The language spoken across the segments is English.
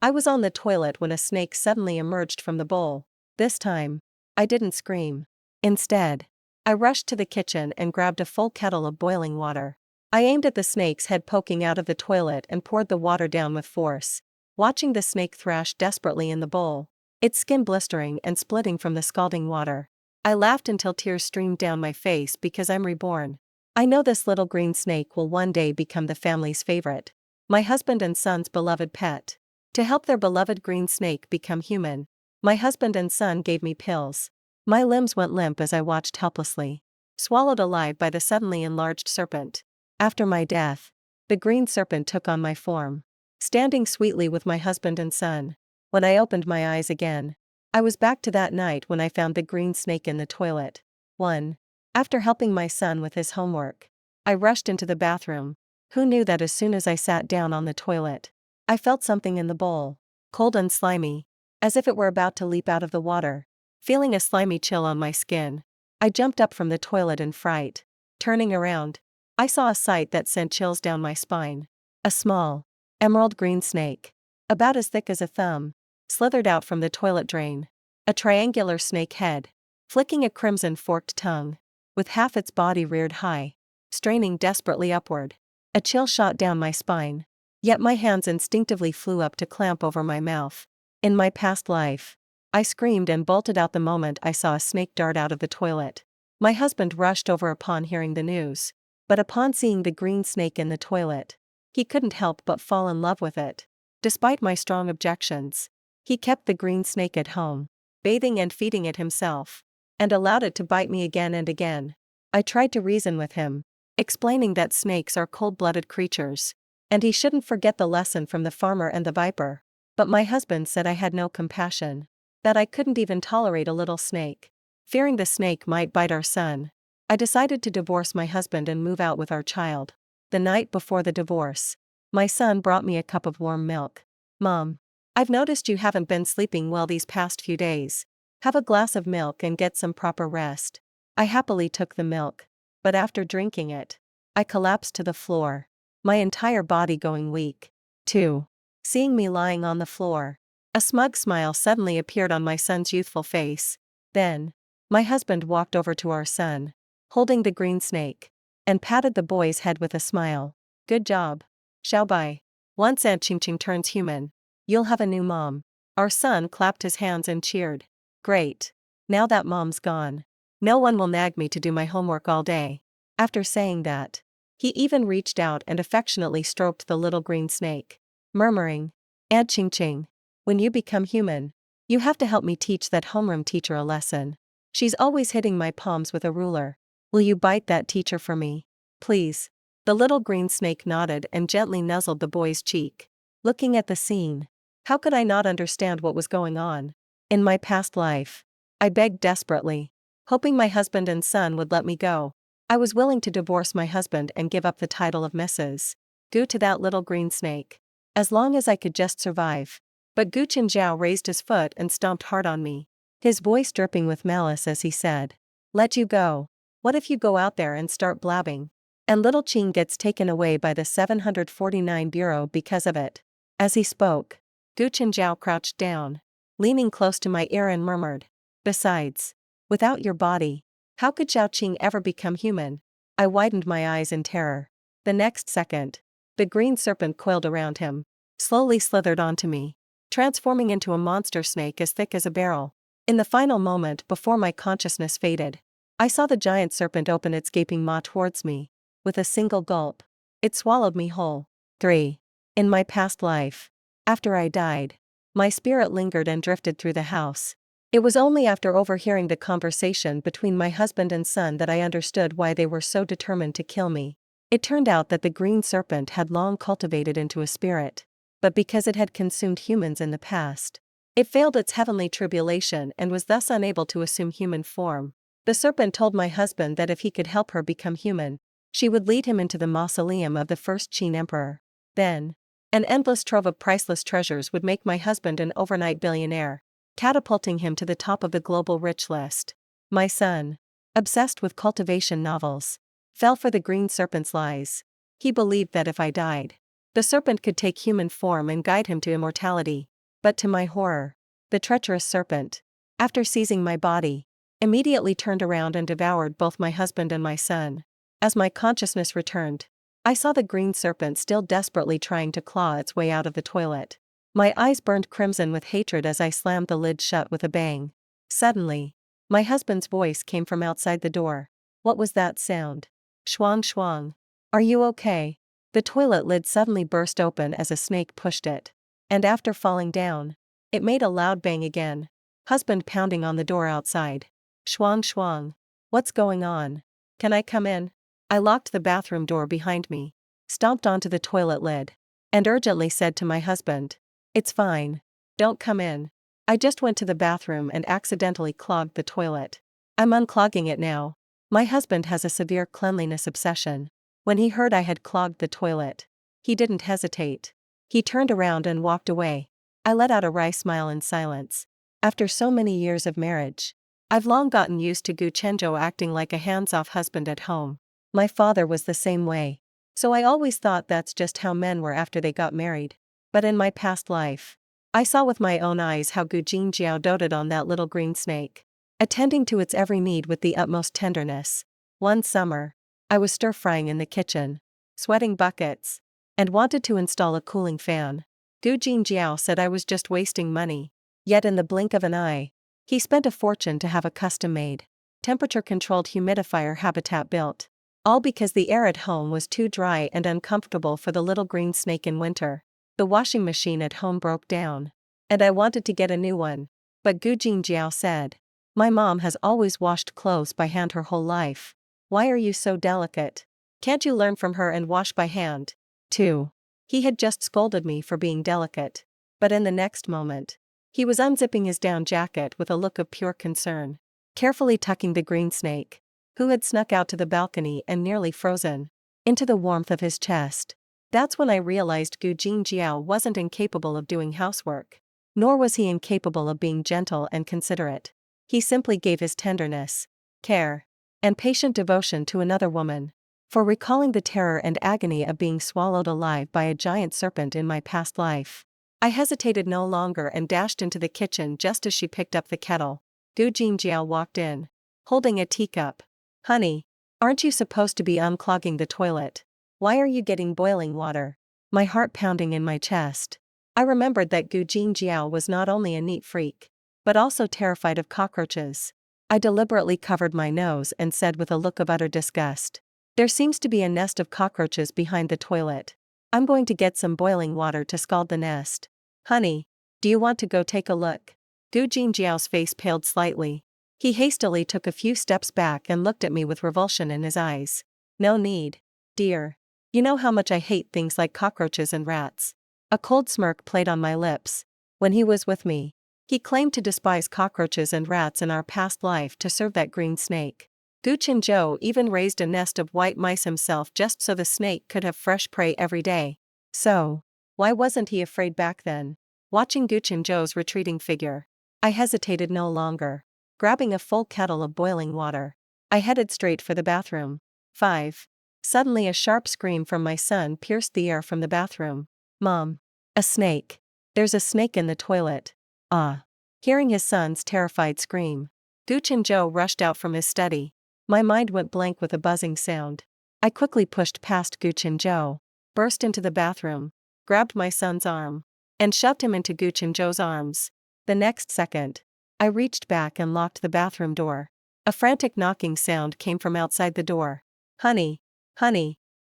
I was on the toilet when a snake suddenly emerged from the bowl. This time, I didn't scream. Instead, I rushed to the kitchen and grabbed a full kettle of boiling water. I aimed at the snake's head poking out of the toilet and poured the water down with force, watching the snake thrash desperately in the bowl, its skin blistering and splitting from the scalding water. I laughed until tears streamed down my face because I'm reborn. I know this little green snake will one day become the family's favorite, my husband and son's beloved pet. To help their beloved green snake become human, my husband and son gave me pills. My limbs went limp as I watched helplessly, swallowed alive by the suddenly enlarged serpent. After my death, the green serpent took on my form, standing sweetly with my husband and son. When I opened my eyes again, I was back to that night when I found the green snake in the toilet. 1. After helping my son with his homework, I rushed into the bathroom. Who knew that as soon as I sat down on the toilet, I felt something in the bowl, cold and slimy, as if it were about to leap out of the water. Feeling a slimy chill on my skin, I jumped up from the toilet in fright. Turning around, I saw a sight that sent chills down my spine. A small, emerald green snake, about as thick as a thumb, slithered out from the toilet drain. A triangular snake head, flicking a crimson forked tongue, with half its body reared high, straining desperately upward. A chill shot down my spine, yet my hands instinctively flew up to clamp over my mouth. In my past life, I screamed and bolted out the moment I saw a snake dart out of the toilet. My husband rushed over upon hearing the news, but upon seeing the green snake in the toilet, he couldn't help but fall in love with it. Despite my strong objections, he kept the green snake at home, bathing and feeding it himself, and allowed it to bite me again and again. I tried to reason with him, explaining that snakes are cold-blooded creatures, and he shouldn't forget the lesson from the farmer and the viper. But my husband said I had no compassion, that I couldn't even tolerate a little snake. Fearing the snake might bite our son, I decided to divorce my husband and move out with our child. The night before the divorce, my son brought me a cup of warm milk. "Mom, I've noticed you haven't been sleeping well these past few days. Have a glass of milk and get some proper rest." I happily took the milk, but after drinking it, I collapsed to the floor, my entire body going weak. 2. Seeing me lying on the floor, a smug smile suddenly appeared on my son's youthful face. Then, my husband walked over to our son, holding the green snake, and patted the boy's head with a smile. "Good job, Xiaobai. Once Aunt Qingqing turns human, you'll have a new mom." Our son clapped his hands and cheered. "Great. Now that mom's gone, no one will nag me to do my homework all day." After saying that, he even reached out and affectionately stroked the little green snake, murmuring, "Aunt Qingqing, when you become human, you have to help me teach that homeroom teacher a lesson. She's always hitting my palms with a ruler. Will you bite that teacher for me, please?" The little green snake nodded and gently nuzzled the boy's cheek. Looking at the scene, how could I not understand what was going on? In my past life, I begged desperately, hoping my husband and son would let me go. I was willing to divorce my husband and give up the title of Mrs. Gu to that little green snake, as long as I could just survive. But Gu Qinzhao raised his foot and stomped hard on me, his voice dripping with malice as he said, "Let you go? What if you go out there and start blabbing, and little Qing gets taken away by the 749 Bureau because of it?" As he spoke, Gu Qinzhao crouched down, leaning close to my ear and murmured, "Besides, without your body, how could Zhao Qing ever become human?" I widened my eyes in terror. The next second, the green serpent coiled around him, slowly slithered onto me, transforming into a monster snake as thick as a barrel. In the final moment before my consciousness faded, I saw the giant serpent open its gaping maw towards me. With a single gulp, it swallowed me whole. 3. In my past life, after I died, my spirit lingered and drifted through the house. It was only after overhearing the conversation between my husband and son that I understood why they were so determined to kill me. It turned out that the green serpent had long cultivated into a spirit, but because it had consumed humans in the past, it failed its heavenly tribulation and was thus unable to assume human form. The serpent told my husband that if he could help her become human, she would lead him into the mausoleum of the first Qin emperor. Then, an endless trove of priceless treasures would make my husband an overnight billionaire, catapulting him to the top of the global rich list. My son, obsessed with cultivation novels, fell for the green serpent's lies. He believed that if I died, The serpent could take human form and guide him to immortality. But to my horror, the treacherous serpent, after seizing my body, immediately turned around and devoured both my husband and my son. As my consciousness returned, I saw the green serpent still desperately trying to claw its way out of the toilet. My eyes burned crimson with hatred as I slammed the lid shut with a bang. Suddenly, my husband's voice came from outside the door. What was that sound? Schwang schwang. Are you okay? The toilet lid suddenly burst open as a snake pushed it. And after falling down, it made a loud bang again. Husband pounding on the door outside. Schwang schwang. What's going on? Can I come in? I locked the bathroom door behind me, stomped onto the toilet lid, and urgently said to my husband, "It's fine. Don't come in. I just went to the bathroom and accidentally clogged the toilet. I'm unclogging it now." My husband has a severe cleanliness obsession. When he heard I had clogged the toilet, he didn't hesitate. He turned around and walked away. I let out a wry smile in silence. After so many years of marriage, I've long gotten used to Gu Chenzhou acting like a hands-off husband at home. My father was the same way. So I always thought that's just how men were after they got married. But in my past life, I saw with my own eyes how Gu Jingjiao doted on that little green snake, attending to its every need with the utmost tenderness. One summer, I was stir-frying in the kitchen, sweating buckets, and wanted to install a cooling fan. Gu Jingjiao said I was just wasting money. Yet in the blink of an eye, he spent a fortune to have a custom-made, temperature-controlled humidifier habitat built. All because the air at home was too dry and uncomfortable for the little green snake in winter. The washing machine at home broke down, and I wanted to get a new one. But Gu Jingjiao said, "My mom has always washed clothes by hand her whole life. Why are you so delicate? Can't you learn from her and wash by hand, too?" He had just scolded me for being delicate. But in the next moment, he was unzipping his down jacket with a look of pure concern, carefully tucking the green snake, who had snuck out to the balcony and nearly frozen, into the warmth of his chest. That's when I realized Gu Jingjiao wasn't incapable of doing housework. Nor was he incapable of being gentle and considerate. He simply gave his tenderness, care, and patient devotion to another woman. For recalling the terror and agony of being swallowed alive by a giant serpent in my past life, I hesitated no longer and dashed into the kitchen just as she picked up the kettle. Gu Jingjiao walked in, holding a teacup. "Honey, aren't you supposed to be unclogging the toilet? Why are you getting boiling water?" My heart pounding in my chest, I remembered that Gu Jingjiao was not only a neat freak, but also terrified of cockroaches. I deliberately covered my nose and said with a look of utter disgust, "There seems to be a nest of cockroaches behind the toilet. I'm going to get some boiling water to scald the nest. Honey, do you want to go take a look?" Gu Jingjiao's face paled slightly. He hastily took a few steps back and looked at me with revulsion in his eyes. "No need, dear. You know how much I hate things like cockroaches and rats." A cold smirk played on my lips. When he was with me, he claimed to despise cockroaches and rats in our past life to serve that green snake. Gu Chenzhou even raised a nest of white mice himself just so the snake could have fresh prey every day. So, why wasn't he afraid back then? Watching Gu Chenzhou's retreating figure, I hesitated no longer. Grabbing a full kettle of boiling water, I headed straight for the bathroom. 5. Suddenly a sharp scream from my son pierced the air from the bathroom. "Mom! A snake! There's a snake in the toilet!" "Ah!" Hearing his son's terrified scream, Gu Chenzhou rushed out from his study. My mind went blank with a buzzing sound. I quickly pushed past Gu Chenzhou, burst into the bathroom, grabbed my son's arm, and shoved him into Gu Chenzhou's arms. The next second, I reached back and locked the bathroom door. A frantic knocking sound came from outside the door. Honey,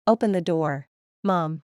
open the door. Mom,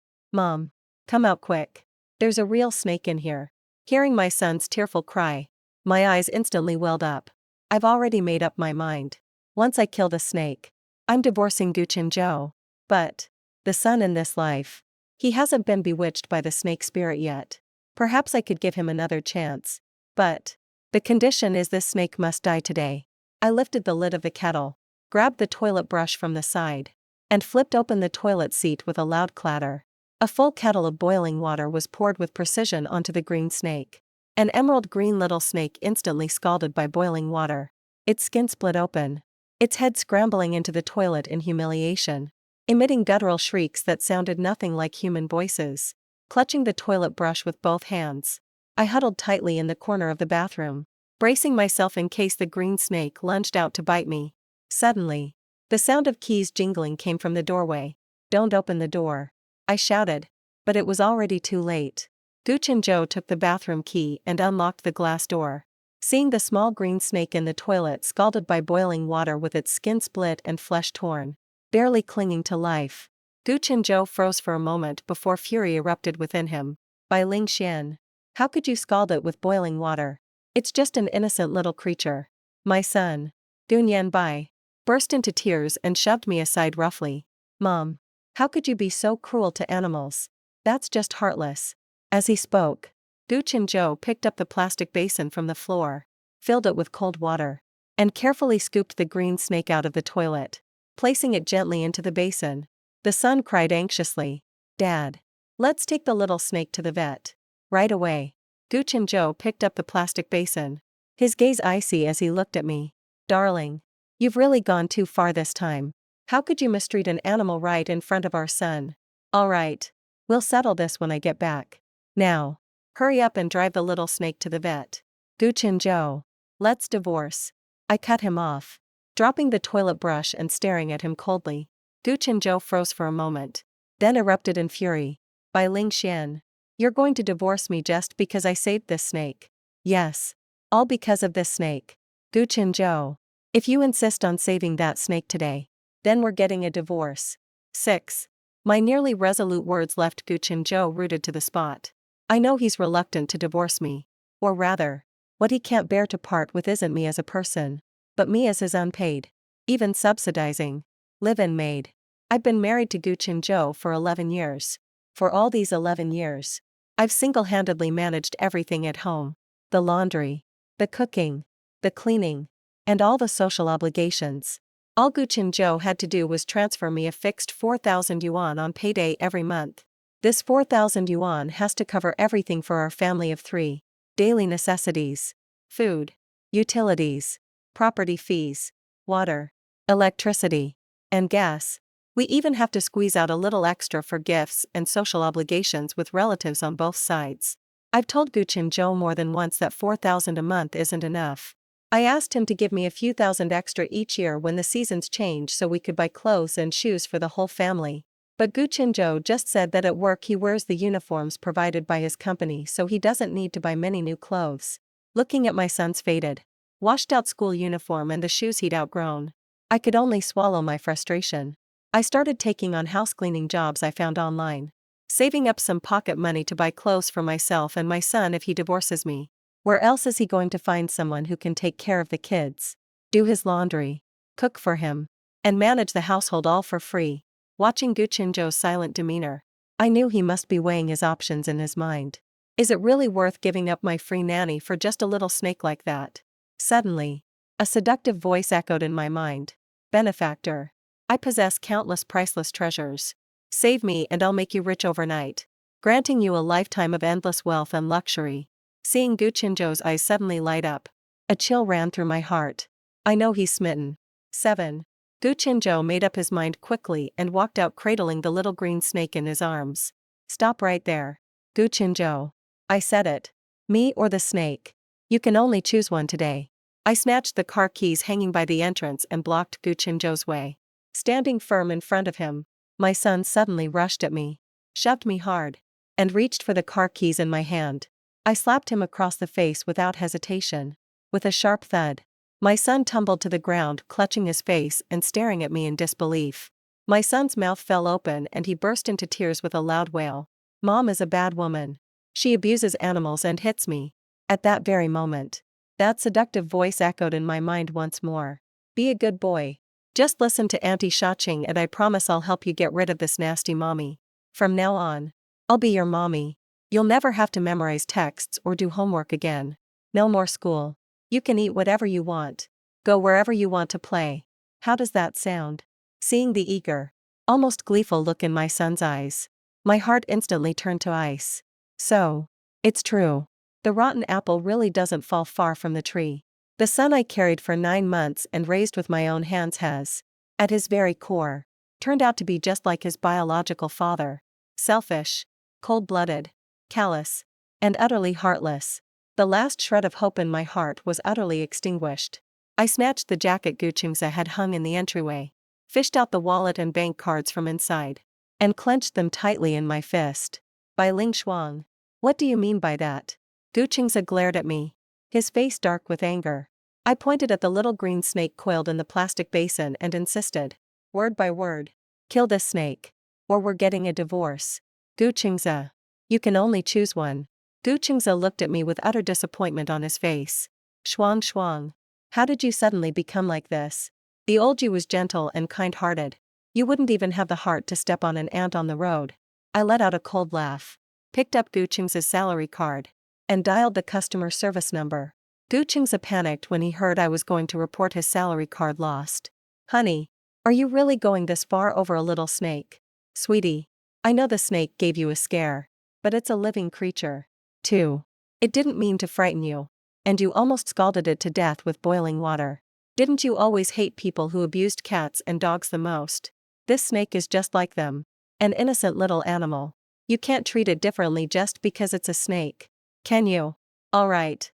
come out quick. There's a real snake in here." Hearing my son's tearful cry, my eyes instantly welled up. I've already made up my mind. Once I kill the snake, I'm divorcing Gu Chenzhou. But the son in this life, he hasn't been bewitched by the snake spirit yet. Perhaps I could give him another chance. But the condition is this snake must die today. I lifted the lid of the kettle, grabbed the toilet brush from the side, and flipped open the toilet seat with a loud clatter. A full kettle of boiling water was poured with precision onto the green snake. An emerald green little snake instantly scalded by boiling water. Its skin split open, its head scrambling into the toilet in humiliation. emitting guttural shrieks that sounded nothing like human voices. Clutching the toilet brush with both hands, I huddled tightly in the corner of the bathroom, bracing myself in case the green snake lunged out to bite me. Suddenly, the sound of keys jingling came from the doorway. "Don't open the door," I shouted, but it was already too late. Gooch and Joe took the bathroom key and unlocked the glass door. Seeing the small green snake in the toilet scalded by boiling water with its skin split and flesh torn, barely clinging to life, Gooch and Joe froze for a moment before fury erupted within him. "Bai Ling Xian. How could you scald it with boiling water? It's just an innocent little creature." My son, Dunyan Bai, burst into tears and shoved me aside roughly. "Mom, how could you be so cruel to animals? That's just heartless." As he spoke, Gooch and Joe picked up the plastic basin from the floor, filled it with cold water, and carefully scooped the green snake out of the toilet, placing it gently into the basin. The son cried anxiously, "Dad, let's take the little snake to the vet." Right away, Gooch and Joe picked up the plastic basin, his gaze icy as he looked at me. "Darling, you've really gone too far this time. How could you mistreat an animal right in front of our son?" "All right, we'll settle this when I get back. Now, hurry up and drive the little snake to the vet." "Gooch and Joe, let's divorce." I cut him off, dropping the toilet brush and staring at him coldly. Gooch and Joe froze for a moment, then erupted in fury. "Bai Ling Xian, you're going to divorce me just because I saved this snake?" "Yes, all because of this snake." "Gooch and Joe, if you insist on saving that snake today, then we're getting a divorce." 6. My nearly resolute words left Gooch and Joe rooted to the spot. I know he's reluctant to divorce me. Or rather, what he can't bear to part with isn't me as a person, but me as his unpaid, even subsidizing, live-in maid. I've been married to Gooch and Joe for 11 years. For all these 11 years, I've single-handedly managed everything at home. The laundry, the cooking, the cleaning, and all the social obligations. All Gooch and Joe had to do was transfer me a fixed 4,000 yuan on payday every month. This 4,000 yuan has to cover everything for our family of 3. Daily necessities, food, utilities, property fees, water, electricity, and gas. We even have to squeeze out a little extra for gifts and social obligations with relatives on both sides. I've told Gooch and Joe more than once that 4,000 a month isn't enough. I asked him to give me a few thousand extra each year when the seasons change so we could buy clothes and shoes for the whole family. But Gooch and Joe just said that at work he wears the uniforms provided by his company, so he doesn't need to buy many new clothes. Looking at my son's faded, washed-out school uniform and the shoes he'd outgrown, I could only swallow my frustration. I started taking on house-cleaning jobs I found online, saving up some pocket money to buy clothes for myself and my son if he divorces me. Where else is he going to find someone who can take care of the kids, do his laundry, cook for him, and manage the household all for free? Watching Gooch and Joe's silent demeanor, I knew he must be weighing his options in his mind. Is it really worth giving up my free nanny for just a little snake like that? Suddenly, a seductive voice echoed in my mind. "Benefactor, I possess countless priceless treasures. Save me and I'll make you rich overnight, granting you a lifetime of endless wealth and luxury." Seeing Gooch and Joe's eyes suddenly light up, a chill ran through my heart. I know he's smitten. 7. Gooch and Joe made up his mind quickly and walked out cradling the little green snake in his arms. "Stop right there, Gooch and Joe. I said it. Me or the snake. You can only choose one today." I snatched the car keys hanging by the entrance and blocked Gooch and Joe's way. Standing firm in front of him, my son suddenly rushed at me, shoved me hard, and reached for the car keys in my hand. I slapped him across the face without hesitation. With a sharp thud, my son tumbled to the ground, clutching his face and staring at me in disbelief. My son's mouth fell open and he burst into tears with a loud wail. "Mom is a bad woman. She abuses animals and hits me." At that very moment, that seductive voice echoed in my mind once more. "Be a good boy. Just listen to Auntie Shaching and I promise I'll help you get rid of this nasty mommy. From now on, I'll be your mommy. You'll never have to memorize texts or do homework again. No more school. You can eat whatever you want. Go wherever you want to play." How does that sound? Seeing the eager, almost gleeful look in my son's eyes, my heart instantly turned to ice. So, it's true. The rotten apple really doesn't fall far from the tree. The son I carried for 9 months and raised with my own hands has, at his very core, turned out to be just like his biological father. Selfish, cold-blooded, callous, and utterly heartless. The last shred of hope in my heart was utterly extinguished. I snatched the jacket Guchingza had hung in the entryway, fished out the wallet and bank cards from inside, and clenched them tightly in my fist. Bai Ling Shuang. What do you mean by that? Guchingza glared at me, his face dark with anger. I pointed at the little green snake coiled in the plastic basin and insisted, word by word, kill this snake, or we're getting a divorce. Guchingza. You can only choose one. Guchingza looked at me with utter disappointment on his face. Shuang Shuang. How did you suddenly become like this? The old you was gentle and kind-hearted. You wouldn't even have the heart to step on an ant on the road. I let out a cold laugh, picked up Guchingza's salary card, and dialed the customer service number. Guchingza panicked when he heard I was going to report his salary card lost. Honey, are you really going this far over a little snake? Sweetie, I know the snake gave you a scare, but it's a living creature, too. It didn't mean to frighten you, and you almost scalded it to death with boiling water. Didn't you always hate people who abused cats and dogs the most? This snake is just like them, an innocent little animal. You can't treat it differently just because it's a snake, can you? All right.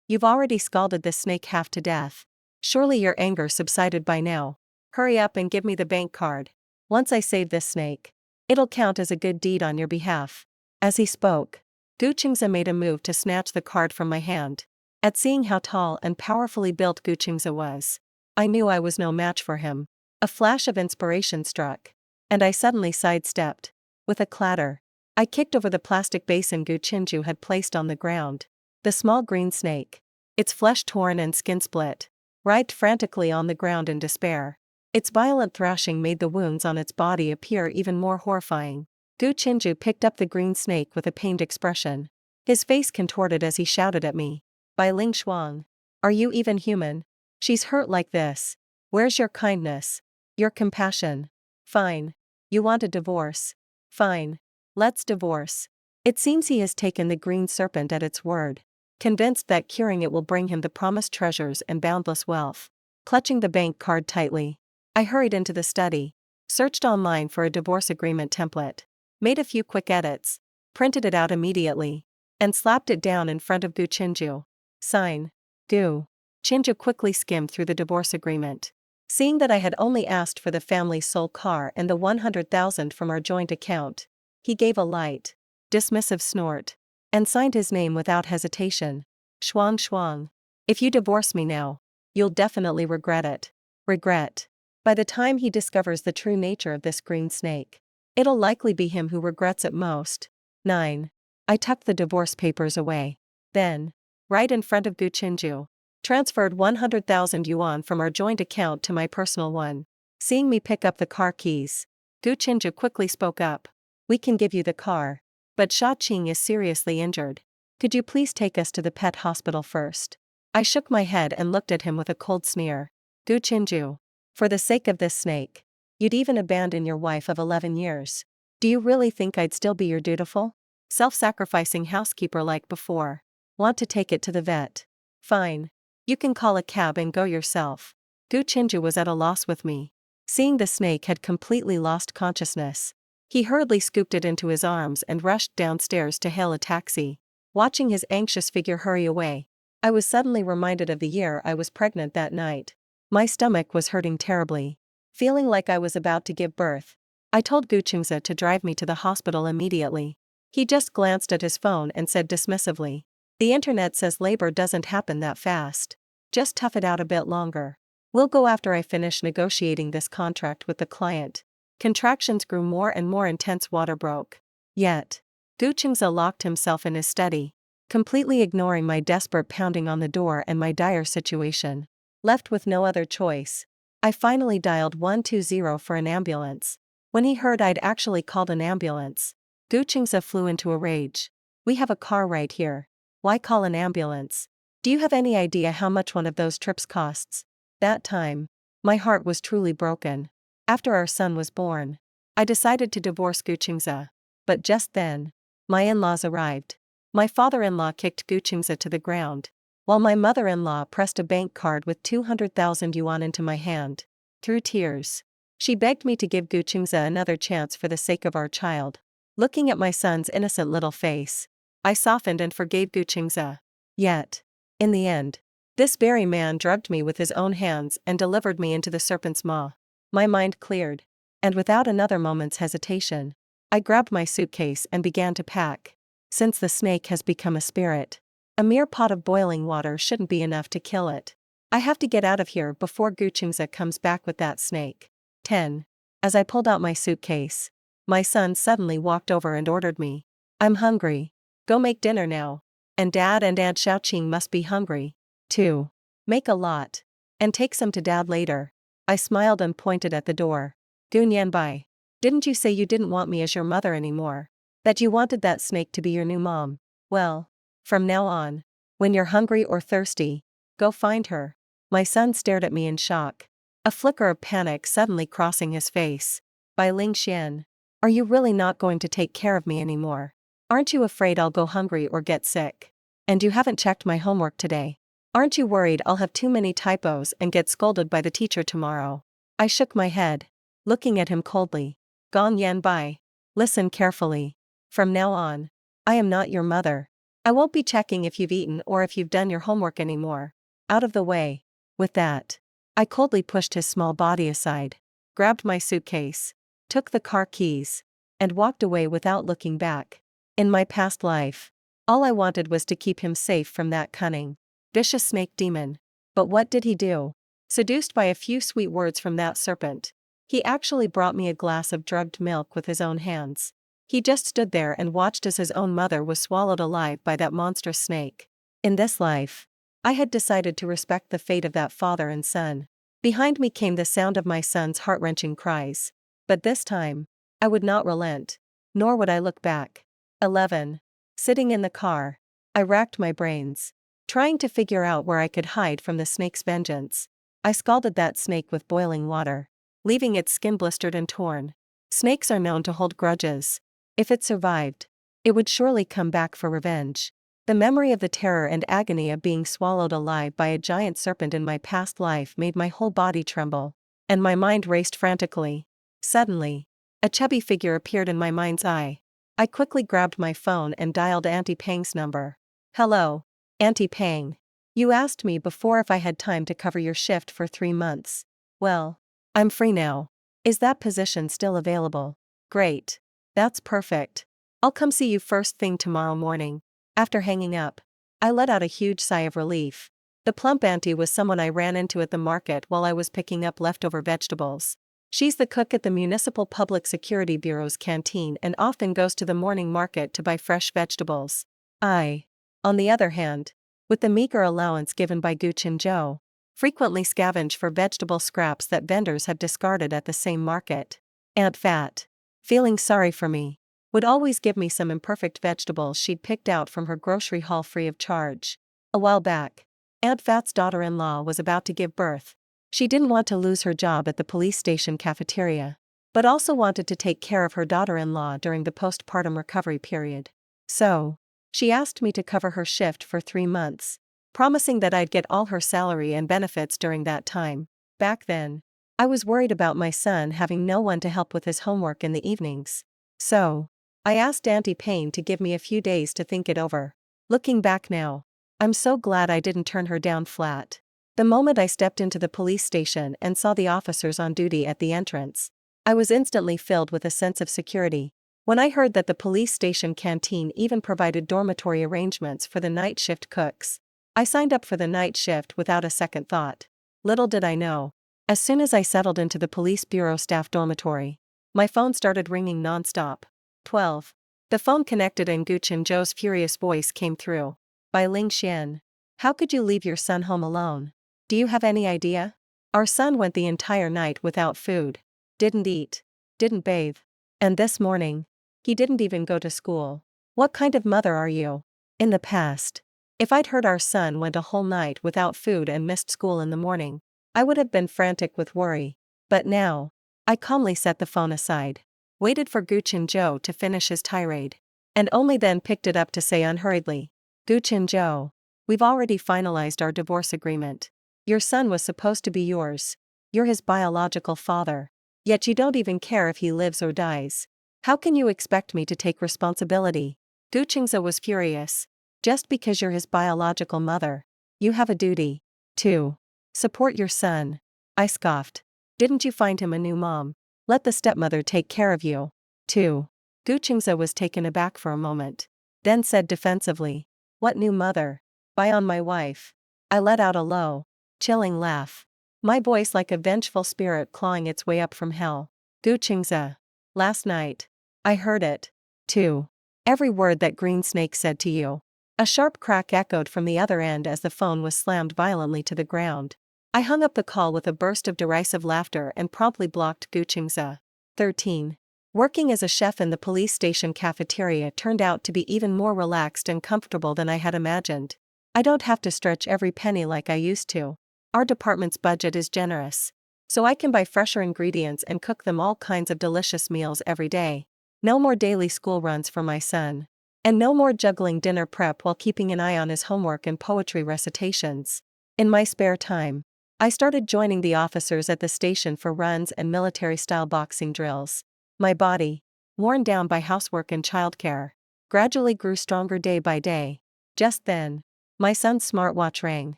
You've already scalded this snake half to death. Surely your anger subsided by now. Hurry up and give me the bank card. Once I save this snake, it'll count as a good deed on your behalf. As he spoke, Guchingza made a move to snatch the card from my hand. At seeing how tall and powerfully built Guchingza was, I knew I was no match for him. A flash of inspiration struck, and I suddenly sidestepped. With a clatter, I kicked over the plastic basin Guchingza had placed on the ground. The small green snake, its flesh torn and skin split, writhed frantically on the ground in despair. Its violent thrashing made the wounds on its body appear even more horrifying. Guchingza picked up the green snake with a pained expression. His face contorted as he shouted at me. Bai Ling Shuang. Are you even human? She's hurt like this. Where's your kindness? Your compassion? Fine. You want a divorce? Fine. Let's divorce. It seems he has taken the green serpent at its word, convinced that curing it will bring him the promised treasures and boundless wealth. Clutching the bank card tightly, I hurried into the study, searched online for a divorce agreement template, made a few quick edits, printed it out immediately, and slapped it down in front of Guchingza. Sign. Gu. Chinju quickly skimmed through the divorce agreement. Seeing that I had only asked for the family's sole car and the 100,000 from our joint account, he gave a light, dismissive snort, and signed his name without hesitation. Shuang Shuang. If you divorce me now, you'll definitely regret it. Regret. By the time he discovers the true nature of this green snake, it'll likely be him who regrets it most. 9. I tucked the divorce papers away. Then, right in front of Guchingza, transferred 100,000 yuan from our joint account to my personal one. Seeing me pick up the car keys, Guchingza quickly spoke up. We can give you the car, but Sha Qing is seriously injured. Could you please take us to the pet hospital first? I shook my head and looked at him with a cold sneer. Guchingza. For the sake of this snake, you'd even abandon your wife of 11 years. Do you really think I'd still be your dutiful, self-sacrificing housekeeper like before? Want to take it to the vet? Fine. You can call a cab and go yourself. Guchingza was at a loss with me. Seeing the snake had completely lost consciousness, he hurriedly scooped it into his arms and rushed downstairs to hail a taxi. Watching his anxious figure hurry away, I was suddenly reminded of the year I was pregnant that night. My stomach was hurting terribly. Feeling like I was about to give birth, I told Guchingza to drive me to the hospital immediately. He just glanced at his phone and said dismissively, "The internet says labor doesn't happen that fast. Just tough it out a bit longer. We'll go after I finish negotiating this contract with the client." Contractions grew more and more intense. Water broke. Yet, Guchingza locked himself in his study, completely ignoring my desperate pounding on the door and my dire situation. Left with no other choice, I finally dialed 120 for an ambulance. When he heard I'd actually called an ambulance, Guchingza flew into a rage. "We have a car right here. Why call an ambulance? Do you have any idea how much one of those trips costs?" That time, my heart was truly broken. After our son was born, I decided to divorce Guchingza. But just then, my in-laws arrived. My father-in-law kicked Guchingza to the ground, while my mother-in-law pressed a bank card with 200,000 yuan into my hand. Through tears, She begged me to give Guchungza another chance for the sake of our child. Looking at my son's innocent little face, I softened and forgave Guchungza. Yet, in the end, this very man drugged me with his own hands and delivered me into the serpent's maw. My mind cleared, and without another moment's hesitation, I grabbed my suitcase and began to pack. Since the snake has become a spirit, a mere pot of boiling water shouldn't be enough to kill it. I have to get out of here before Guchungza comes back with that snake. 10. As I pulled out my suitcase, my son suddenly walked over and ordered me. I'm hungry. Go make dinner now. And Dad and Aunt Xiaoqing must be hungry, too. Make a lot. And take some to Dad later. I smiled and pointed at the door. Gunyanbai. Didn't you say you didn't want me as your mother anymore? That you wanted that snake to be your new mom? Well, from now on, when you're hungry or thirsty, go find her. My son stared at me in shock, a flicker of panic suddenly crossing his face. Bai Lingxian. Are you really not going to take care of me anymore? Aren't you afraid I'll go hungry or get sick? And you haven't checked my homework today. Aren't you worried I'll have too many typos and get scolded by the teacher tomorrow? I shook my head, looking at him coldly. Gong Yan Bai. Listen carefully. From now on, I am not your mother. I won't be checking if you've eaten or if you've done your homework anymore. Out of the way. With that, I coldly pushed his small body aside, grabbed my suitcase, took the car keys, and walked away without looking back. In my past life, all I wanted was to keep him safe from that cunning, vicious snake demon. But what did he do? Seduced by a few sweet words from that serpent, he actually brought me a glass of drugged milk with his own hands. He just stood there and watched as his own mother was swallowed alive by that monstrous snake. In this life, I had decided to respect the fate of that father and son. Behind me came the sound of my son's heart-wrenching cries. But this time, I would not relent, nor would I look back. 11. Sitting in the car, I racked my brains, trying to figure out where I could hide from the snake's vengeance. I scalded that snake with boiling water, leaving its skin blistered and torn. Snakes are known to hold grudges. If it survived, it would surely come back for revenge. The memory of the terror and agony of being swallowed alive by a giant serpent in my past life made my whole body tremble, and my mind raced frantically. Suddenly, a chubby figure appeared in my mind's eye. I quickly grabbed my phone and dialed Auntie Pang's number. Hello, Auntie Pang. You asked me before if I had time to cover your shift for 3 months. Well, I'm free now. Is that position still available? Great. That's perfect. I'll come see you first thing tomorrow morning. After hanging up, I let out a huge sigh of relief. The plump auntie was someone I ran into at the market while I was picking up leftover vegetables. She's the cook at the Municipal Public Security Bureau's canteen and often goes to the morning market to buy fresh vegetables. I, on the other hand, with the meager allowance given by Gooch and Joe, frequently scavenge for vegetable scraps that vendors have discarded at the same market. Aunt Fat, feeling sorry for me, would always give me some imperfect vegetables she'd picked out from her grocery haul free of charge. A while back, Aunt Fat's daughter-in-law was about to give birth. She didn't want to lose her job at the police station cafeteria, but also wanted to take care of her daughter-in-law during the postpartum recovery period. So, she asked me to cover her shift for 3 months, promising that I'd get all her salary and benefits during that time. Back then, I was worried about my son having no one to help with his homework in the evenings. So, I asked Auntie Payne to give me a few days to think it over. Looking back now, I'm so glad I didn't turn her down flat. The moment I stepped into the police station and saw the officers on duty at the entrance, I was instantly filled with a sense of security. When I heard that the police station canteen even provided dormitory arrangements for the night shift cooks, I signed up for the night shift without a second thought. Little did I know, as soon as I settled into the police bureau staff dormitory, my phone started ringing non-stop. 12. The phone connected and Gooch and Joe's furious voice came through. By Ling Xian. How could you leave your son home alone? Do you have any idea? Our son went the entire night without food. Didn't eat. Didn't bathe. And this morning, he didn't even go to school. What kind of mother are you? In the past, if I'd heard our son went a whole night without food and missed school in the morning, I would have been frantic with worry. But now, I calmly set the phone aside, waited for Gooch and Joe to finish his tirade, and only then picked it up to say unhurriedly, Gooch and Joe, we've already finalized our divorce agreement. Your son was supposed to be yours. You're his biological father. Yet you don't even care if he lives or dies. How can you expect me to take responsibility? Gu Qingze was furious. Just because you're his biological mother, you have a duty to support your son. I scoffed. Didn't you find him a new mom? Let the stepmother take care of you. 2. Gu Qingze was taken aback for a moment. Then said defensively, "What new mother? Buy on my wife." I let out a low, chilling laugh. My voice like a vengeful spirit clawing its way up from hell. Gu Qingze. Last night. I heard it. 2. Every word that green snake said to you. A sharp crack echoed from the other end as the phone was slammed violently to the ground. I hung up the call with a burst of derisive laughter and promptly blocked Gu Qingze. 13. Working as a chef in the police station cafeteria turned out to be even more relaxed and comfortable than I had imagined. I don't have to stretch every penny like I used to. Our department's budget is generous, so I can buy fresher ingredients and cook them all kinds of delicious meals every day. No more daily school runs for my son. And no more juggling dinner prep while keeping an eye on his homework and poetry recitations. In my spare time, I started joining the officers at the station for runs and military-style boxing drills. My body, worn down by housework and childcare, gradually grew stronger day by day. Just then, my son's smartwatch rang,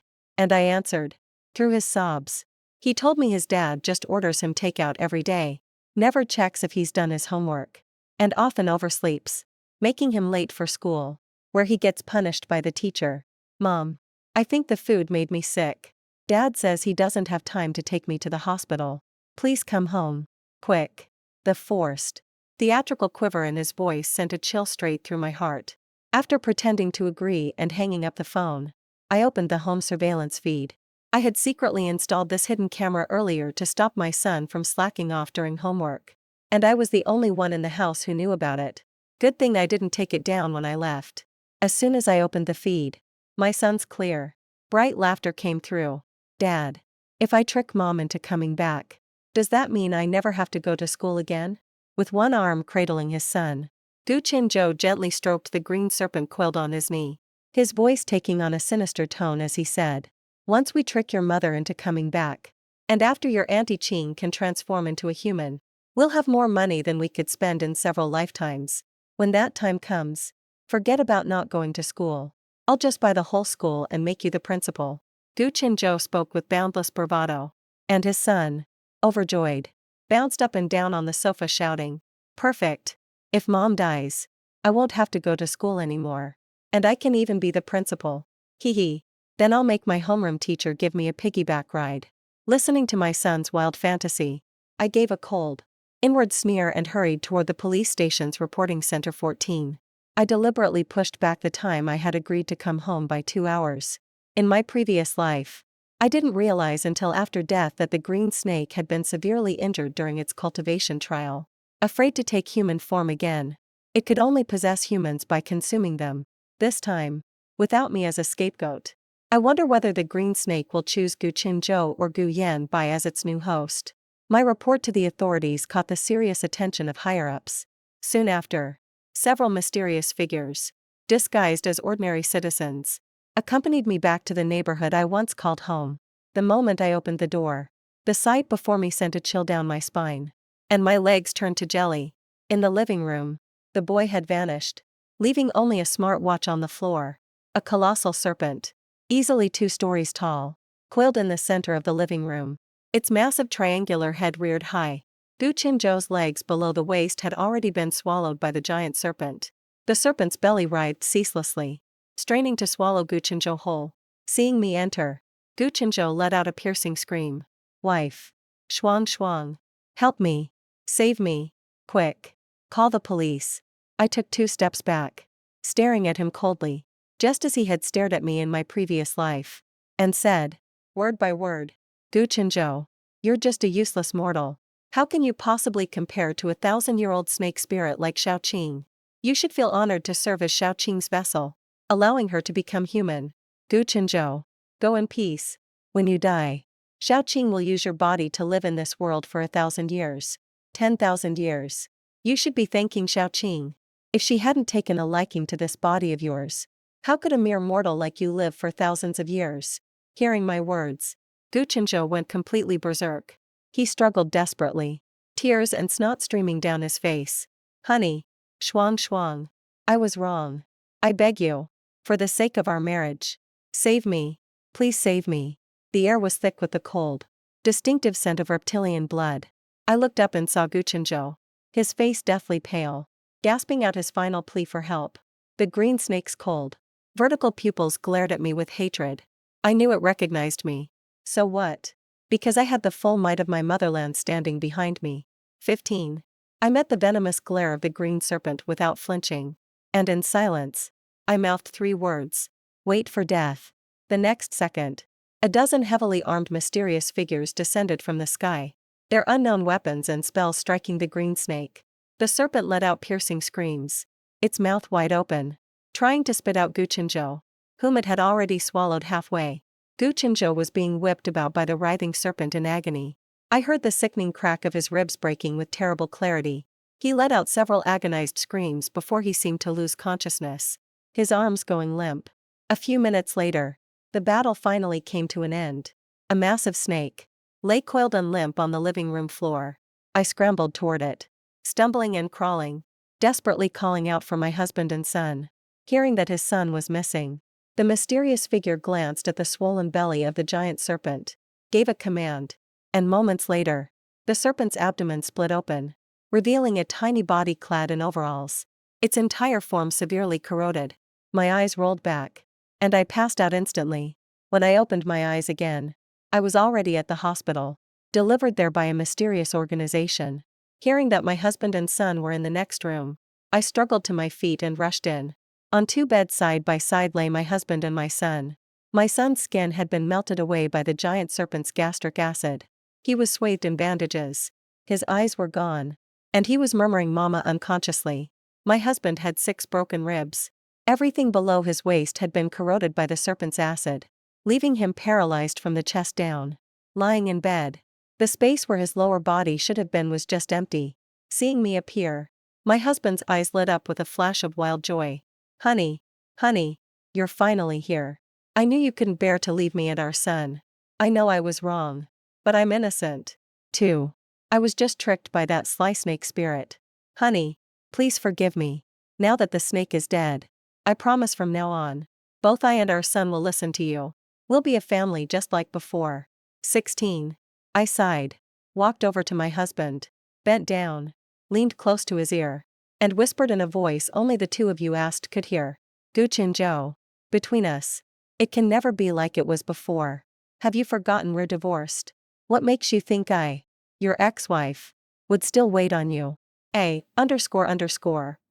and I answered. Through his sobs. He told me his dad just orders him takeout every day, never checks if he's done his homework, and often oversleeps, making him late for school, where he gets punished by the teacher. Mom, I think the food made me sick. Dad says he doesn't have time to take me to the hospital. Please come home. Quick. The forced, theatrical quiver in his voice sent a chill straight through my heart. After pretending to agree and hanging up the phone, I opened the home surveillance feed. I had secretly installed this hidden camera earlier to stop my son from slacking off during homework. And I was the only one in the house who knew about it. Good thing I didn't take it down when I left. As soon as I opened the feed, my son's clear, bright laughter came through. Dad, if I trick Mom into coming back, does that mean I never have to go to school again? With one arm cradling his son, Gu Qingzhou gently stroked the green serpent coiled on his knee, his voice taking on a sinister tone as he said, "Once we trick your mother into coming back, and after your Auntie Qing can transform into a human, we'll have more money than we could spend in several lifetimes. When that time comes, forget about not going to school. I'll just buy the whole school and make you the principal." Gu Qingzhou spoke with boundless bravado, and his son, overjoyed, bounced up and down on the sofa shouting, "Perfect! If Mom dies, I won't have to go to school anymore. And I can even be the principal. Hee hee. Then I'll make my homeroom teacher give me a piggyback ride." Listening to my son's wild fantasy, I gave a cold, inward sneer and hurried toward the police station's reporting center 14. I deliberately pushed back the time I had agreed to come home by 2 hours. In my previous life, I didn't realize until after death that the green snake had been severely injured during its cultivation trial. Afraid to take human form again, it could only possess humans by consuming them, this time, without me as a scapegoat. I wonder whether the green snake will choose Gu Qingzhou or Gu Yanbai as its new host. My report to the authorities caught the serious attention of higher-ups. Soon after, several mysterious figures, disguised as ordinary citizens, accompanied me back to the neighborhood I once called home. The moment I opened the door, the sight before me sent a chill down my spine, and my legs turned to jelly. In the living room, the boy had vanished, leaving only a smartwatch on the floor. A colossal serpent, easily 2 stories tall, coiled in the center of the living room. Its massive triangular head reared high. Gu Qingzhou's legs below the waist had already been swallowed by the giant serpent. The serpent's belly writhed ceaselessly, straining to swallow Gu Qingzhou whole. Seeing me enter, Gu Qingzhou let out a piercing scream. "Wife! Shuang Shuang! Help me! Save me! Quick! Call the police!" I took 2 steps back, staring at him coldly, just as he had stared at me in my previous life, and said, word by word, "Gu Qingzhou, you're just a useless mortal. How can you possibly compare to a 1,000-year-old snake spirit like Xiaoqing? You should feel honored to serve as Xiaoqing's vessel, allowing her to become human. Gu Qingzhou, go in peace. When you die, Xiaoqing will use your body to live in this world for 1,000 years. 10,000 years. You should be thanking Xiaoqing. If she hadn't taken a liking to this body of yours, how could a mere mortal like you live for thousands of years?" Hearing my words, Gu Qingzhou went completely berserk. He struggled desperately, tears and snot streaming down his face. Honey. Schwang schwang. I was wrong. I beg you. For the sake of our marriage. Save me. Please save me. The air was thick with the cold, distinctive scent of reptilian blood. I looked up and saw Guchinjo. His face deathly pale, gasping out his final plea for help. The green snake's cold, vertical pupils glared at me with hatred. I knew it recognized me. So what? Because I had the full might of my motherland standing behind me. 15. I met the venomous glare of the green serpent without flinching. And in silence, I mouthed 3 words. Wait for death. The next second, a dozen heavily armed mysterious figures descended from the sky, their unknown weapons and spells striking the green snake. The serpent let out piercing screams, its mouth wide open, trying to spit out Guchinjo, whom it had already swallowed halfway. Guchinjo was being whipped about by the writhing serpent in agony. I heard the sickening crack of his ribs breaking with terrible clarity. He let out several agonized screams before he seemed to lose consciousness, his arms going limp. A few minutes later, the battle finally came to an end. A massive snake lay coiled and limp on the living room floor. I scrambled toward it, stumbling and crawling, desperately calling out for my husband and son. Hearing that his son was missing, the mysterious figure glanced at the swollen belly of the giant serpent, gave a command, and moments later, the serpent's abdomen split open, revealing a tiny body clad in overalls, its entire form severely corroded. My eyes rolled back, and I passed out instantly. When I opened my eyes again, I was already at the hospital, delivered there by a mysterious organization. Hearing that my husband and son were in the next room, I struggled to my feet and rushed in. On 2 beds side by side lay my husband and my son. My son's skin had been melted away by the giant serpent's gastric acid. He was swathed in bandages. His eyes were gone, and he was murmuring "Mama" unconsciously. My husband had 6 broken ribs. Everything below his waist had been corroded by the serpent's acid, leaving him paralyzed from the chest down. Lying in bed, the space where his lower body should have been was just empty. Seeing me appear, my husband's eyes lit up with a flash of wild joy. Honey, honey, you're finally here. I knew you couldn't bear to leave me and our son. I know I was wrong, but I'm innocent, too. I was just tricked by that sly snake spirit. Honey, please forgive me. Now that the snake is dead, I promise from now on, both I and our son will listen to you. We'll be a family just like before. 16. I sighed, walked over to my husband, bent down, leaned close to his ear, and whispered in a voice only the 2 of you asked could hear. Guchinjo, between us, it can never be like it was before. Have you forgotten we're divorced? What makes you think I, your ex-wife, would still wait on you?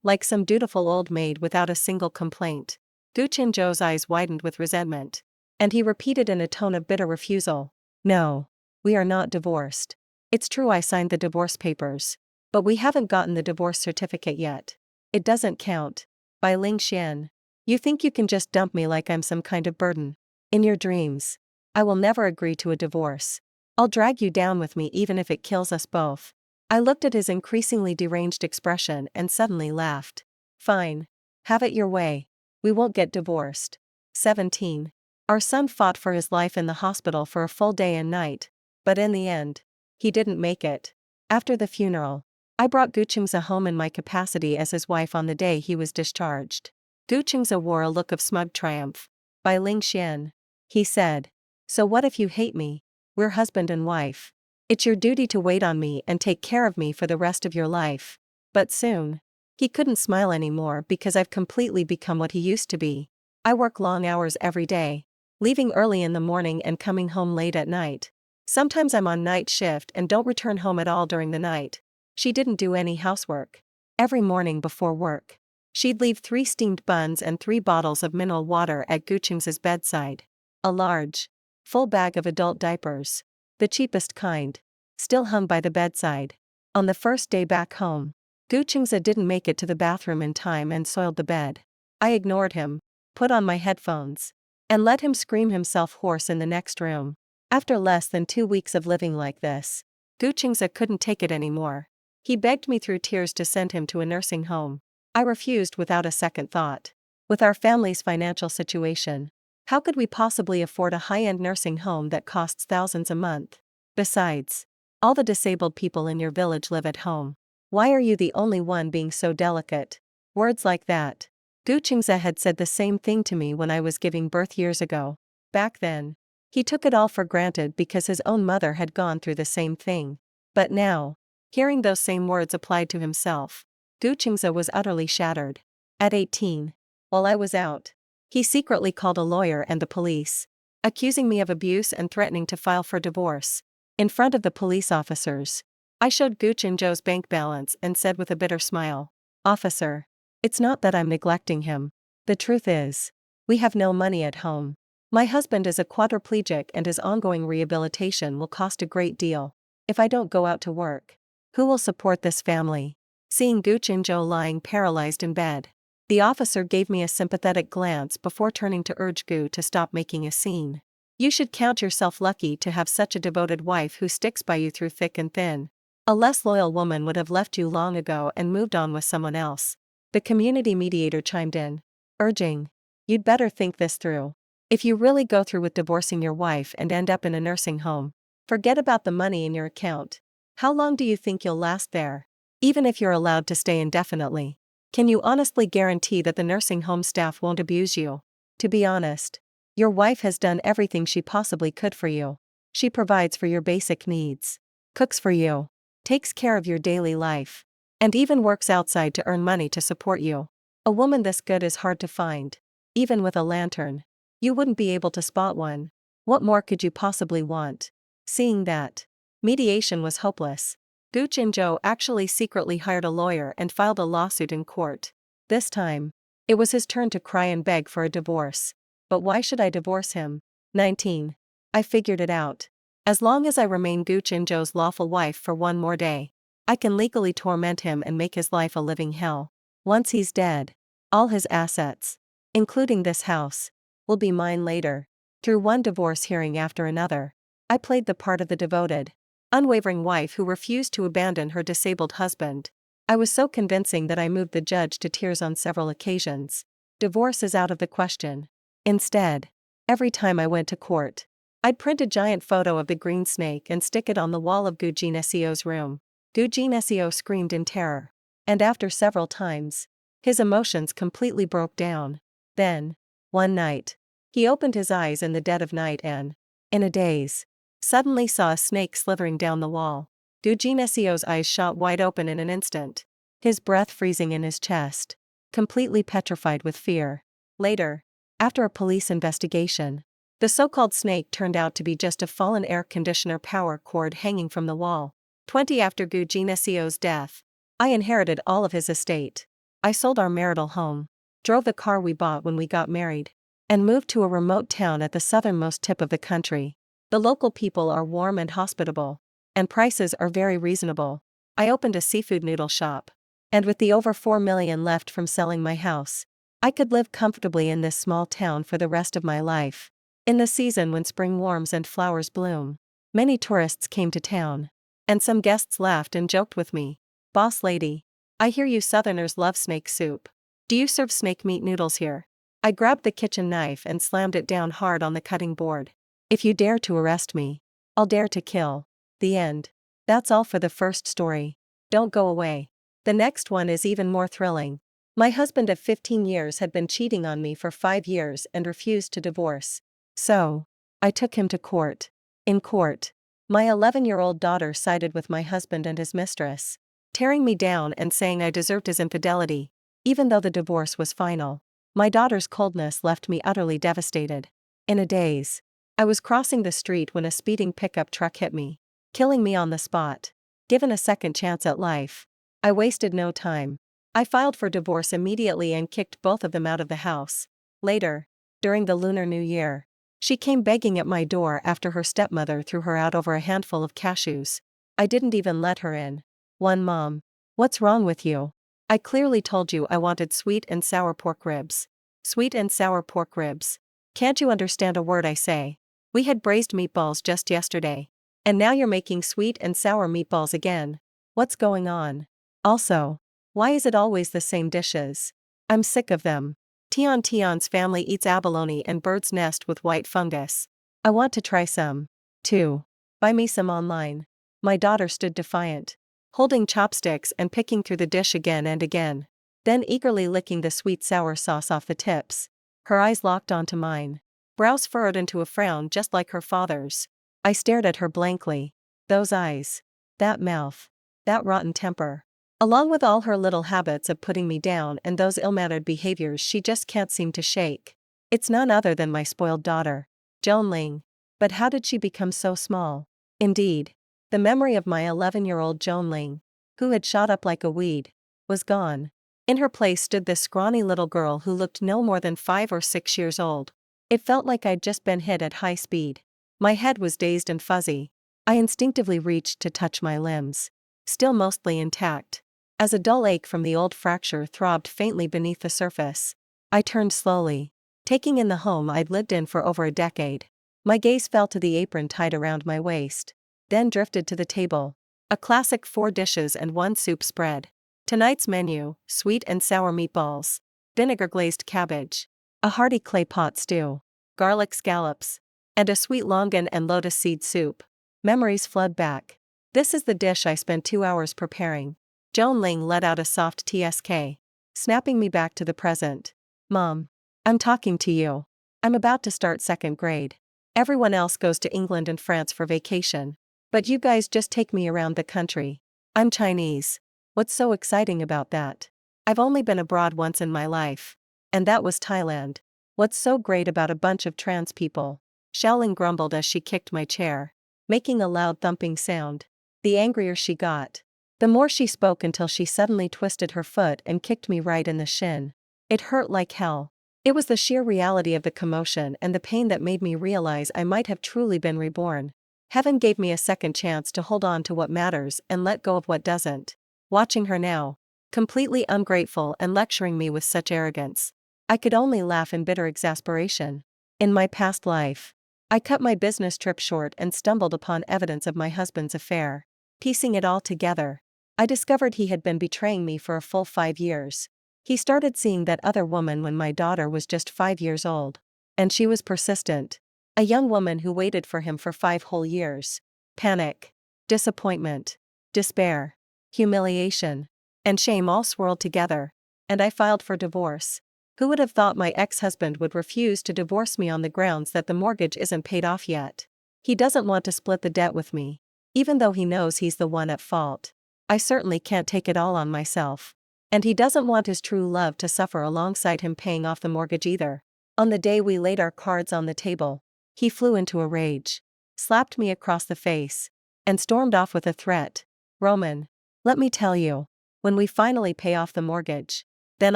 Like some dutiful old maid without a single complaint. Guchinjo's eyes widened with resentment, and he repeated in a tone of bitter refusal. No, we are not divorced. It's true I signed the divorce papers, but we haven't gotten the divorce certificate yet. It doesn't count. By Ling Xian. You think you can just dump me like I'm some kind of burden. In your dreams. I will never agree to a divorce. I'll drag you down with me even if it kills us both. I looked at his increasingly deranged expression and suddenly laughed. Fine. Have it your way. We won't get divorced. 17. Our son fought for his life in the hospital for a full day and night, but in the end, he didn't make it. After the funeral, I brought Guchengza home in my capacity as his wife on the day he was discharged. Guchengza wore a look of smug triumph. By Ling Xian. He said. So what if you hate me? We're husband and wife. It's your duty to wait on me and take care of me for the rest of your life. But soon. He couldn't smile anymore because I've completely become what he used to be. I work long hours every day, leaving early in the morning and coming home late at night. Sometimes I'm on night shift and don't return home at all during the night. She didn't do any housework. Every morning before work, she'd leave 3 steamed buns and 3 bottles of mineral water at Guchengza's bedside. A large, full bag of adult diapers, the cheapest kind, still hung by the bedside. On the first day back home, Guchengza didn't make it to the bathroom in time and soiled the bed. I ignored him, put on my headphones, and let him scream himself hoarse in the next room. After less than 2 weeks of living like this, Guchengza couldn't take it anymore. He begged me through tears to send him to a nursing home. I refused without a second thought. With our family's financial situation, how could we possibly afford a high-end nursing home that costs thousands a month? Besides, All the disabled people in your village live at home. Why are you the only one being so delicate? Words like that. Gu Qingze had said the same thing to me when I was giving birth years ago. Back then, he took it all for granted because his own mother had gone through the same thing. But now, hearing those same words applied to himself, Gu Qingze was utterly shattered. At 18, while I was out, he secretly called a lawyer and the police, accusing me of abuse and threatening to file for divorce. In front of the police officers, I showed Gu Qingzhe's bank balance and said with a bitter smile, "Officer, it's not that I'm neglecting him. The truth is, we have no money at home. My husband is a quadriplegic and his ongoing rehabilitation will cost a great deal. If I don't go out to work, who will support this family?" Seeing Gu Qingzhou lying paralyzed in bed, the officer gave me a sympathetic glance before turning to urge Gu to stop making a scene. "You should count yourself lucky to have such a devoted wife who sticks by you through thick and thin. A less loyal woman would have left you long ago and moved on with someone else." The community mediator chimed in, urging, "You'd better think this through. If you really go through with divorcing your wife and end up in a nursing home, forget about the money in your account. How long do you think you'll last there? Even if you're allowed to stay indefinitely, can you honestly guarantee that the nursing home staff won't abuse you? To be honest, your wife has done everything she possibly could for you. She provides for your basic needs, cooks for you, takes care of your daily life, and even works outside to earn money to support you. A woman this good is hard to find. Even with a lantern, you wouldn't be able to spot one. What more could you possibly want?" Seeing that mediation was hopeless, Gu Qingzhou actually secretly hired a lawyer and filed a lawsuit in court. This time, it was his turn to cry and beg for a divorce. But why should I divorce him? 19. I figured it out. As long as I remain Gu Qingzhou's lawful wife for one more day, I can legally torment him and make his life a living hell. Once he's dead, all his assets, including this house, will be mine later. Through one divorce hearing after another, I played the part of the devoted, unwavering wife who refused to abandon her disabled husband. I was so convincing that I moved the judge to tears on several occasions. Divorce is out of the question. Instead, every time I went to court, I'd print a giant photo of the green snake and stick it on the wall of Gu Qingzhe's room. Gu Qingzhe screamed in terror, and after several times, his emotions completely broke down. Then, one night, he opened his eyes in the dead of night and, in a daze, suddenly saw a snake slithering down the wall. Gu Qingzhe's eyes shot wide open in an instant, his breath freezing in his chest, completely petrified with fear. Later, after a police investigation, the so-called snake turned out to be just a fallen air conditioner power cord hanging from the wall. 20 After Gu Qingzhe's death, I inherited all of his estate. I sold our marital home, drove the car we bought when we got married, and moved to a remote town at the southernmost tip of the country. The local people are warm and hospitable, and prices are very reasonable. I opened a seafood noodle shop, and with the over 4 million left from selling my house, I could live comfortably in this small town for the rest of my life. In the season when spring warms and flowers bloom, many tourists came to town, and some guests laughed and joked with me. "Boss lady, I hear you Southerners love snake soup. Do you serve snake meat noodles here?" I grabbed the kitchen knife and slammed it down hard on the cutting board. "If you dare to arrest me, I'll dare to kill." The end. That's all for the first story. Don't go away. The next one is even more thrilling. My husband of 15 years had been cheating on me for 5 years and refused to divorce. So, I took him to court. In court, my 11-year-old daughter sided with my husband and his mistress, tearing me down and saying I deserved his infidelity, even though the divorce was final. My daughter's coldness left me utterly devastated. In a daze, I was crossing the street when a speeding pickup truck hit me, killing me on the spot. Given a second chance at life, I wasted no time. I filed for divorce immediately and kicked both of them out of the house. Later, during the Lunar New Year, she came begging at my door after her stepmother threw her out over a handful of cashews. I didn't even let her in. "One Mom, what's wrong with you? I clearly told you I wanted sweet and sour pork ribs." Sweet and sour pork ribs. Can't you understand a word I say? We had braised meatballs just yesterday, and now you're making sweet and sour meatballs again. What's going on? Also, why is it always the same dishes? I'm sick of them. Tion's family eats abalone and bird's nest with white fungus. I want to try some, too. Buy me some online. My daughter stood defiant, holding chopsticks and picking through the dish again and again, then eagerly licking the sweet sour sauce off the tips. Her eyes locked onto mine, brows furrowed into a frown just like her father's. I stared at her blankly. Those eyes, that mouth, that rotten temper. Along with all her little habits of putting me down and those ill-mannered behaviors she just can't seem to shake. It's none other than my spoiled daughter, Joan Ling. But how did she become so small? Indeed, the memory of my 11-year-old Joan Ling, who had shot up like a weed, was gone. In her place stood this scrawny little girl who looked no more than 5 or 6 years old. It felt like I'd just been hit at high speed. My head was dazed and fuzzy. I instinctively reached to touch my limbs, still mostly intact, as a dull ache from the old fracture throbbed faintly beneath the surface. I turned slowly, taking in the home I'd lived in for over a decade. My gaze fell to the apron tied around my waist, then drifted to the table. A classic 4 dishes and 1 soup spread. Tonight's menu: sweet and sour meatballs, vinegar-glazed cabbage, a hearty clay pot stew, garlic scallops, and a sweet longan and lotus seed soup. Memories flood back. This is the dish I spent 2 hours preparing. Joan Ling let out a soft TSK, snapping me back to the present. Mom, I'm talking to you. I'm about to start 2nd grade. Everyone else goes to England and France for vacation. But you guys just take me around the country. I'm Chinese. What's so exciting about that? I've only been abroad once in my life. And that was Thailand. What's so great about a bunch of trans people? Xiaoling grumbled as she kicked my chair, making a loud thumping sound. The angrier she got, the more she spoke until she suddenly twisted her foot and kicked me right in the shin. It hurt like hell. It was the sheer reality of the commotion and the pain that made me realize I might have truly been reborn. Heaven gave me a second chance to hold on to what matters and let go of what doesn't. Watching her now, completely ungrateful and lecturing me with such arrogance, I could only laugh in bitter exasperation. In my past life, I cut my business trip short and stumbled upon evidence of my husband's affair. Piecing it all together, I discovered he had been betraying me for a full 5 years. He started seeing that other woman when my daughter was just 5 years old. And she was persistent. A young woman who waited for him for 5 whole years. Panic, disappointment, despair, humiliation, and shame all swirled together, and I filed for divorce. Who would have thought my ex-husband would refuse to divorce me on the grounds that the mortgage isn't paid off yet? He doesn't want to split the debt with me, even though he knows he's the one at fault. I certainly can't take it all on myself. And he doesn't want his true love to suffer alongside him paying off the mortgage either. On the day we laid our cards on the table, he flew into a rage, slapped me across the face, and stormed off with a threat. Roman, let me tell you, when we finally pay off the mortgage, then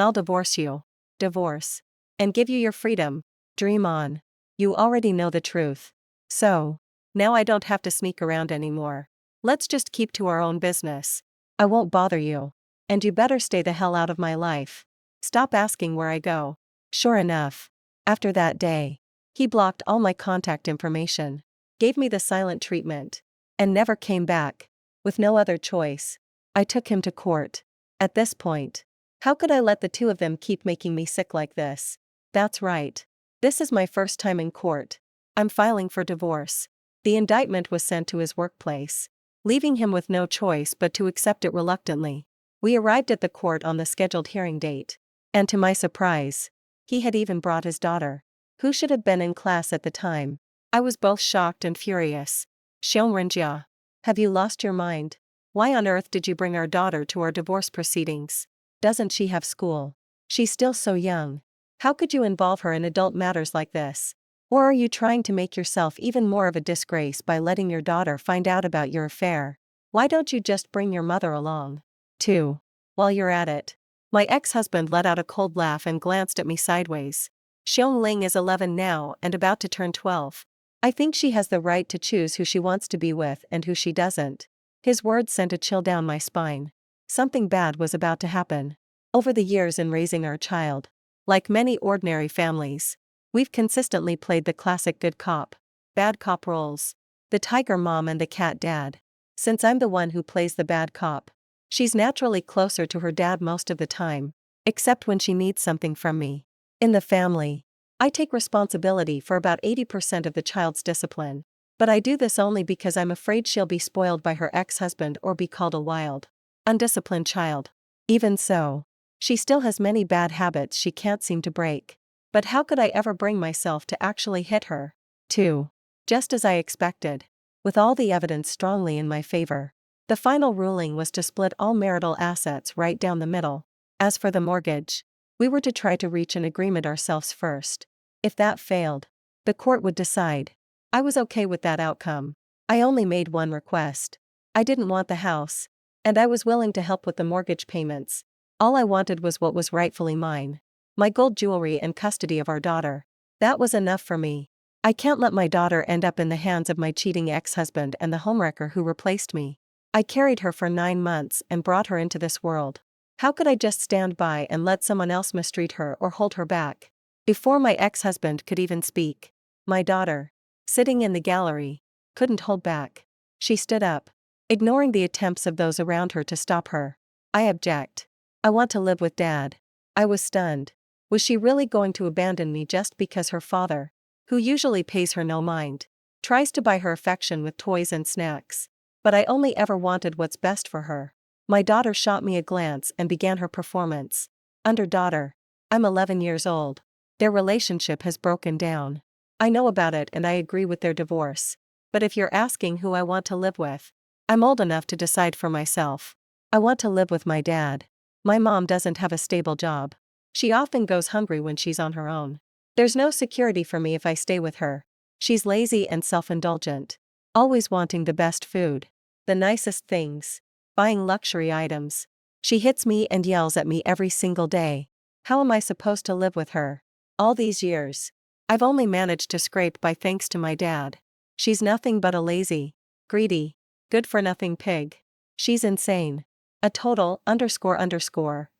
I'll divorce you. Divorce. And give you your freedom. Dream on. You already know the truth. So, now I don't have to sneak around anymore. Let's just keep to our own business. I won't bother you. And you better stay the hell out of my life. Stop asking where I go. Sure enough, after that day, he blocked all my contact information, gave me the silent treatment, and never came back. With no other choice, I took him to court. At this point, how could I let the two of them keep making me sick like this? That's right. This is my first time in court. I'm filing for divorce. The indictment was sent to his workplace, leaving him with no choice but to accept it reluctantly. We arrived at the court on the scheduled hearing date, and to my surprise, he had even brought his daughter, who should have been in class at the time. I was both shocked and furious. Xiongrenjia, have you lost your mind? Why on earth did you bring our daughter to our divorce proceedings? Doesn't she have school? She's still so young. How could you involve her in adult matters like this? Or are you trying to make yourself even more of a disgrace by letting your daughter find out about your affair? Why don't you just bring your mother along? 2. While you're at it. My ex-husband let out a cold laugh and glanced at me sideways. Xiong Ling is 11 now and about to turn 12. I think she has the right to choose who she wants to be with and who she doesn't. His words sent a chill down my spine. Something bad was about to happen. Over the years in raising our child, like many ordinary families, we've consistently played the classic good cop, bad cop roles. The tiger mom and the cat dad. Since I'm the one who plays the bad cop, she's naturally closer to her dad most of the time, except when she needs something from me. In the family, I take responsibility for about 80% of the child's discipline. But I do this only because I'm afraid she'll be spoiled by her ex-husband or be called a wild, undisciplined child. Even so, she still has many bad habits she can't seem to break. But how could I ever bring myself to actually hit her? 2. Just as I expected. With all the evidence strongly in my favor. The final ruling was to split all marital assets right down the middle. As for the mortgage, we were to try to reach an agreement ourselves first. If that failed, the court would decide. I was okay with that outcome. I only made one request. I didn't want the house, and I was willing to help with the mortgage payments. All I wanted was what was rightfully mine. My gold jewelry and custody of our daughter. That was enough for me. I can't let my daughter end up in the hands of my cheating ex-husband and the homewrecker who replaced me. I carried her for 9 months and brought her into this world. How could I just stand by and let someone else mistreat her or hold her back? Before my ex-husband could even speak, my daughter, sitting in the gallery, couldn't hold back. She stood up, ignoring the attempts of those around her to stop her. I object. I want to live with Dad. I was stunned. Was she really going to abandon me just because her father, who usually pays her no mind, tries to buy her affection with toys and snacks? But I only ever wanted what's best for her. My daughter shot me a glance and began her performance. Daughter, I'm 11 years old. Their relationship has broken down. I know about it and I agree with their divorce. But if you're asking who I want to live with, I'm old enough to decide for myself. I want to live with my dad. My mom doesn't have a stable job. She often goes hungry when she's on her own. There's no security for me if I stay with her. She's lazy and self-indulgent, always wanting the best food, the nicest things, buying luxury items. She hits me and yells at me every single day. How am I supposed to live with her? All these years, I've only managed to scrape by thanks to my dad. She's nothing but a lazy, greedy, good-for-nothing pig. She's insane. A total,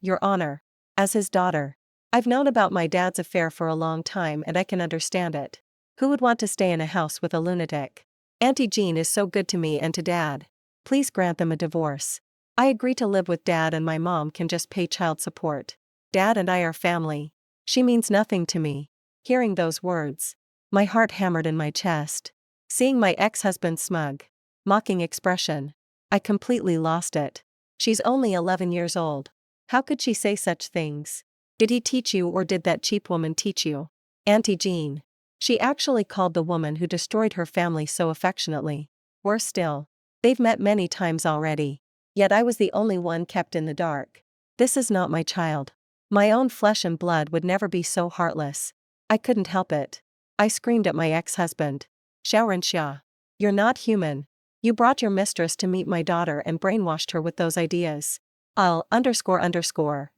Your Honor. As his daughter, I've known about my dad's affair for a long time and I can understand it. Who would want to stay in a house with a lunatic? Auntie Jean is so good to me and to Dad. Please grant them a divorce. I agree to live with Dad and my mom can just pay child support. Dad and I are family. She means nothing to me. Hearing those words, my heart hammered in my chest. Seeing my ex-husband's smug, mocking expression, I completely lost it. She's only 11 years old. How could she say such things? Did he teach you or did that cheap woman teach you? Auntie Jean. She actually called the woman who destroyed her family so affectionately. Worse still, they've met many times already. Yet I was the only one kept in the dark. This is not my child. My own flesh and blood would never be so heartless. I couldn't help it. I screamed at my ex-husband. Xiaorenxia. You're not human. You brought your mistress to meet my daughter and brainwashed her with those ideas. I'll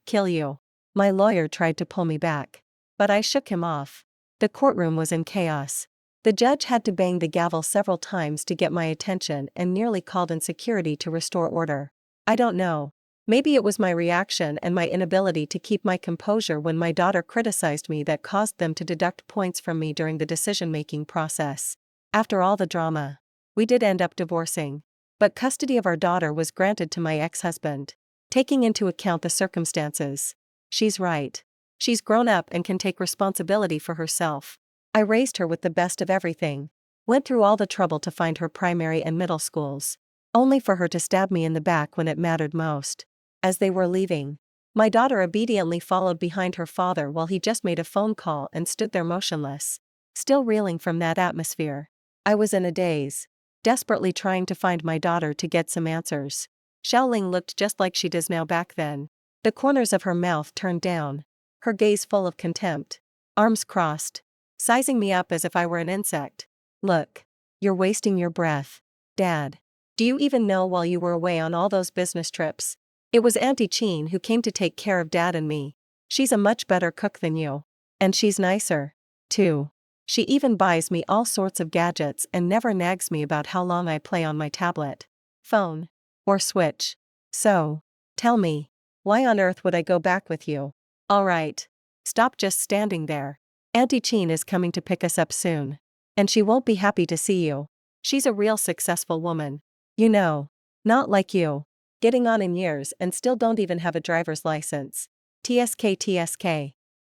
kill you. My lawyer tried to pull me back. But I shook him off. The courtroom was in chaos. The judge had to bang the gavel several times to get my attention and nearly called in security to restore order. I don't know. Maybe it was my reaction and my inability to keep my composure when my daughter criticized me that caused them to deduct points from me during the decision-making process. After all the drama, we did end up divorcing. But custody of our daughter was granted to my ex-husband. Taking into account the circumstances, she's right. She's grown up and can take responsibility for herself. I raised her with the best of everything. Went through all the trouble to find her primary and middle schools. Only for her to stab me in the back when it mattered most. As they were leaving, my daughter obediently followed behind her father while he just made a phone call and stood there motionless. Still reeling from that atmosphere. I was in a daze, desperately trying to find my daughter to get some answers. Xiaoling looked just like she does now back then. The corners of her mouth turned down, her gaze full of contempt, arms crossed, sizing me up as if I were an insect. Look, you're wasting your breath. Dad. Do you even know while you were away on all those business trips? It was Auntie Jean who came to take care of Dad and me. She's a much better cook than you. And she's nicer, too. She even buys me all sorts of gadgets and never nags me about how long I play on my tablet, phone, or Switch. So, tell me, why on earth would I go back with you? Alright. Stop just standing there. Auntie Jean is coming to pick us up soon. And she won't be happy to see you. She's a real successful woman. You know. Not like you. Getting on in years and still don't even have a driver's license. TSK.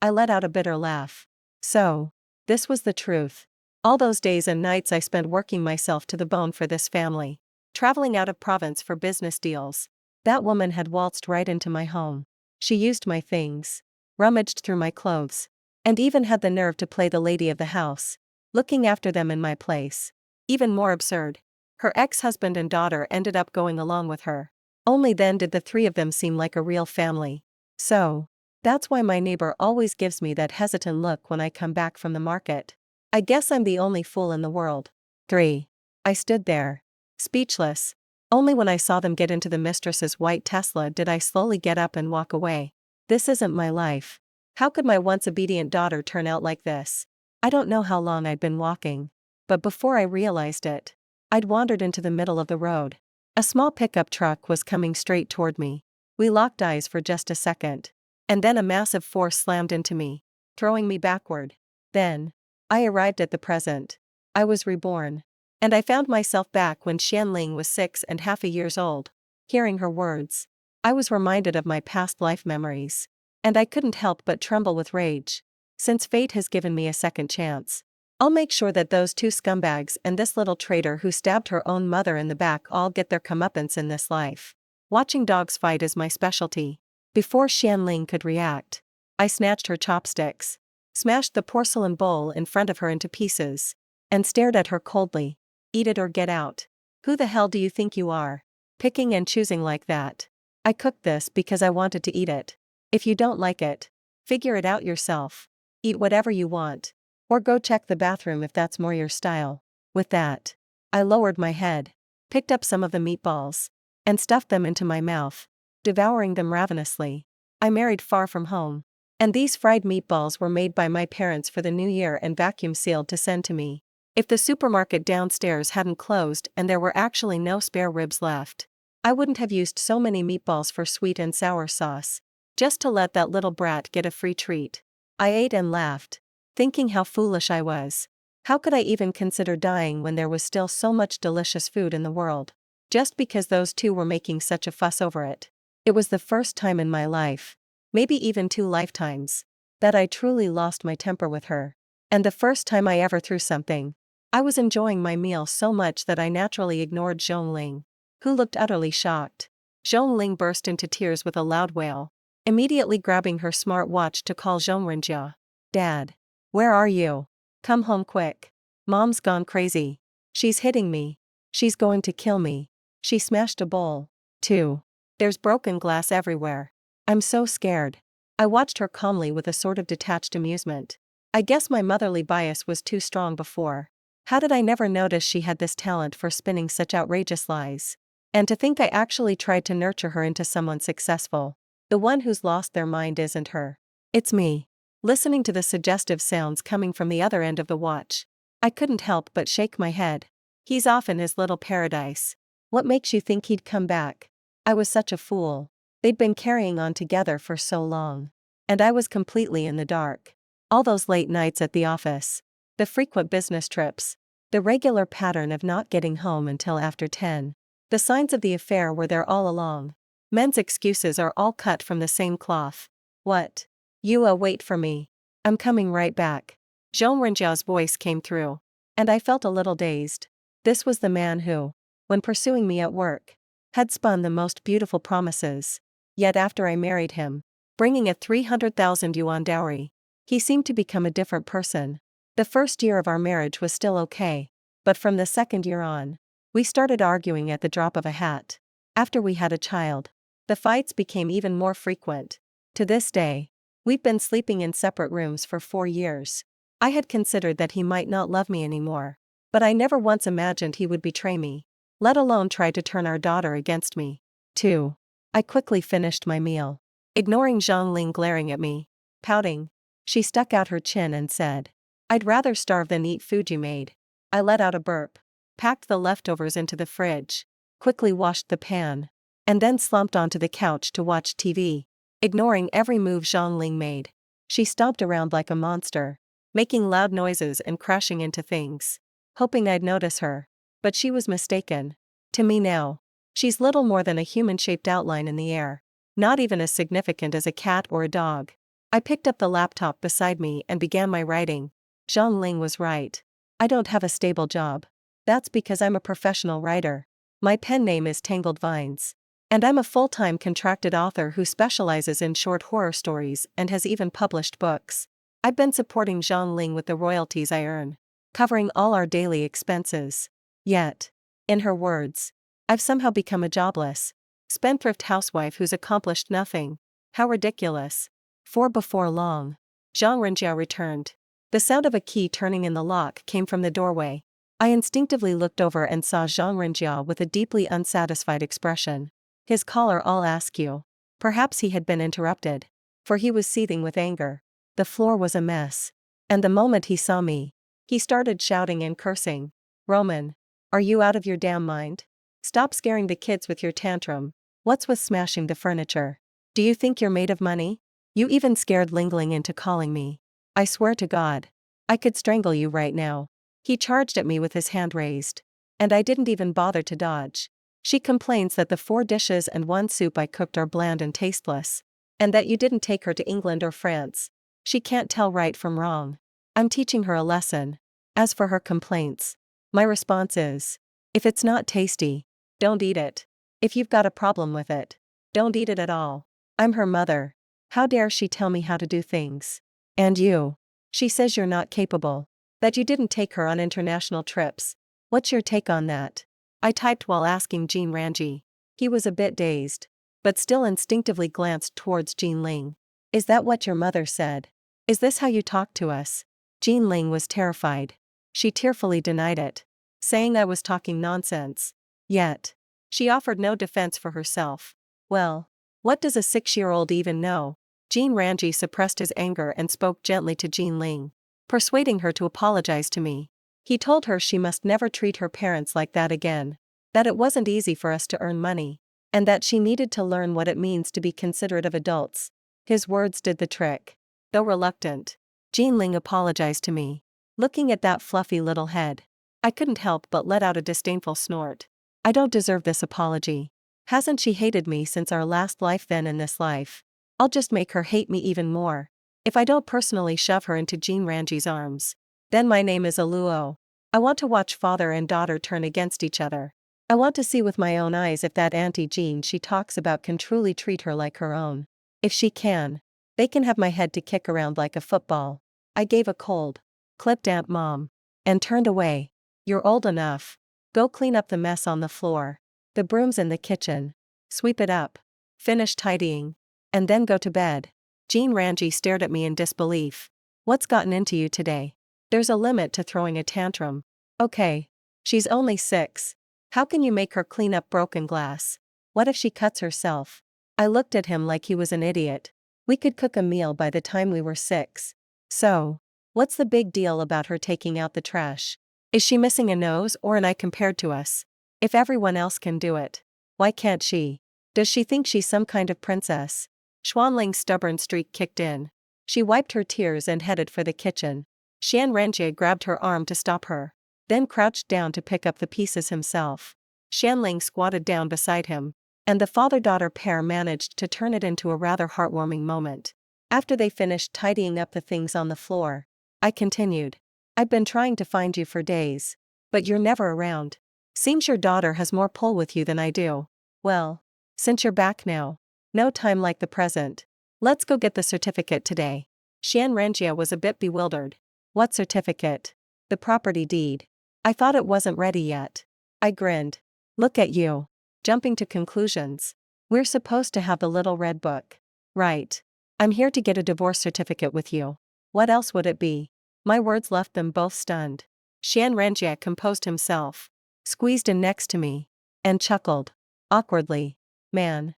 I let out a bitter laugh. So, this was the truth. All those days and nights I spent working myself to the bone for this family. Traveling out of province for business deals. That woman had waltzed right into my home. She used my things, rummaged through my clothes, and even had the nerve to play the lady of the house, looking after them in my place. Even more absurd, her ex-husband and daughter ended up going along with her. Only then did the three of them seem like a real family. So, that's why my neighbor always gives me that hesitant look when I come back from the market. I guess I'm the only fool in the world. 3. I stood there, speechless. Only when I saw them get into the mistress's white Tesla did I slowly get up and walk away. This isn't my life. How could my once obedient daughter turn out like this? I don't know how long I'd been walking, but before I realized it, I'd wandered into the middle of the road. A small pickup truck was coming straight toward me. We locked eyes for just a second, and then a massive force slammed into me, throwing me backward. Then, I arrived at the present. I was reborn. And I found myself back when Xianling was 6.5 years old. Hearing her words, I was reminded of my past life memories. And I couldn't help but tremble with rage. Since fate has given me a second chance, I'll make sure that those two scumbags and this little traitor who stabbed her own mother in the back all get their comeuppance in this life. Watching dogs fight is my specialty. Before Xianling could react, I snatched her chopsticks, smashed the porcelain bowl in front of her into pieces, and stared at her coldly. Eat it or get out. Who the hell do you think you are? Picking and choosing like that. I cooked this because I wanted to eat it. If you don't like it, figure it out yourself. Eat whatever you want. Or go check the bathroom if that's more your style. With that, I lowered my head, picked up some of the meatballs, and stuffed them into my mouth, devouring them ravenously. I married far from home, and these fried meatballs were made by my parents for the new year and vacuum sealed to send to me. If the supermarket downstairs hadn't closed and there were actually no spare ribs left, I wouldn't have used so many meatballs for sweet and sour sauce, just to let that little brat get a free treat. I ate and laughed, thinking how foolish I was. How could I even consider dying when there was still so much delicious food in the world? Just because those two were making such a fuss over it. It was the first time in my life, maybe even 2 lifetimes, that I truly lost my temper with her. And the first time I ever threw something. I was enjoying my meal so much that I naturally ignored Zhongling, who looked utterly shocked. Zhongling burst into tears with a loud wail, immediately grabbing her smart watch to call Zhongrenjia. Dad, where are you? Come home quick. Mom's gone crazy. She's hitting me. She's going to kill me. She smashed a bowl, too. There's broken glass everywhere. I'm so scared. I watched her calmly with a sort of detached amusement. I guess my motherly bias was too strong before. How did I never notice she had this talent for spinning such outrageous lies? And to think I actually tried to nurture her into someone successful. The one who's lost their mind isn't her. It's me. Listening to the suggestive sounds coming from the other end of the watch, I couldn't help but shake my head. He's off in his little paradise. What makes you think he'd come back? I was such a fool. They'd been carrying on together for so long. And I was completely in the dark. All those late nights at the office, the frequent business trips, the regular pattern of not getting home until after 10. The signs of the affair were there all along. Men's excuses are all cut from the same cloth. What? Yua, wait for me. I'm coming right back. Zhong Renjiao's voice came through, and I felt a little dazed. This was the man who, when pursuing me at work, had spun the most beautiful promises. Yet after I married him, bringing a 300,000 yuan dowry, he seemed to become a different person. The first year of our marriage was still okay, but from the second year on, we started arguing at the drop of a hat. After we had a child, the fights became even more frequent. To this day, we've been sleeping in separate rooms for 4 years. I had considered that he might not love me anymore, but I never once imagined he would betray me, let alone try to turn our daughter against me. 2. I quickly finished my meal, ignoring Zhongling glaring at me. Pouting, she stuck out her chin and said, I'd rather starve than eat food you made. I let out a burp, packed the leftovers into the fridge, quickly washed the pan, and then slumped onto the couch to watch TV, ignoring every move Zhongling made. She stomped around like a monster, making loud noises and crashing into things, hoping I'd notice her. But she was mistaken. To me now, she's little more than a human-shaped outline in the air, not even as significant as a cat or a dog. I picked up the laptop beside me and began my writing. Zhongling was right. I don't have a stable job. That's because I'm a professional writer. My pen name is Tangled Vines. And I'm a full-time contracted author who specializes in short horror stories and has even published books. I've been supporting Zhang Ling with the royalties I earn, covering all our daily expenses. Yet, in her words, I've somehow become a jobless, spendthrift housewife who's accomplished nothing. How ridiculous. For before long, Zhang Renjia returned. The sound of a key turning in the lock came from the doorway. I instinctively looked over and saw Zhang Renjia with a deeply unsatisfied expression. His collar, I'll ask you. Perhaps he had been interrupted. For he was seething with anger. The floor was a mess. And the moment he saw me, he started shouting and cursing. Roman, are you out of your damn mind? Stop scaring the kids with your tantrum. What's with smashing the furniture? Do you think you're made of money? You even scared Ling Ling into calling me. I swear to God, I could strangle you right now. He charged at me with his hand raised. And I didn't even bother to dodge. She complains that the 4 dishes and 1 soup I cooked are bland and tasteless. And that you didn't take her to England or France. She can't tell right from wrong. I'm teaching her a lesson. As for her complaints, my response is, if it's not tasty, don't eat it. If you've got a problem with it, don't eat it at all. I'm her mother. How dare she tell me how to do things? And you? She says you're not capable. That you didn't take her on international trips. What's your take on that? I typed while asking Jean Ranji. He was a bit dazed, but still instinctively glanced towards Jean Ling. Is that what your mother said? Is this how you talk to us? Jean Ling was terrified. She tearfully denied it, saying I was talking nonsense. Yet, she offered no defense for herself. Well, what does a 6-year-old even know? Jean Ranji suppressed his anger and spoke gently to Jean Ling, persuading her to apologize to me. He told her she must never treat her parents like that again, that it wasn't easy for us to earn money, and that she needed to learn what it means to be considerate of adults. His words did the trick. Though reluctant, Jean Ling apologized to me. Looking at that fluffy little head, I couldn't help but let out a disdainful snort. I don't deserve this apology. Hasn't she hated me since our last life then in this life? I'll just make her hate me even more. If I don't personally shove her into Jean Ranji's arms, then my name is Aluo. I want to watch father and daughter turn against each other. I want to see with my own eyes if that Auntie Jean she talks about can truly treat her like her own. If she can, they can have my head to kick around like a football. I gave a cold, clipped Aunt Mom, and turned away. You're old enough. Go clean up the mess on the floor. The broom's in the kitchen. Sweep it up. Finish tidying. And then go to bed. Jean Ranji stared at me in disbelief. What's gotten into you today? There's a limit to throwing a tantrum. Okay. She's only 6. How can you make her clean up broken glass? What if she cuts herself? I looked at him like he was an idiot. We could cook a meal by the time we were 6. So, what's the big deal about her taking out the trash? Is she missing a nose or an eye compared to us? If everyone else can do it, why can't she? Does she think she's some kind of princess? Xuanling's stubborn streak kicked in. She wiped her tears and headed for the kitchen. Xian Renjie grabbed her arm to stop her, then crouched down to pick up the pieces himself. Xianling squatted down beside him, and the father-daughter pair managed to turn it into a rather heartwarming moment. After they finished tidying up the things on the floor, I continued. I've been trying to find you for days, but you're never around. Seems your daughter has more pull with you than I do. Well, since you're back now, no time like the present. Let's go get the certificate today. Xian Renjia was a bit bewildered. What certificate? The property deed. I thought it wasn't ready yet. I grinned. Look at you. Jumping to conclusions. We're supposed to have the little red book. Right. I'm here to get a divorce certificate with you. What else would it be? My words left them both stunned. Xian Renjia composed himself, squeezed in next to me, and chuckled. Awkwardly. Man.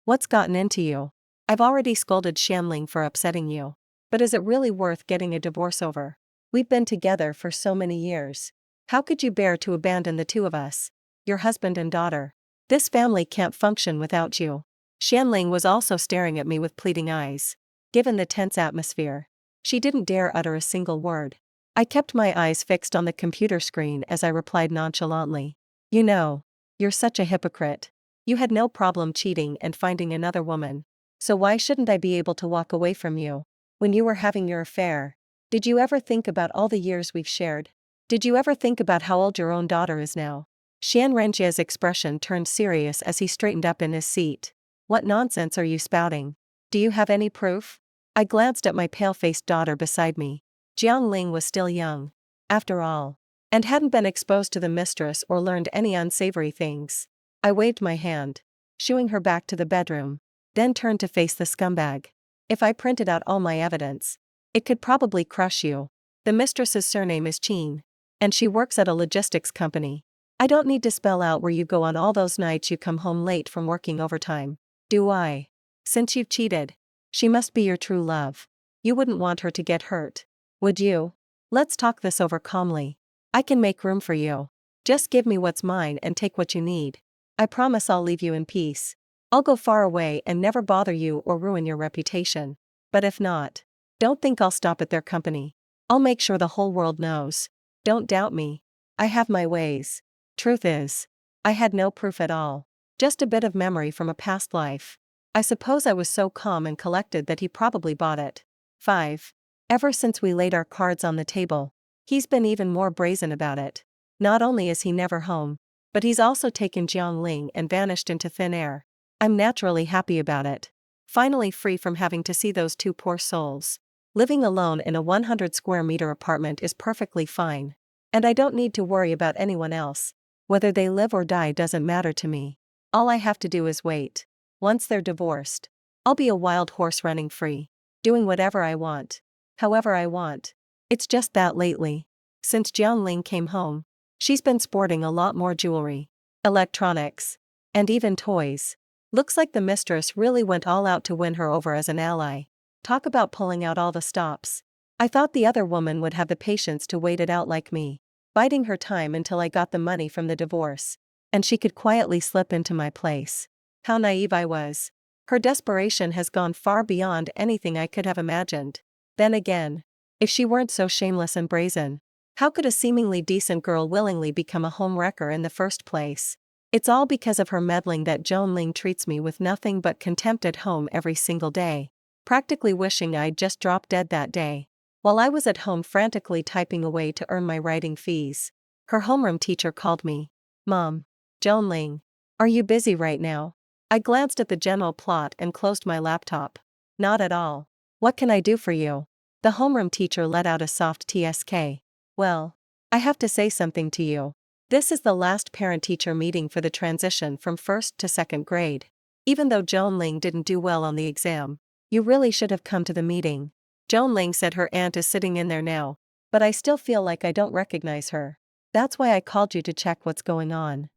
What's gotten into you? I've already scolded Xianling for upsetting you. But is it really worth getting a divorce over? We've been together for so many years. How could you bear to abandon the 2 of us? Your husband and daughter. This family can't function without you. Xianling was also staring at me with pleading eyes. Given the tense atmosphere, she didn't dare utter a single word. I kept my eyes fixed on the computer screen as I replied nonchalantly. You know, you're such a hypocrite. You had no problem cheating and finding another woman. So why shouldn't I be able to walk away from you? When you were having your affair, Did you ever think about all the years we've shared? Did you ever think about how old your own daughter is now? Xian Renjie's expression turned serious as he straightened up in his seat. What nonsense are you spouting? Do you have any proof? I glanced at my pale-faced daughter beside me. Jiang Ling was still young, after all, and hadn't been exposed to the mistress or learned any unsavory things. I waved my hand, shooing her back to the bedroom, then turned to face the scumbag. If I printed out all my evidence, it could probably crush you. The mistress's surname is Qin, and she works at a logistics company. I don't need to spell out where you go on all those nights you come home late from working overtime. Do I? Since you've cheated, she must be your true love. You wouldn't want her to get hurt, would you? Let's talk this over calmly. I can make room for you. Just give me what's mine and take what you need. I promise I'll leave you in peace. I'll go far away and never bother you or ruin your reputation. But if not, don't think I'll stop at their company. I'll make sure the whole world knows. Don't doubt me. I have my ways. Truth is, I had no proof at all. Just a bit of memory from a past life. I suppose I was so calm and collected that he probably bought it. 5. Ever since we laid our cards on the table, he's been even more brazen about it. Not only is he never home, but he's also taken Jiang Ling and vanished into thin air. I'm naturally happy about it. Finally free from having to see those two poor souls. Living alone in a 100 square meter apartment is perfectly fine. And I don't need to worry about anyone else. Whether they live or die doesn't matter to me. All I have to do is wait. Once they're divorced, I'll be a wild horse running free, doing whatever I want, however I want. It's just that lately, since Jiang Ling came home, she's been sporting a lot more jewelry, electronics, and even toys. Looks like the mistress really went all out to win her over as an ally. Talk about pulling out all the stops. I thought the other woman would have the patience to wait it out like me, biding her time until I got the money from the divorce, and she could quietly slip into my place. How naive I was. Her desperation has gone far beyond anything I could have imagined. Then again, if she weren't so shameless and brazen, how could a seemingly decent girl willingly become a home wrecker in the first place? It's all because of her meddling that Joan Ling treats me with nothing but contempt at home every single day, practically wishing I'd just dropped dead that day. While I was at home frantically typing away to earn my writing fees, her homeroom teacher called me. Mom. Joan Ling. Are you busy right now? I glanced at the general plot and closed my laptop. Not at all. What can I do for you? The homeroom teacher let out a soft TSK. Well, I have to say something to you. This is the last parent-teacher meeting for the transition from first to second grade. Even though Joan Ling didn't do well on the exam, you really should have come to the meeting. Joan Ling said her aunt is sitting in there now, but I still feel like I don't recognize her. That's why I called you to check what's going on.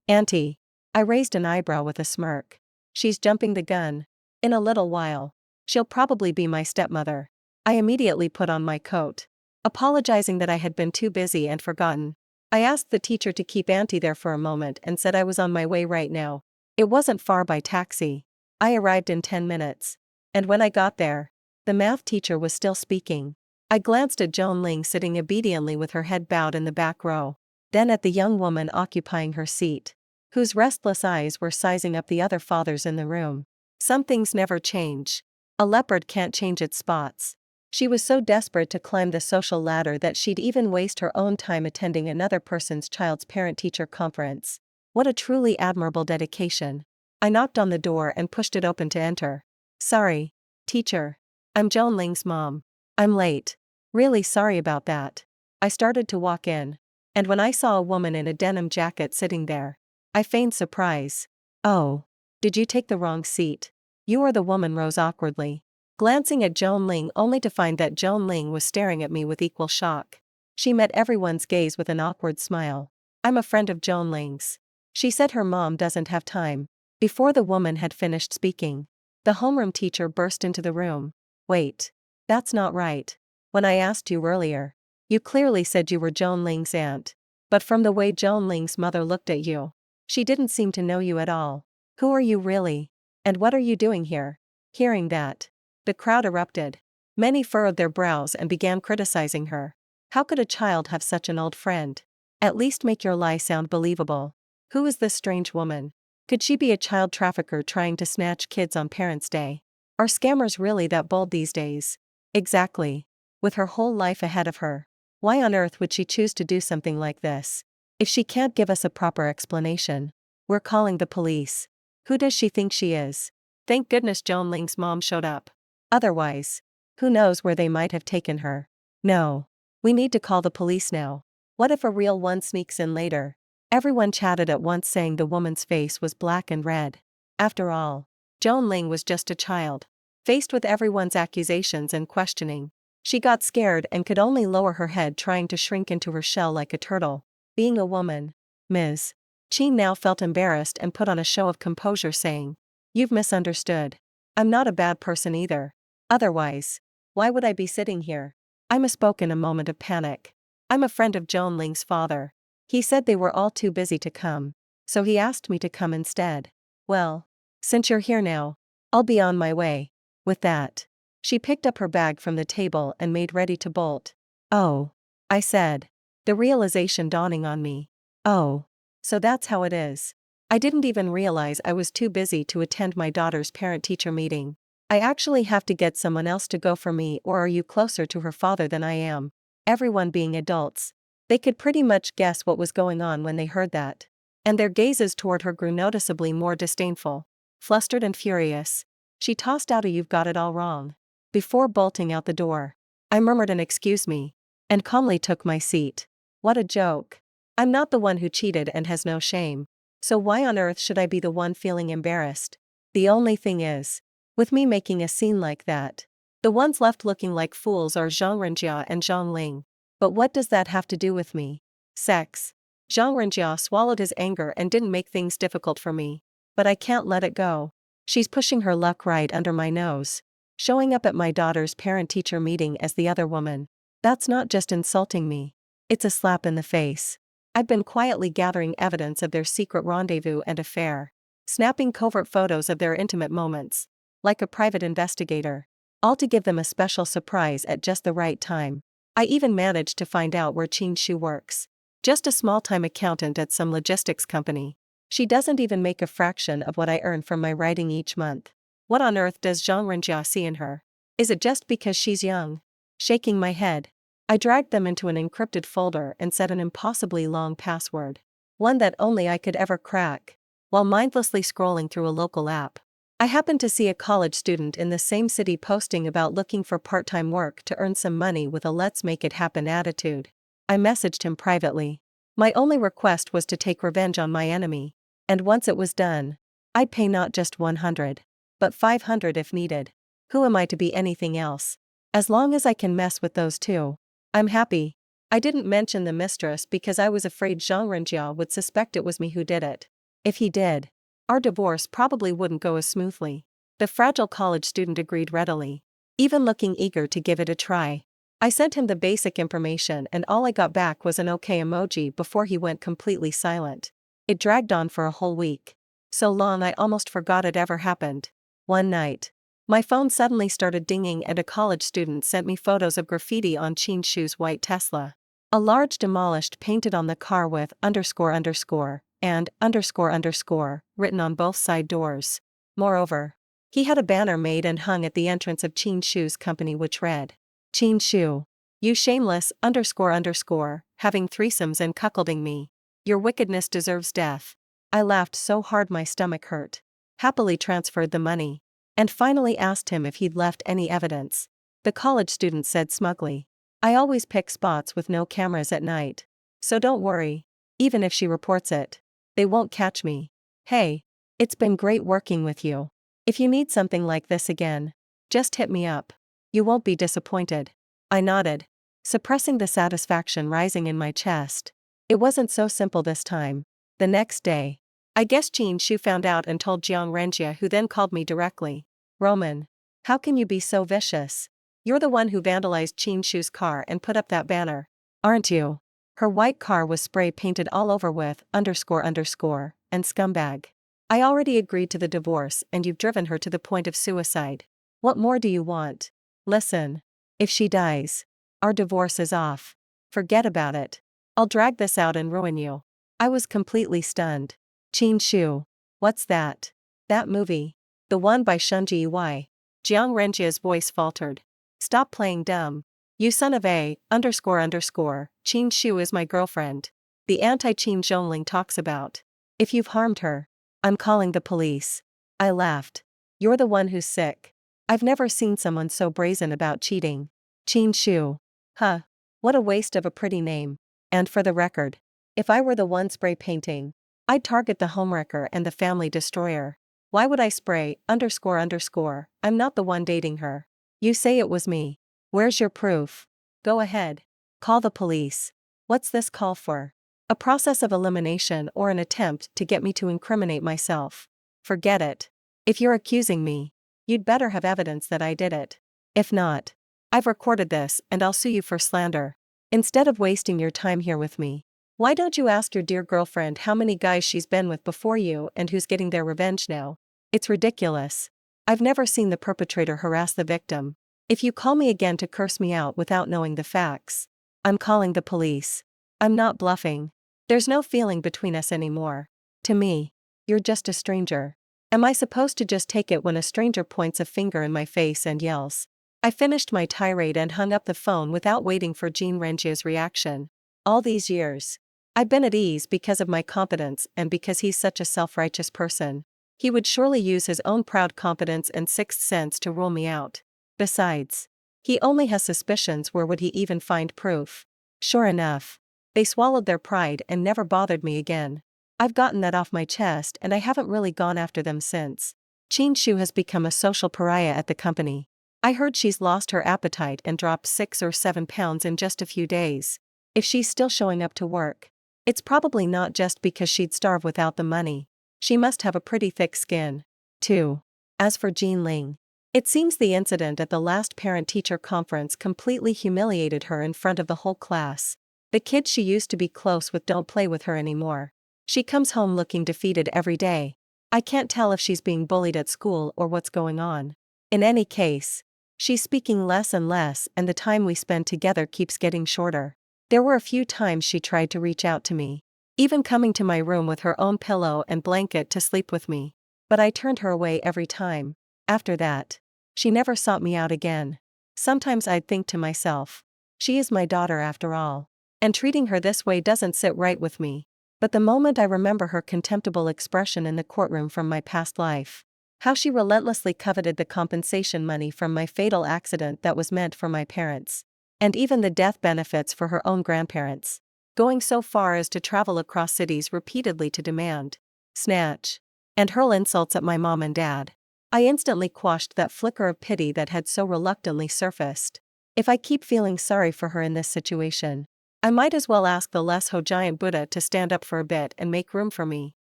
Auntie. I raised an eyebrow with a smirk. She's jumping the gun. In a little while, she'll probably be my stepmother. I immediately put on my coat, apologizing that I had been too busy and forgotten. I asked the teacher to keep Auntie there for a moment and said I was on my way right now. It wasn't far by taxi. I arrived in 10 minutes. And when I got there, the math teacher was still speaking. I glanced at Joan Ling sitting obediently with her head bowed in the back row, then at the young woman occupying her seat, whose restless eyes were sizing up the other fathers in the room. Some things never change. A leopard can't change its spots. She was so desperate to climb the social ladder that she'd even waste her own time attending another person's child's parent-teacher conference. What a truly admirable dedication. I knocked on the door and pushed it open to enter. Sorry, teacher. I'm Joan Ling's mom. I'm late. Really sorry about that. I started to walk in, and when I saw a woman in a denim jacket sitting there, I feigned surprise. Oh, did you take the wrong seat? You or the woman rose awkwardly, glancing at Joan Ling only to find that Joan Ling was staring at me with equal shock. She met everyone's gaze with an awkward smile. I'm a friend of Joan Ling's. She said her mom doesn't have time. Before the woman had finished speaking, the homeroom teacher burst into the room. Wait. That's not right. When I asked you earlier, you clearly said you were Joan Ling's aunt. But from the way Joan Ling's mother looked at you, she didn't seem to know you at all. Who are you really? And what are you doing here? Hearing that, the crowd erupted. Many furrowed their brows and began criticizing her. How could a child have such an old friend? At least make your lie sound believable. Who is this strange woman? Could she be a child trafficker trying to snatch kids on Parents' Day? Are scammers really that bold these days? Exactly. with her whole life ahead of her. Why on earth would she choose to do something like this? If she can't give us a proper explanation, we're calling the police. Who does she think she is? Thank goodness Joan Ling's mom showed up. Otherwise, who knows where they might have taken her. No. We need to call the police now. What if a real one sneaks in later? Everyone chatted at once, saying the woman's face was black and red. After all, Joan Ling was just a child. Faced with everyone's accusations and questioning, she got scared and could only lower her head, trying to shrink into her shell like a turtle. Being a woman, Ms. Chin now felt embarrassed and put on a show of composure, saying, "You've misunderstood. I'm not a bad person either. Otherwise, why would I be sitting here?" I misspoke in a moment of panic. I'm a friend of Joan Ling's father. He said they were all too busy to come, so he asked me to come instead. Well, since you're here now, I'll be on my way. With that, she picked up her bag from the table and made ready to bolt. Oh, I said, the realization dawning on me. Oh, so that's how it is. I didn't even realize I was too busy to attend my daughter's parent-teacher meeting. I actually have to get someone else to go for me, or are you closer to her father than I am? Everyone being adults, they could pretty much guess what was going on when they heard that. And their gazes toward her grew noticeably more disdainful. Flustered and furious, she tossed out a "You've got it all wrong" before bolting out the door. I murmured an "excuse me," and calmly took my seat. What a joke. I'm not the one who cheated and has no shame. So why on earth should I be the one feeling embarrassed? The only thing is, with me making a scene like that, the ones left looking like fools are Zhang Renjia and Zhang Ling. But what does that have to do with me? Sex. Zhang Renjia swallowed his anger and didn't make things difficult for me. But I can't let it go. She's pushing her luck right under my nose. Showing up at my daughter's parent-teacher meeting as the other woman. That's not just insulting me. It's a slap in the face. I've been quietly gathering evidence of their secret rendezvous and affair. Snapping covert photos of their intimate moments. Like a private investigator. All to give them a special surprise at just the right time. I even managed to find out where Qin Shu works. Just a small-time accountant at some logistics company. She doesn't even make a fraction of what I earn from my writing each month. What on earth does Zhang Renjia see in her? Is it just because she's young? Shaking my head, I dragged them into an encrypted folder and set an impossibly long password. One that only I could ever crack. While mindlessly scrolling through a local app, I happened to see a college student in the same city posting about looking for part-time work to earn some money with a "let's make it happen" attitude. I messaged him privately. My only request was to take revenge on my enemy. And once it was done, I'd pay not just 100, but 500 if needed. Who am I to be anything else? As long as I can mess with those two, I'm happy. I didn't mention the mistress because I was afraid Zhang Renjia would suspect it was me who did it. If he did, our divorce probably wouldn't go as smoothly. The fragile college student agreed readily, even looking eager to give it a try. I sent him the basic information and all I got back was an okay emoji before he went completely silent. It dragged on for a whole week. So long I almost forgot it ever happened. One night, my phone suddenly started dinging and a college student sent me photos of graffiti on Qin Shu's white Tesla. A large demolished painted on the car with ___ and ___ written on both side doors. Moreover, he had a banner made and hung at the entrance of Qin Shu's company which read, "Qin Shu, you shameless ___, having threesomes and cuckolding me. Your wickedness deserves death." I laughed so hard my stomach hurt. Happily transferred the money. And finally asked him if he'd left any evidence. The college student said smugly, "I always pick spots with no cameras at night. So don't worry. Even if she reports it, they won't catch me. Hey, it's been great working with you. If you need something like this again, just hit me up. You won't be disappointed." I nodded, suppressing the satisfaction rising in my chest. It wasn't so simple this time. The next day, I guess Qin Shu found out and told Zhang Renjia, who then called me directly. "Roman, how can you be so vicious? You're the one who vandalized Qin Shu's car and put up that banner, aren't you? Her white car was spray painted all over with __, and scumbag. I already agreed to the divorce and you've driven her to the point of suicide. What more do you want? Listen. If she dies, our divorce is off. Forget about it. I'll drag this out and ruin you." I was completely stunned. "Qin Shu, what's that? That movie? The one by Shunji Yi?" Jiang Renjia's voice faltered. "Stop playing dumb. You son of a, underscore underscore, Qin Shu is my girlfriend. The anti-Qin Zhongling talks about. If you've harmed her, I'm calling the police. I laughed. You're the one who's sick. I've never seen someone so brazen about cheating. Qin Shu. Huh. What a waste of a pretty name. And for the record, if I were the one spray painting, I'd target the homewrecker and the family destroyer. Why would I spray, underscore underscore, I'm not the one dating her. You say it was me. Where's your proof? Go ahead. Call the police. What's this call for? A process of elimination or an attempt to get me to incriminate myself? Forget it. If you're accusing me, you'd better have evidence that I did it. If not, I've recorded this and I'll sue you for slander. Instead of wasting your time here with me, why don't you ask your dear girlfriend how many guys she's been with before you and who's getting their revenge now? It's ridiculous. I've never seen the perpetrator harass the victim. If you call me again to curse me out without knowing the facts, I'm calling the police. I'm not bluffing. There's no feeling between us anymore. To me, you're just a stranger. Am I supposed to just take it when a stranger points a finger in my face and yells? I finished my tirade and hung up the phone without waiting for Jean Rengier's reaction. All these years, I've been at ease because of my competence and because he's such a self-righteous person. He would surely use his own proud competence and sixth sense to rule me out. Besides, he only has suspicions. Where would he even find proof? Sure enough, they swallowed their pride and never bothered me again. I've gotten that off my chest and I haven't really gone after them since. Qin Shu has become a social pariah at the company. I heard she's lost her appetite and dropped 6 or 7 pounds in just a few days. If she's still showing up to work, it's probably not just because she'd starve without the money. She must have a pretty thick skin, too. As for Jean Ling, it seems the incident at the last parent-teacher conference completely humiliated her in front of the whole class. The kids she used to be close with don't play with her anymore. She comes home looking defeated every day. I can't tell if she's being bullied at school or what's going on. In any case, she's speaking less and less and the time we spend together keeps getting shorter. There were a few times she tried to reach out to me, even coming to my room with her own pillow and blanket to sleep with me. But I turned her away every time. After that, she never sought me out again. Sometimes I'd think to myself, she is my daughter after all, and treating her this way doesn't sit right with me. But the moment I remember her contemptible expression in the courtroom from my past life, how she relentlessly coveted the compensation money from my fatal accident that was meant for my parents, and even the death benefits for her own grandparents, going so far as to travel across cities repeatedly to demand, snatch, and hurl insults at my mom and dad, I instantly quashed that flicker of pity that had so reluctantly surfaced. If I keep feeling sorry for her in this situation, I might as well ask the Lesho giant Buddha to stand up for a bit and make room for me.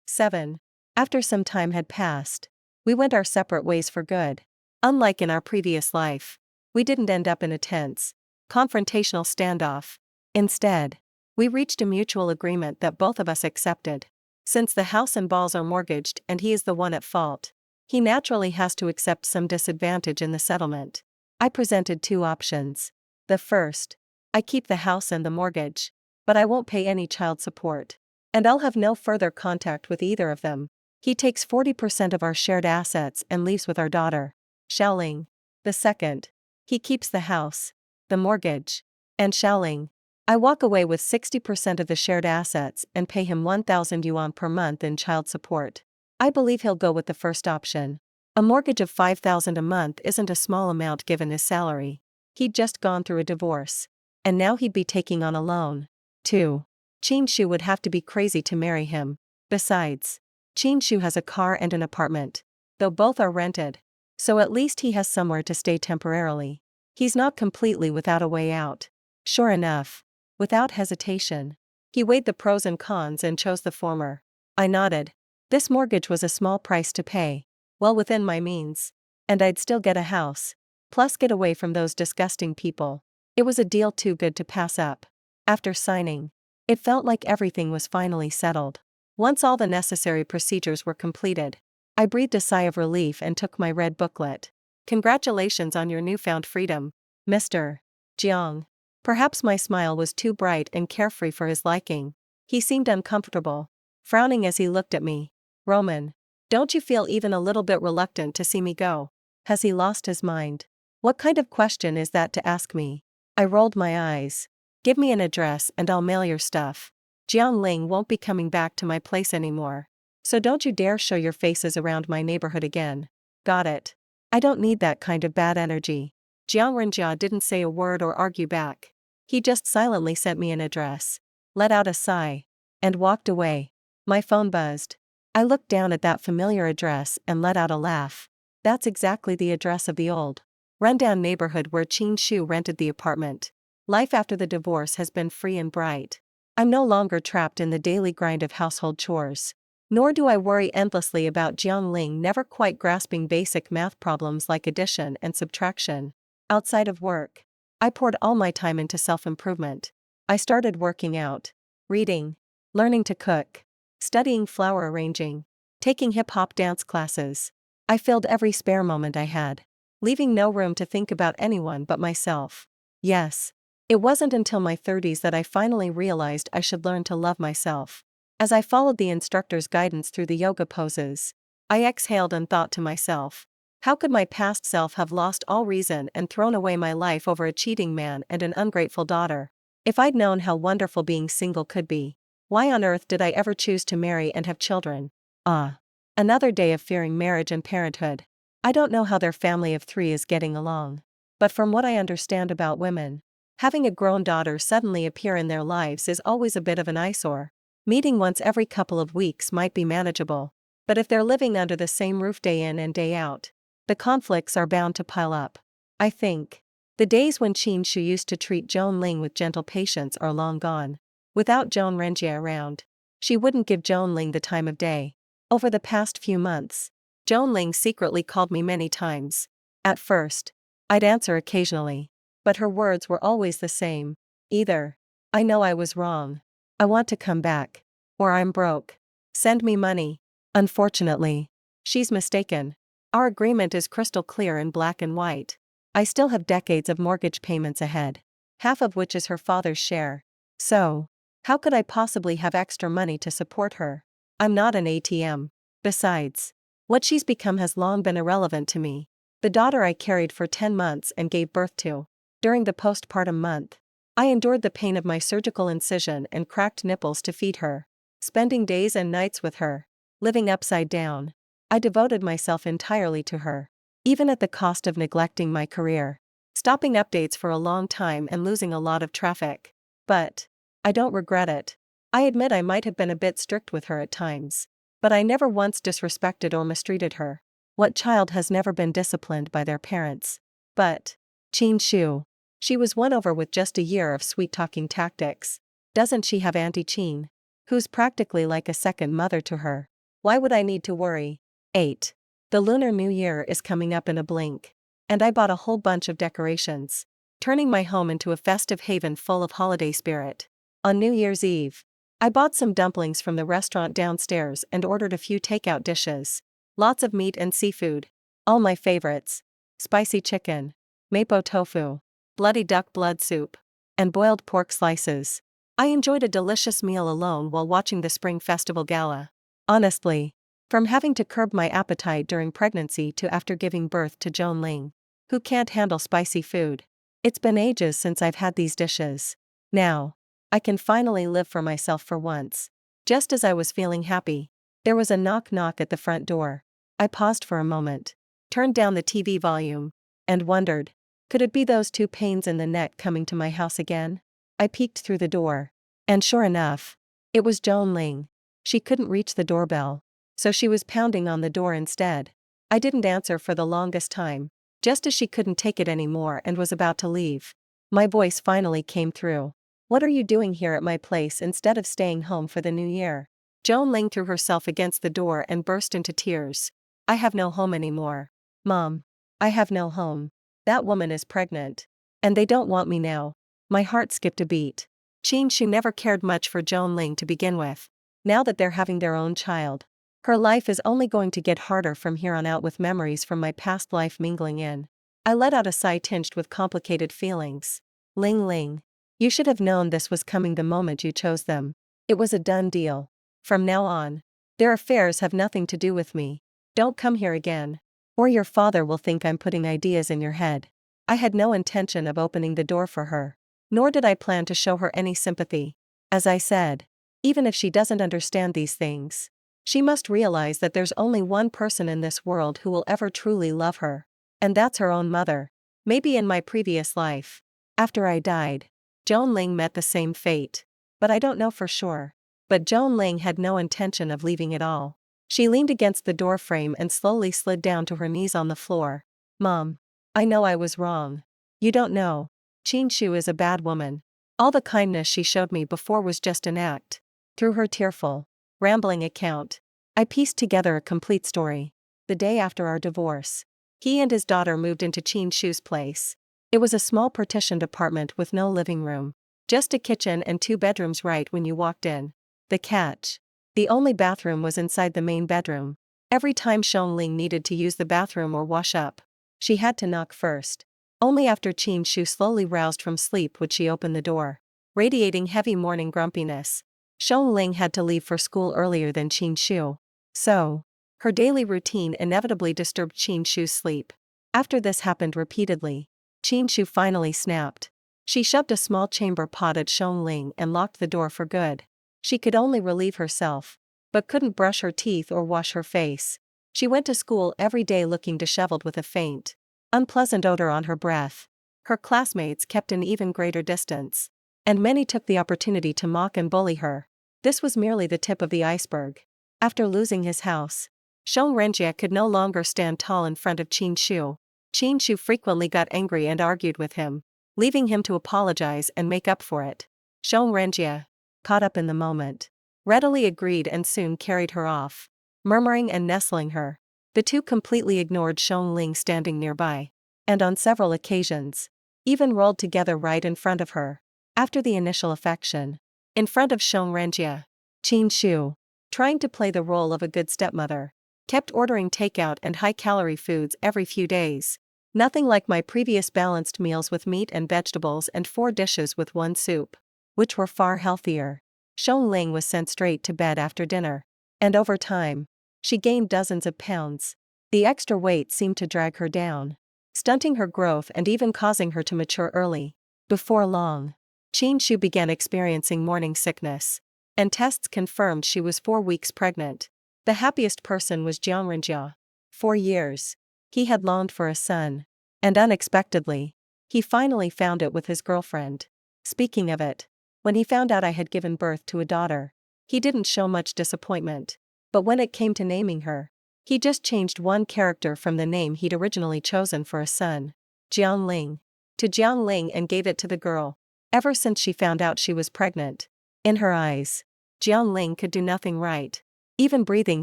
7. After some time had passed, we went our separate ways for good. Unlike in our previous life, we didn't end up in a tense, confrontational standoff. Instead, we reached a mutual agreement that both of us accepted. Since the house and balls are mortgaged and he is the one at fault, he naturally has to accept some disadvantage in the settlement. I presented 2 options. The first, I keep the house and the mortgage, but I won't pay any child support. And I'll have no further contact with either of them. He takes 40% of our shared assets and leaves with our daughter, Xiaoling. The second, he keeps the house, the mortgage, and Xiaoling. I walk away with 60% of the shared assets and pay him 1,000 yuan per month in child support. I believe he'll go with the first option. A mortgage of 5,000 a month isn't a small amount given his salary. He'd just gone through a divorce, and now he'd be taking on a loan, too. Qin Shu would have to be crazy to marry him. Besides, Qin Shu has a car and an apartment, though both are rented, so at least he has somewhere to stay temporarily. He's not completely without a way out. Sure enough, without hesitation, he weighed the pros and cons and chose the former. I nodded. This mortgage was a small price to pay, well within my means, and I'd still get a house, plus get away from those disgusting people. It was a deal too good to pass up. After signing, it felt like everything was finally settled. Once all the necessary procedures were completed, I breathed a sigh of relief and took my red booklet. Congratulations on your newfound freedom, Mr. Jiang. Perhaps my smile was too bright and carefree for his liking. He seemed uncomfortable, frowning as he looked at me. Roman, don't you feel even a little bit reluctant to see me go? Has he lost his mind? What kind of question is that to ask me? I rolled my eyes. Give me an address and I'll mail your stuff. Jiang Ling won't be coming back to my place anymore. So don't you dare show your faces around my neighborhood again. Got it. I don't need that kind of bad energy. Jiang Renjia didn't say a word or argue back. He just silently sent me an address, let out a sigh, and walked away. My phone buzzed. I looked down at that familiar address and let out a laugh. That's exactly the address of the old, rundown neighborhood where Qin Shu rented the apartment. Life after the divorce has been free and bright. I'm no longer trapped in the daily grind of household chores. Nor do I worry endlessly about Jiang Ling never quite grasping basic math problems like addition and subtraction. Outside of work, I poured all my time into self-improvement. I started working out, reading, learning to cook, studying flower arranging, taking hip-hop dance classes. I filled every spare moment I had, leaving no room to think about anyone but myself. Yes, it wasn't until my 30s that I finally realized I should learn to love myself. As I followed the instructor's guidance through the yoga poses, I exhaled and thought to myself, how could my past self have lost all reason and thrown away my life over a cheating man and an ungrateful daughter? If I'd known how wonderful being single could be, why on earth did I ever choose to marry and have children? Ah. Another day of fearing marriage and parenthood. I don't know how their family of 3 is getting along. But from what I understand about women, having a grown daughter suddenly appear in their lives is always a bit of an eyesore. Meeting once every couple of weeks might be manageable. But if they're living under the same roof day in and day out, the conflicts are bound to pile up. I think the days when Qin Shu used to treat Joan Ling with gentle patience are long gone. Without Joan Renjie around, she wouldn't give Joan Ling the time of day. Over the past few months, Joan Ling secretly called me many times. At first, I'd answer occasionally, but her words were always the same. Either, I know I was wrong, I want to come back, or I'm broke. Send me money. Unfortunately, she's mistaken. Our agreement is crystal clear in black and white. I still have decades of mortgage payments ahead, half of which is her father's share. So, how could I possibly have extra money to support her? I'm not an ATM. Besides, what she's become has long been irrelevant to me. The daughter I carried for 10 months and gave birth to. During the postpartum month, I endured the pain of my surgical incision and cracked nipples to feed her. Spending days and nights with her, living upside down, I devoted myself entirely to her. Even at the cost of neglecting my career, stopping updates for a long time and losing a lot of traffic. But I don't regret it. I admit I might have been a bit strict with her at times, but I never once disrespected or mistreated her. What child has never been disciplined by their parents? But Qin Shu, she was won over with just a year of sweet-talking tactics. Doesn't she have Auntie Qin, who's practically like a second mother to her? Why would I need to worry? 8. The Lunar New Year is coming up in a blink, and I bought a whole bunch of decorations, turning my home into a festive haven full of holiday spirit. On New Year's Eve, I bought some dumplings from the restaurant downstairs and ordered a few takeout dishes. Lots of meat and seafood. All my favorites. Spicy chicken, mapo tofu, bloody duck blood soup, and boiled pork slices. I enjoyed a delicious meal alone while watching the Spring Festival Gala. Honestly, from having to curb my appetite during pregnancy to after giving birth to Joan Ling, who can't handle spicy food, it's been ages since I've had these dishes. Now, I can finally live for myself for once. Just as I was feeling happy, there was a knock-knock at the front door. I paused for a moment, turned down the TV volume, and wondered, could it be those 2 pains in the neck coming to my house again? I peeked through the door, and sure enough, it was Joan Ling. She couldn't reach the doorbell, so she was pounding on the door instead. I didn't answer for the longest time, just as she couldn't take it anymore and was about to leave. My voice finally came through. What are you doing here at my place instead of staying home for the new year? Joan Ling threw herself against the door and burst into tears. I have no home anymore. Mom. I have no home. That woman is pregnant. And they don't want me now. My heart skipped a beat. Qin Shu never cared much for Joan Ling to begin with. Now that they're having their own child, her life is only going to get harder from here on out with memories from my past life mingling in. I let out a sigh tinged with complicated feelings. Ling Ling. You should have known this was coming the moment you chose them. It was a done deal. From now on, their affairs have nothing to do with me. Don't come here again, or your father will think I'm putting ideas in your head. I had no intention of opening the door for her. Nor did I plan to show her any sympathy. As I said, even if she doesn't understand these things, she must realize that there's only one person in this world who will ever truly love her. And that's her own mother. Maybe in my previous life, after I died, Joan Ling met the same fate. But I don't know for sure. But Joan Ling had no intention of leaving at all. She leaned against the door frame and slowly slid down to her knees on the floor. Mom, I know I was wrong. You don't know. Qin Shu is a bad woman. All the kindness she showed me before was just an act. Through her tearful, rambling account, I pieced together a complete story. The day after our divorce, he and his daughter moved into Qin Shu's place. It was a small partitioned apartment with no living room. Just a kitchen and 2 bedrooms right when you walked in. The catch. The only bathroom was inside the main bedroom. Every time Shon Ling needed to use the bathroom or wash up, she had to knock first. Only after Qin Shu slowly roused from sleep would she open the door. Radiating heavy morning grumpiness, Shon Ling had to leave for school earlier than Qin Shu. So, her daily routine inevitably disturbed Qin Shu's sleep. After this happened repeatedly, Qin Shu finally snapped. She shoved a small chamber pot at Shon Ling and locked the door for good. She could only relieve herself, but couldn't brush her teeth or wash her face. She went to school every day looking disheveled with a faint, unpleasant odor on her breath. Her classmates kept an even greater distance, and many took the opportunity to mock and bully her. This was merely the tip of the iceberg. After losing his house, Shon Renjie could no longer stand tall in front of Qin Shu. Qin Shu frequently got angry and argued with him, leaving him to apologize and make up for it. Shon Renjie, caught up in the moment, readily agreed and soon carried her off, murmuring and nestling her. The two completely ignored Shon Ling standing nearby, and on several occasions, even rolled together right in front of her. After the initial affection, in front of Shon Renjie, Qin Shu, trying to play the role of a good stepmother, kept ordering takeout and high-calorie foods every few days. Nothing like my previous balanced meals with meat and vegetables and 4 dishes with 1 soup, which were far healthier. Shon Ling was sent straight to bed after dinner, and over time, she gained dozens of pounds. The extra weight seemed to drag her down, stunting her growth and even causing her to mature early. Before long, Qin Shu began experiencing morning sickness, and tests confirmed she was 4 weeks pregnant. The happiest person was Jiang Renjia. For years, he had longed for a son, and unexpectedly, he finally found it with his girlfriend. Speaking of it, when he found out I had given birth to a daughter, he didn't show much disappointment. But when it came to naming her, he just changed one character from the name he'd originally chosen for a son, Jiang Ling, to Jiang Ling, and gave it to the girl. Ever since she found out she was pregnant, in her eyes, Jiang Ling could do nothing right. Even breathing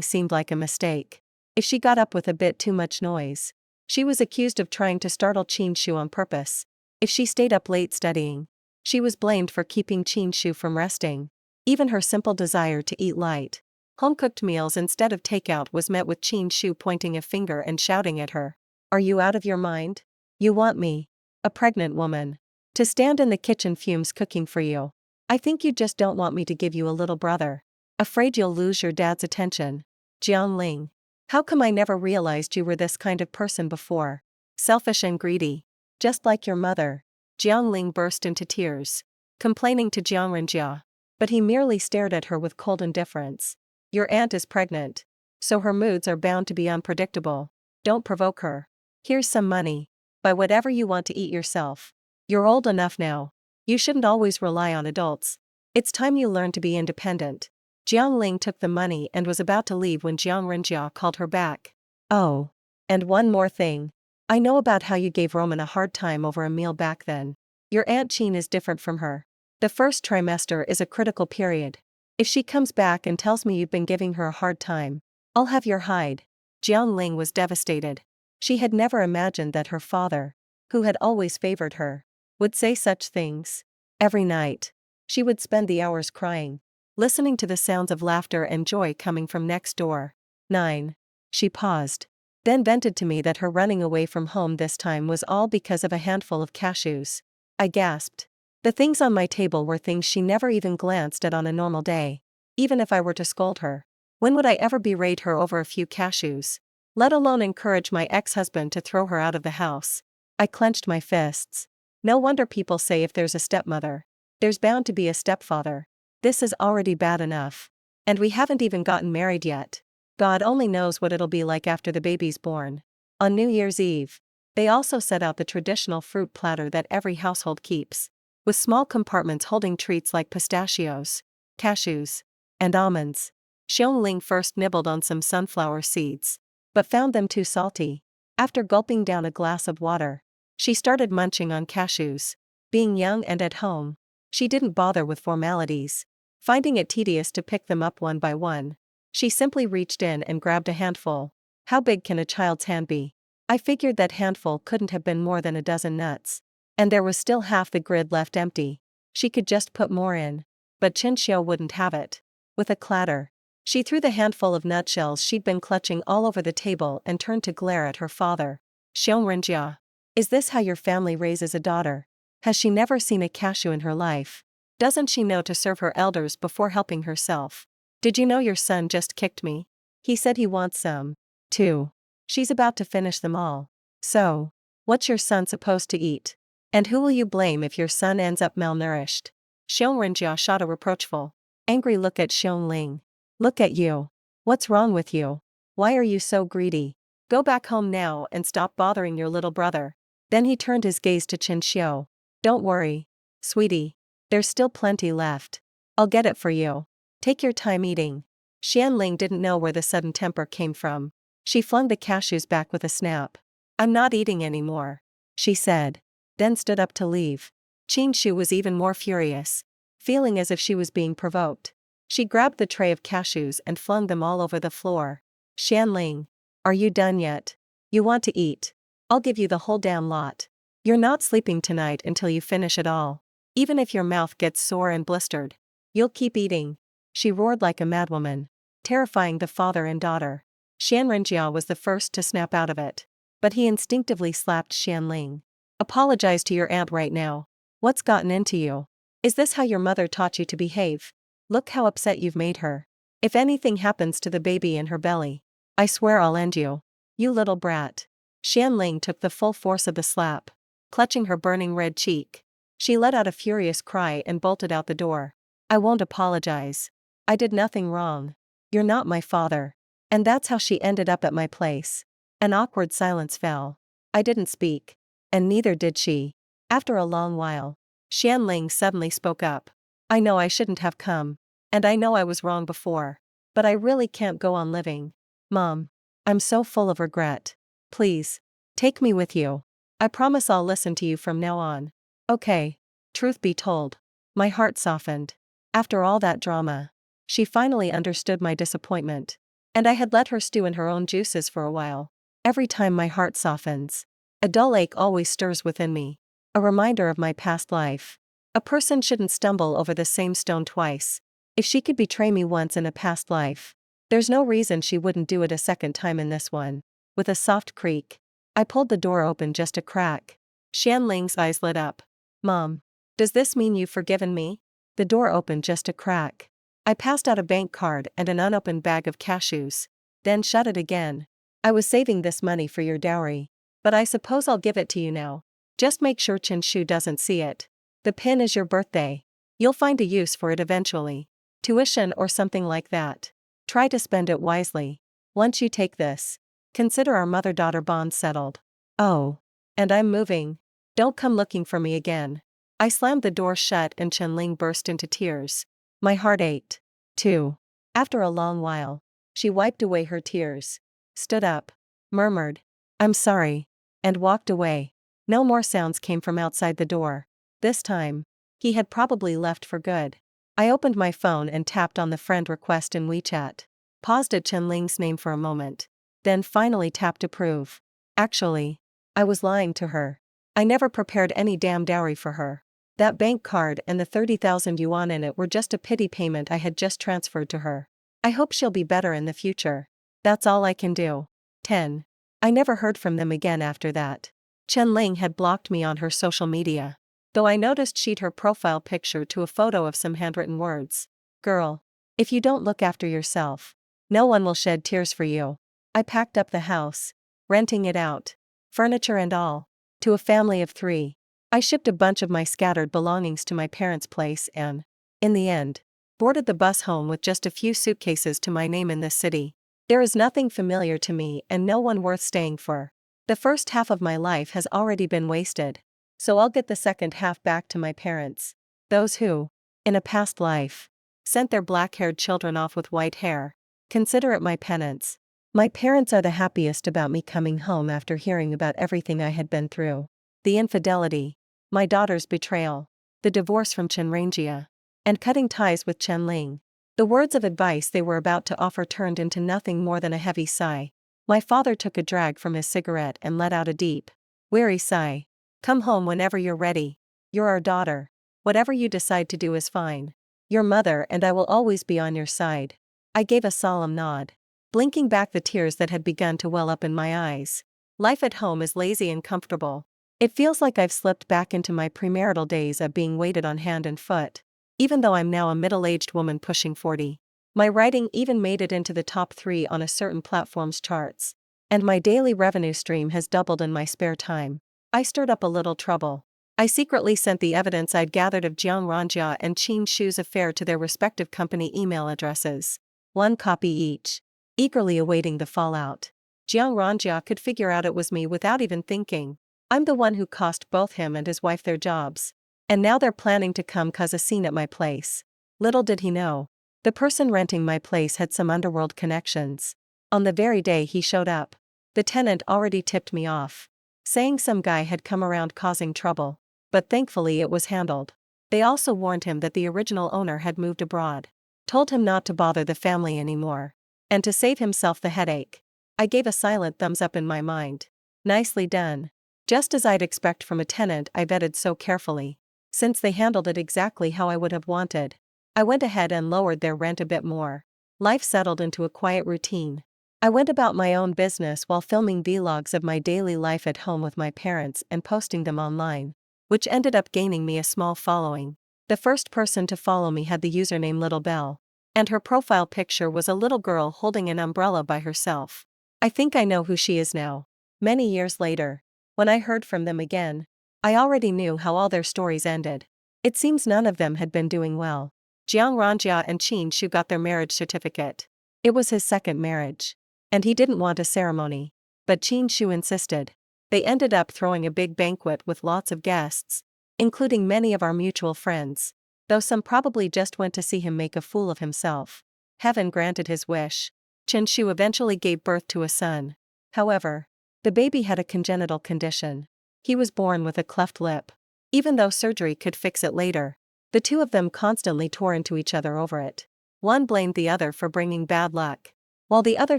seemed like a mistake. If she got up with a bit too much noise, she was accused of trying to startle Qin Shu on purpose. If she stayed up late studying, she was blamed for keeping Qin Shu from resting. Even her simple desire to eat light, home-cooked meals instead of takeout was met with Qin Shu pointing a finger and shouting at her. "Are you out of your mind? You want me, a pregnant woman, to stand in the kitchen fumes cooking for you? I think you just don't want me to give you a little brother. Afraid you'll lose your dad's attention. Jiang Ling, how come I never realized you were this kind of person before? Selfish and greedy, just like your mother." Jiang Ling burst into tears, complaining to Jiang Renjia, but he merely stared at her with cold indifference. "Your aunt is pregnant, so her moods are bound to be unpredictable. Don't provoke her. Here's some money. Buy whatever you want to eat yourself. You're old enough now. You shouldn't always rely on adults. It's time you learn to be independent." Jiang Ling took the money and was about to leave when Jiang Renjia called her back. "Oh, and one more thing. I know about how you gave Roman a hard time over a meal back then. Your Aunt Qin is different from her. The first trimester is a critical period. If she comes back and tells me you've been giving her a hard time, I'll have your hide." Jiang Ling was devastated. She had never imagined that her father, who had always favored her, would say such things. Every night, she would spend the hours crying, listening to the sounds of laughter and joy coming from next door. 9. She paused, then vented to me that her running away from home this time was all because of a handful of cashews. I gasped. The things on my table were things she never even glanced at on a normal day. Even if I were to scold her, when would I ever berate her over a few cashews? Let alone encourage my ex-husband to throw her out of the house. I clenched my fists. No wonder people say if there's a stepmother, there's bound to be a stepfather. This is already bad enough. And we haven't even gotten married yet. God only knows what it'll be like after the baby's born. On New Year's Eve, they also set out the traditional fruit platter that every household keeps, with small compartments holding treats like pistachios, cashews, and almonds. Xiongling first nibbled on some sunflower seeds, but found them too salty. After gulping down a glass of water, she started munching on cashews. Being young and at home, she didn't bother with formalities. Finding it tedious to pick them up one by one, she simply reached in and grabbed a handful. How big can a child's hand be? I figured that handful couldn't have been more than a dozen nuts. And there was still half the grid left empty. She could just put more in. But Chinxiu wouldn't have it. With a clatter, she threw the handful of nutshells she'd been clutching all over the table and turned to glare at her father. Xiongrenjia, is this how your family raises a daughter? Has she never seen a cashew in her life? Doesn't she know to serve her elders before helping herself? Did you know your son just kicked me? He said he wants some, too. She's about to finish them all. So, what's your son supposed to eat? And who will you blame if your son ends up malnourished? Xiongrenjia shot a reproachful, angry look at Xiongling. Look at you. What's wrong with you? Why are you so greedy? Go back home now and stop bothering your little brother. Then he turned his gaze to Chinxiu. Don't worry, sweetie. There's still plenty left. I'll get it for you. Take your time eating. Xianling didn't know where the sudden temper came from. She flung the cashews back with a snap. I'm not eating anymore, she said, then stood up to leave. Qinshu was even more furious, feeling as if she was being provoked. She grabbed the tray of cashews and flung them all over the floor. Xianling, are you done yet? You want to eat? I'll give you the whole damn lot. You're not sleeping tonight until you finish it all. Even if your mouth gets sore and blistered, you'll keep eating. She roared like a madwoman, terrifying the father and daughter. Xianrenjia was the first to snap out of it, but he instinctively slapped Xianling. Apologize to your aunt right now. What's gotten into you? Is this how your mother taught you to behave? Look how upset you've made her. If anything happens to the baby in her belly, I swear I'll end you. You little brat. Xianling took the full force of the slap, clutching her burning red cheek. She let out a furious cry and bolted out the door. I won't apologize. I did nothing wrong. You're not my father. And that's how she ended up at my place. An awkward silence fell. I didn't speak. And neither did she. After a long while, Xianling suddenly spoke up. I know I shouldn't have come. And I know I was wrong before. But I really can't go on living. Mom. I'm so full of regret. Please. Take me with you. I promise I'll listen to you from now on. Okay. Truth be told, my heart softened. After all that drama, she finally understood my disappointment. And I had let her stew in her own juices for a while. Every time my heart softens, a dull ache always stirs within me. A reminder of my past life. A person shouldn't stumble over the same stone twice. If she could betray me once in a past life, there's no reason she wouldn't do it a second time in this one. With a soft creak, I pulled the door open just a crack. Xianling's eyes lit up. Mom, does this mean you've forgiven me? The door opened just a crack. I passed out a bank card and an unopened bag of cashews, then shut it again. I was saving this money for your dowry, but I suppose I'll give it to you now. Just make sure Qinshu doesn't see it. The pin is your birthday. You'll find a use for it eventually. Tuition or something like that. Try to spend it wisely. Once you take this, consider our mother-daughter bond settled. Oh. And I'm moving. Don't come looking for me again. I slammed the door shut and Chenling burst into tears. My heart ached, too. After a long while, she wiped away her tears, stood up, murmured, I'm sorry, and walked away. No more sounds came from outside the door. This time, he had probably left for good. I opened my phone and tapped on the friend request in WeChat. Paused at Chenling's name for a moment. Then finally tapped approve. Actually, I was lying to her. I never prepared any damn dowry for her. That bank card and the 30,000 yuan in it were just a pity payment I had just transferred to her. I hope she'll be better in the future. That's all I can do. 10. I never heard from them again after that. Chenling had blocked me on her social media. Though I noticed she'd her profile picture to a photo of some handwritten words. Girl, if you don't look after yourself, no one will shed tears for you. I packed up the house, renting it out. Furniture and all. to a family of 3. I shipped a bunch of my scattered belongings to my parents' place and, in the end, boarded the bus home with just a few suitcases to my name in this city. There is nothing familiar to me and no one worth staying for. The first half of my life has already been wasted, so I'll get the second half back to my parents. Those who, in a past life, sent their black-haired children off with white hair. Consider it my penance. My parents are the happiest about me coming home after hearing about everything I had been through. The infidelity, my daughter's betrayal, the divorce from Chenrenjia, and cutting ties with Chen Ling. The words of advice they were about to offer turned into nothing more than a heavy sigh. My father took a drag from his cigarette and let out a deep, weary sigh. Come home whenever you're ready. You're our daughter. Whatever you decide to do is fine. Your mother and I will always be on your side. I gave a solemn nod, blinking back the tears that had begun to well up in my eyes. Life at home is lazy and comfortable. It feels like I've slipped back into my premarital days of being waited on hand and foot, even though I'm now a middle-aged woman pushing 40. My writing even made it into the top 3 on a certain platform's charts, and my daily revenue stream has doubled in my spare time. I stirred up a little trouble. I secretly sent the evidence I'd gathered of Jiang Ranjia and Qin Shu's affair to their respective company email addresses, 1 copy each, eagerly awaiting the fallout. Jiang Ranjia could figure out it was me without even thinking. I'm the one who cost both him and his wife their jobs. And now they're planning to come cause a scene at my place. Little did he know, the person renting my place had some underworld connections. On the very day he showed up, the tenant already tipped me off, saying some guy had come around causing trouble. But thankfully it was handled. They also warned him that the original owner had moved abroad, told him not to bother the family anymore, and to save himself the headache. I gave a silent thumbs up in my mind. Nicely done. Just as I'd expect from a tenant I vetted so carefully. Since they handled it exactly how I would have wanted, I went ahead and lowered their rent a bit more. Life settled into a quiet routine. I went about my own business while filming vlogs of my daily life at home with my parents and posting them online, which ended up gaining me a small following. The first person to follow me had the username Little Belle, and her profile picture was a little girl holding an umbrella by herself. I think I know who she is now. Many years later, when I heard from them again, I already knew how all their stories ended. It seems none of them had been doing well. Jiang Ranjia and Qin Shu got their marriage certificate. It was his second marriage, and he didn't want a ceremony. But Qin Shu insisted. They ended up throwing a big banquet with lots of guests, including many of our mutual friends, though some probably just went to see him make a fool of himself. Heaven granted his wish. Qin Shu eventually gave birth to a son. However, the baby had a congenital condition. He was born with a cleft lip. Even though surgery could fix it later, the two of them constantly tore into each other over it. One blamed the other for bringing bad luck, while the other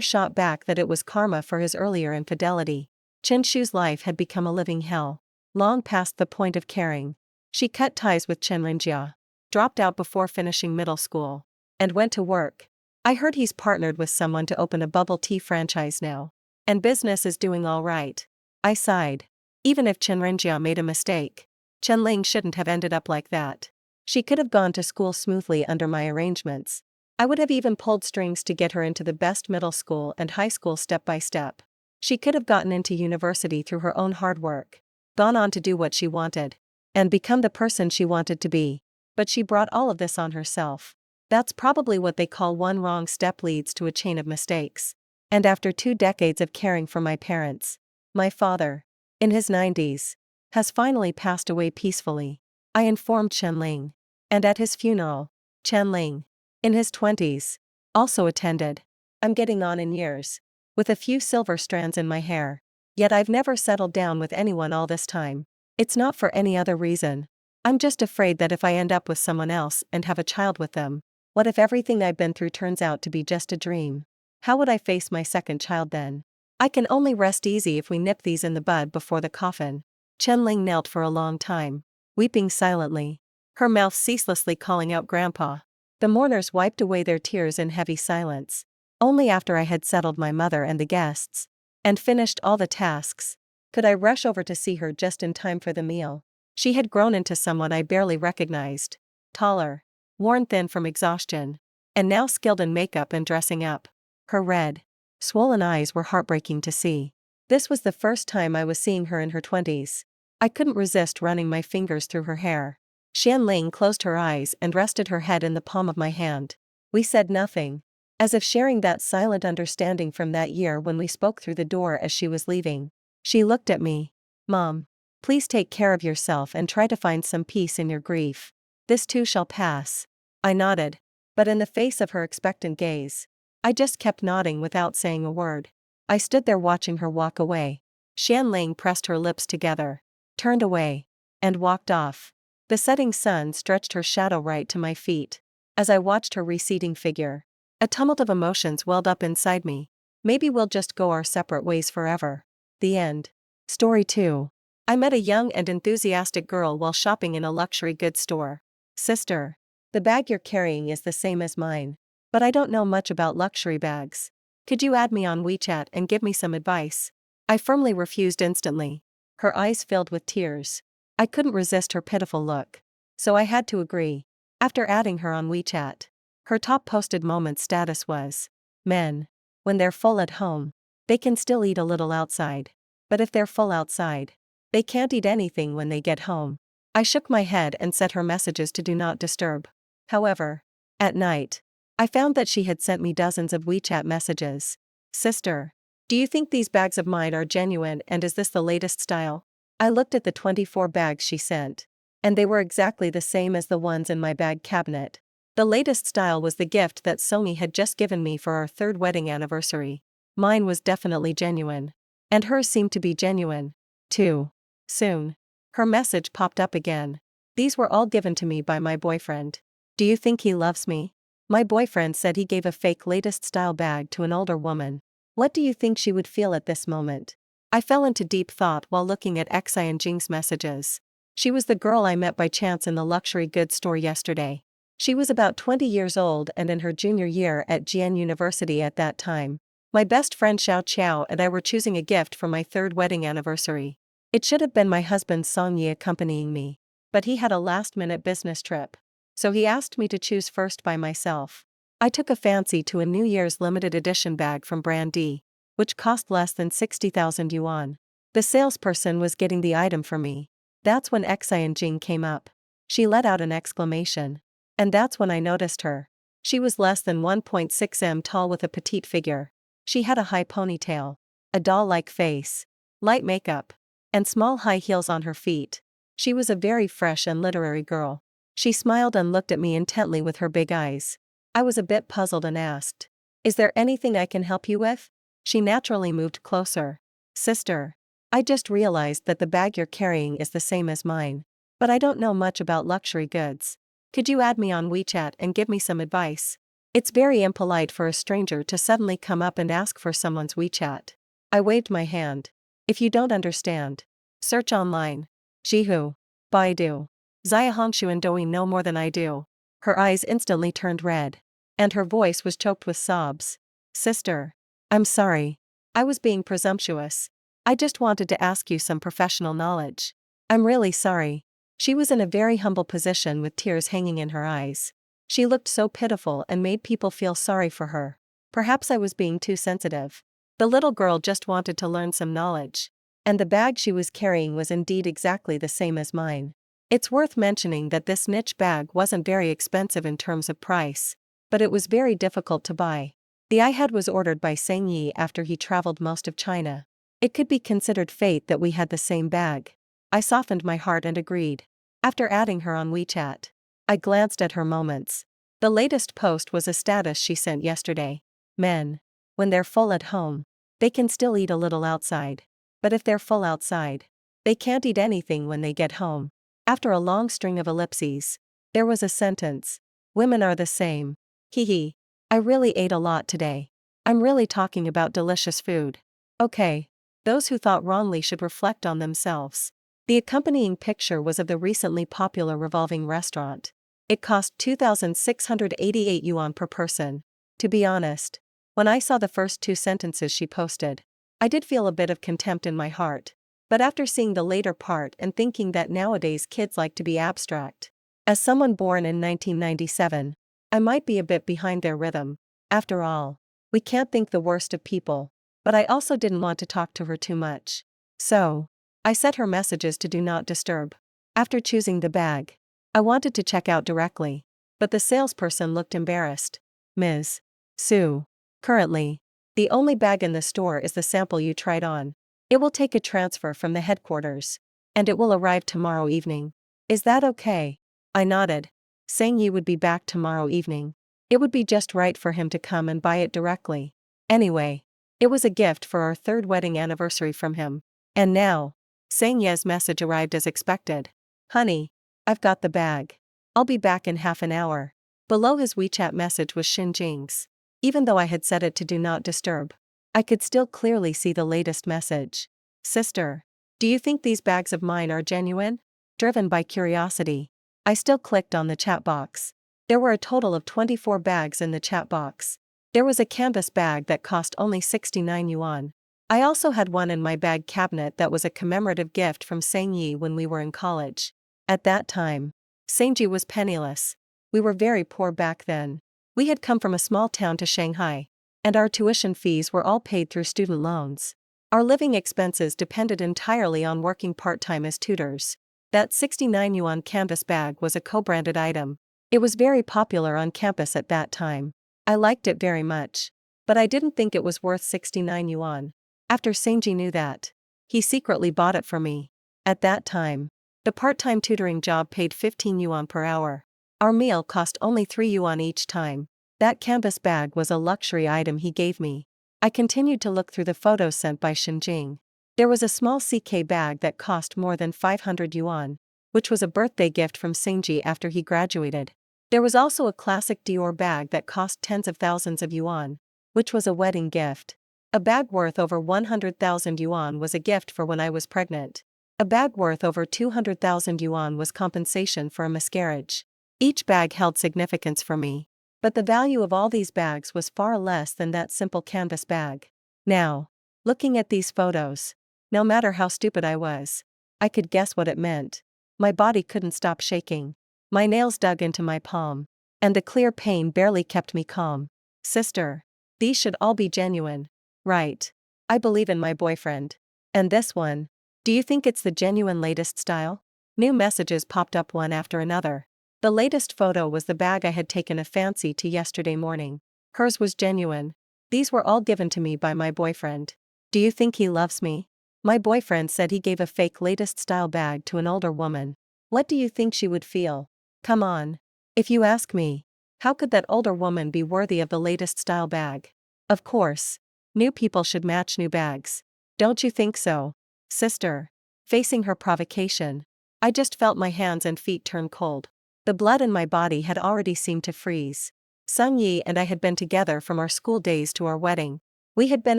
shot back that it was karma for his earlier infidelity. Qin Shu's life had become a living hell, long past the point of caring. She cut ties with Chenrenjia, dropped out before finishing middle school, and went to work. I heard he's partnered with someone to open a bubble tea franchise now, and business is doing all right. I sighed. Even if Chenrenjia made a mistake, Chen Ling shouldn't have ended up like that. She could have gone to school smoothly under my arrangements. I would have even pulled strings to get her into the best middle school and high school step by step. She could have gotten into university through her own hard work, gone on to do what she wanted, and become the person she wanted to be. But she brought all of this on herself. That's probably what they call one wrong step leads to a chain of mistakes. And after 2 decades of caring for my parents, my father, in his 90s, has finally passed away peacefully. I informed Chen Ling. And at his funeral, Chen Ling, in his 20s, also attended. I'm getting on in years, with a few silver strands in my hair. Yet I've never settled down with anyone all this time. It's not for any other reason. I'm just afraid that if I end up with someone else and have a child with them, what if everything I've been through turns out to be just a dream? How would I face my second child then? I can only rest easy if we nip these in the bud before the coffin. Chen Ling knelt for a long time, weeping silently, her mouth ceaselessly calling out Grandpa. The mourners wiped away their tears in heavy silence. Only after I had settled my mother and the guests, and finished all the tasks, could I rush over to see her just in time for the meal. She had grown into someone I barely recognized, taller, worn thin from exhaustion, and now skilled in makeup and dressing up. Her red, swollen eyes were heartbreaking to see. This was the first time I was seeing her in her 20s. I couldn't resist running my fingers through her hair. Xianling closed her eyes and rested her head in the palm of my hand. We said nothing, as if sharing that silent understanding from that year when we spoke through the door as she was leaving. She looked at me. Mom, please take care of yourself and try to find some peace in your grief. This too shall pass. I nodded, but in the face of her expectant gaze, I just kept nodding without saying a word. I stood there watching her walk away. Xianling pressed her lips together, turned away, and walked off. The setting sun stretched her shadow right to my feet. As I watched her receding figure, a tumult of emotions welled up inside me. Maybe we'll just go our separate ways forever. The end. Story 2. I met a young and enthusiastic girl while shopping in a luxury goods store. Sister, the bag you're carrying is the same as mine, but I don't know much about luxury bags. Could you add me on WeChat and give me some advice? I firmly refused instantly. Her eyes filled with tears. I couldn't resist her pitiful look, so I had to agree. After adding her on WeChat, her top posted moments status was, "Men, when they're full at home, they can still eat a little outside. But if they're full outside, they can't eat anything when they get home." I shook my head and set her messages to do not disturb. However, at night, I found that she had sent me dozens of WeChat messages. Sister, do you think these bags of mine are genuine and is this the latest style? I looked at the 24 bags she sent, and they were exactly the same as the ones in my bag cabinet. The latest style was the gift that Sony had just given me for our 3rd wedding anniversary. Mine was definitely genuine. And hers seemed to be genuine, too. Soon, her message popped up again. These were all given to me by my boyfriend. Do you think he loves me? My boyfriend said he gave a fake latest style bag to an older woman. What do you think she would feel at this moment? I fell into deep thought while looking at Xi and Jing's messages. She was the girl I met by chance in the luxury goods store yesterday. She was about 20 years old and in her junior year at Jian University at that time. My best friend Xiao Qiao and I were choosing a gift for my 3rd wedding anniversary. It should have been my husband Song Yi accompanying me, but he had a last-minute business trip, so he asked me to choose first by myself. I took a fancy to a New Year's limited edition bag from Brand D, which cost less than 60,000 yuan. The salesperson was getting the item for me. That's when Xi and Jing came up. She let out an exclamation. And that's when I noticed her. She was less than 1.6 m tall with a petite figure. She had a high ponytail, a doll-like face, light makeup, and small high heels on her feet. She was a very fresh and literary girl. She smiled and looked at me intently with her big eyes. I was a bit puzzled and asked, "Is there anything I can help you with?" She naturally moved closer. "Sister, I just realized that the bag you're carrying is the same as mine, but I don't know much about luxury goods. Could you add me on WeChat and give me some advice? It's very impolite for a stranger to suddenly come up and ask for someone's WeChat." I waved my hand. "If you don't understand, search online. Jihu, Baidu, Xiaohongshu and Douyin know more than I do." Her eyes instantly turned red, and her voice was choked with sobs. "Sister, I'm sorry. I was being presumptuous. I just wanted to ask you some professional knowledge. I'm really sorry." She was in a very humble position with tears hanging in her eyes. She looked so pitiful and made people feel sorry for her. Perhaps I was being too sensitive. The little girl just wanted to learn some knowledge. And the bag she was carrying was indeed exactly the same as mine. It's worth mentioning that this niche bag wasn't very expensive in terms of price, but it was very difficult to buy. The I had was ordered by Seng Yi after he traveled most of China. It could be considered fate that we had the same bag. I softened my heart and agreed. After adding her on WeChat, I glanced at her moments. The latest post was a status she sent yesterday. "Men, when they're full at home, they can still eat a little outside. But if they're full outside, they can't eat anything when they get home." After a long string of ellipses, there was a sentence. "Women are the same. Hee. I really ate a lot today. I'm really talking about delicious food." Okay. Those who thought wrongly should reflect on themselves. The accompanying picture was of the recently popular revolving restaurant. It cost 2,688 yuan per person. To be honest, when I saw the first 2 sentences she posted, I did feel a bit of contempt in my heart. But after seeing the later part and thinking that nowadays kids like to be abstract, as someone born in 1997, I might be a bit behind their rhythm. After all, we can't think the worst of people. But I also didn't want to talk to her too much. So, I set her messages to do not disturb. After choosing the bag, I wanted to check out directly. But the salesperson looked embarrassed. Ms. Sue. Currently, the only bag in the store is the sample you tried on. It will take a transfer from the headquarters. And it will arrive tomorrow evening. Is that okay? I nodded, saying he would be back tomorrow evening. It would be just right for him to come and buy it directly. Anyway, it was a gift for our third wedding anniversary from him. And now, Sang Ye's message arrived as expected. Honey, I've got the bag. I'll be back in half an hour. Below his WeChat message was Xin Jing's. Even though I had set it to do not disturb, I could still clearly see the latest message. Sister, do you think these bags of mine are genuine? Driven by curiosity, I still clicked on the chat box. There were a total of 24 bags in the chat box. There was a canvas bag that cost only 69 yuan. I also had one in my bag cabinet that was a commemorative gift from Sang Yi when we were in college. At that time, Sangji was penniless. We were very poor back then. We had come from a small town to Shanghai, and our tuition fees were all paid through student loans. Our living expenses depended entirely on working part-time as tutors. That 69 yuan canvas bag was a co-branded item. It was very popular on campus at that time. I liked it very much. But I didn't think it was worth 69 yuan. After Sangji knew that, he secretly bought it for me. At that time, the part-time tutoring job paid 15 yuan per hour. Our meal cost only 3 yuan each time. That canvas bag was a luxury item he gave me. I continued to look through the photos sent by Xinjing. There was a small CK bag that cost more than 500 yuan, which was a birthday gift from Sangji after he graduated. There was also a classic Dior bag that cost tens of thousands of yuan, which was a wedding gift. A bag worth over 100,000 yuan was a gift for when I was pregnant. A bag worth over 200,000 yuan was compensation for a miscarriage. Each bag held significance for me. But the value of all these bags was far less than that simple canvas bag. Now, looking at these photos, no matter how stupid I was, I could guess what it meant. My body couldn't stop shaking. My nails dug into my palm, and the clear pain barely kept me calm. Sister, these should all be genuine. Right. I believe in my boyfriend. And this one, do you think it's the genuine latest style? New messages popped up one after another. The latest photo was the bag I had taken a fancy to yesterday morning. Hers was genuine. These were all given to me by my boyfriend. Do you think he loves me? My boyfriend said he gave a fake latest style bag to an older woman. What do you think she would feel? Come on. If you ask me, how could that older woman be worthy of the latest style bag? Of course, new people should match new bags. Don't you think so? Sister. Facing her provocation, I just felt my hands and feet turn cold. The blood in my body had already seemed to freeze. Sung Yi and I had been together from our school days to our wedding. We had been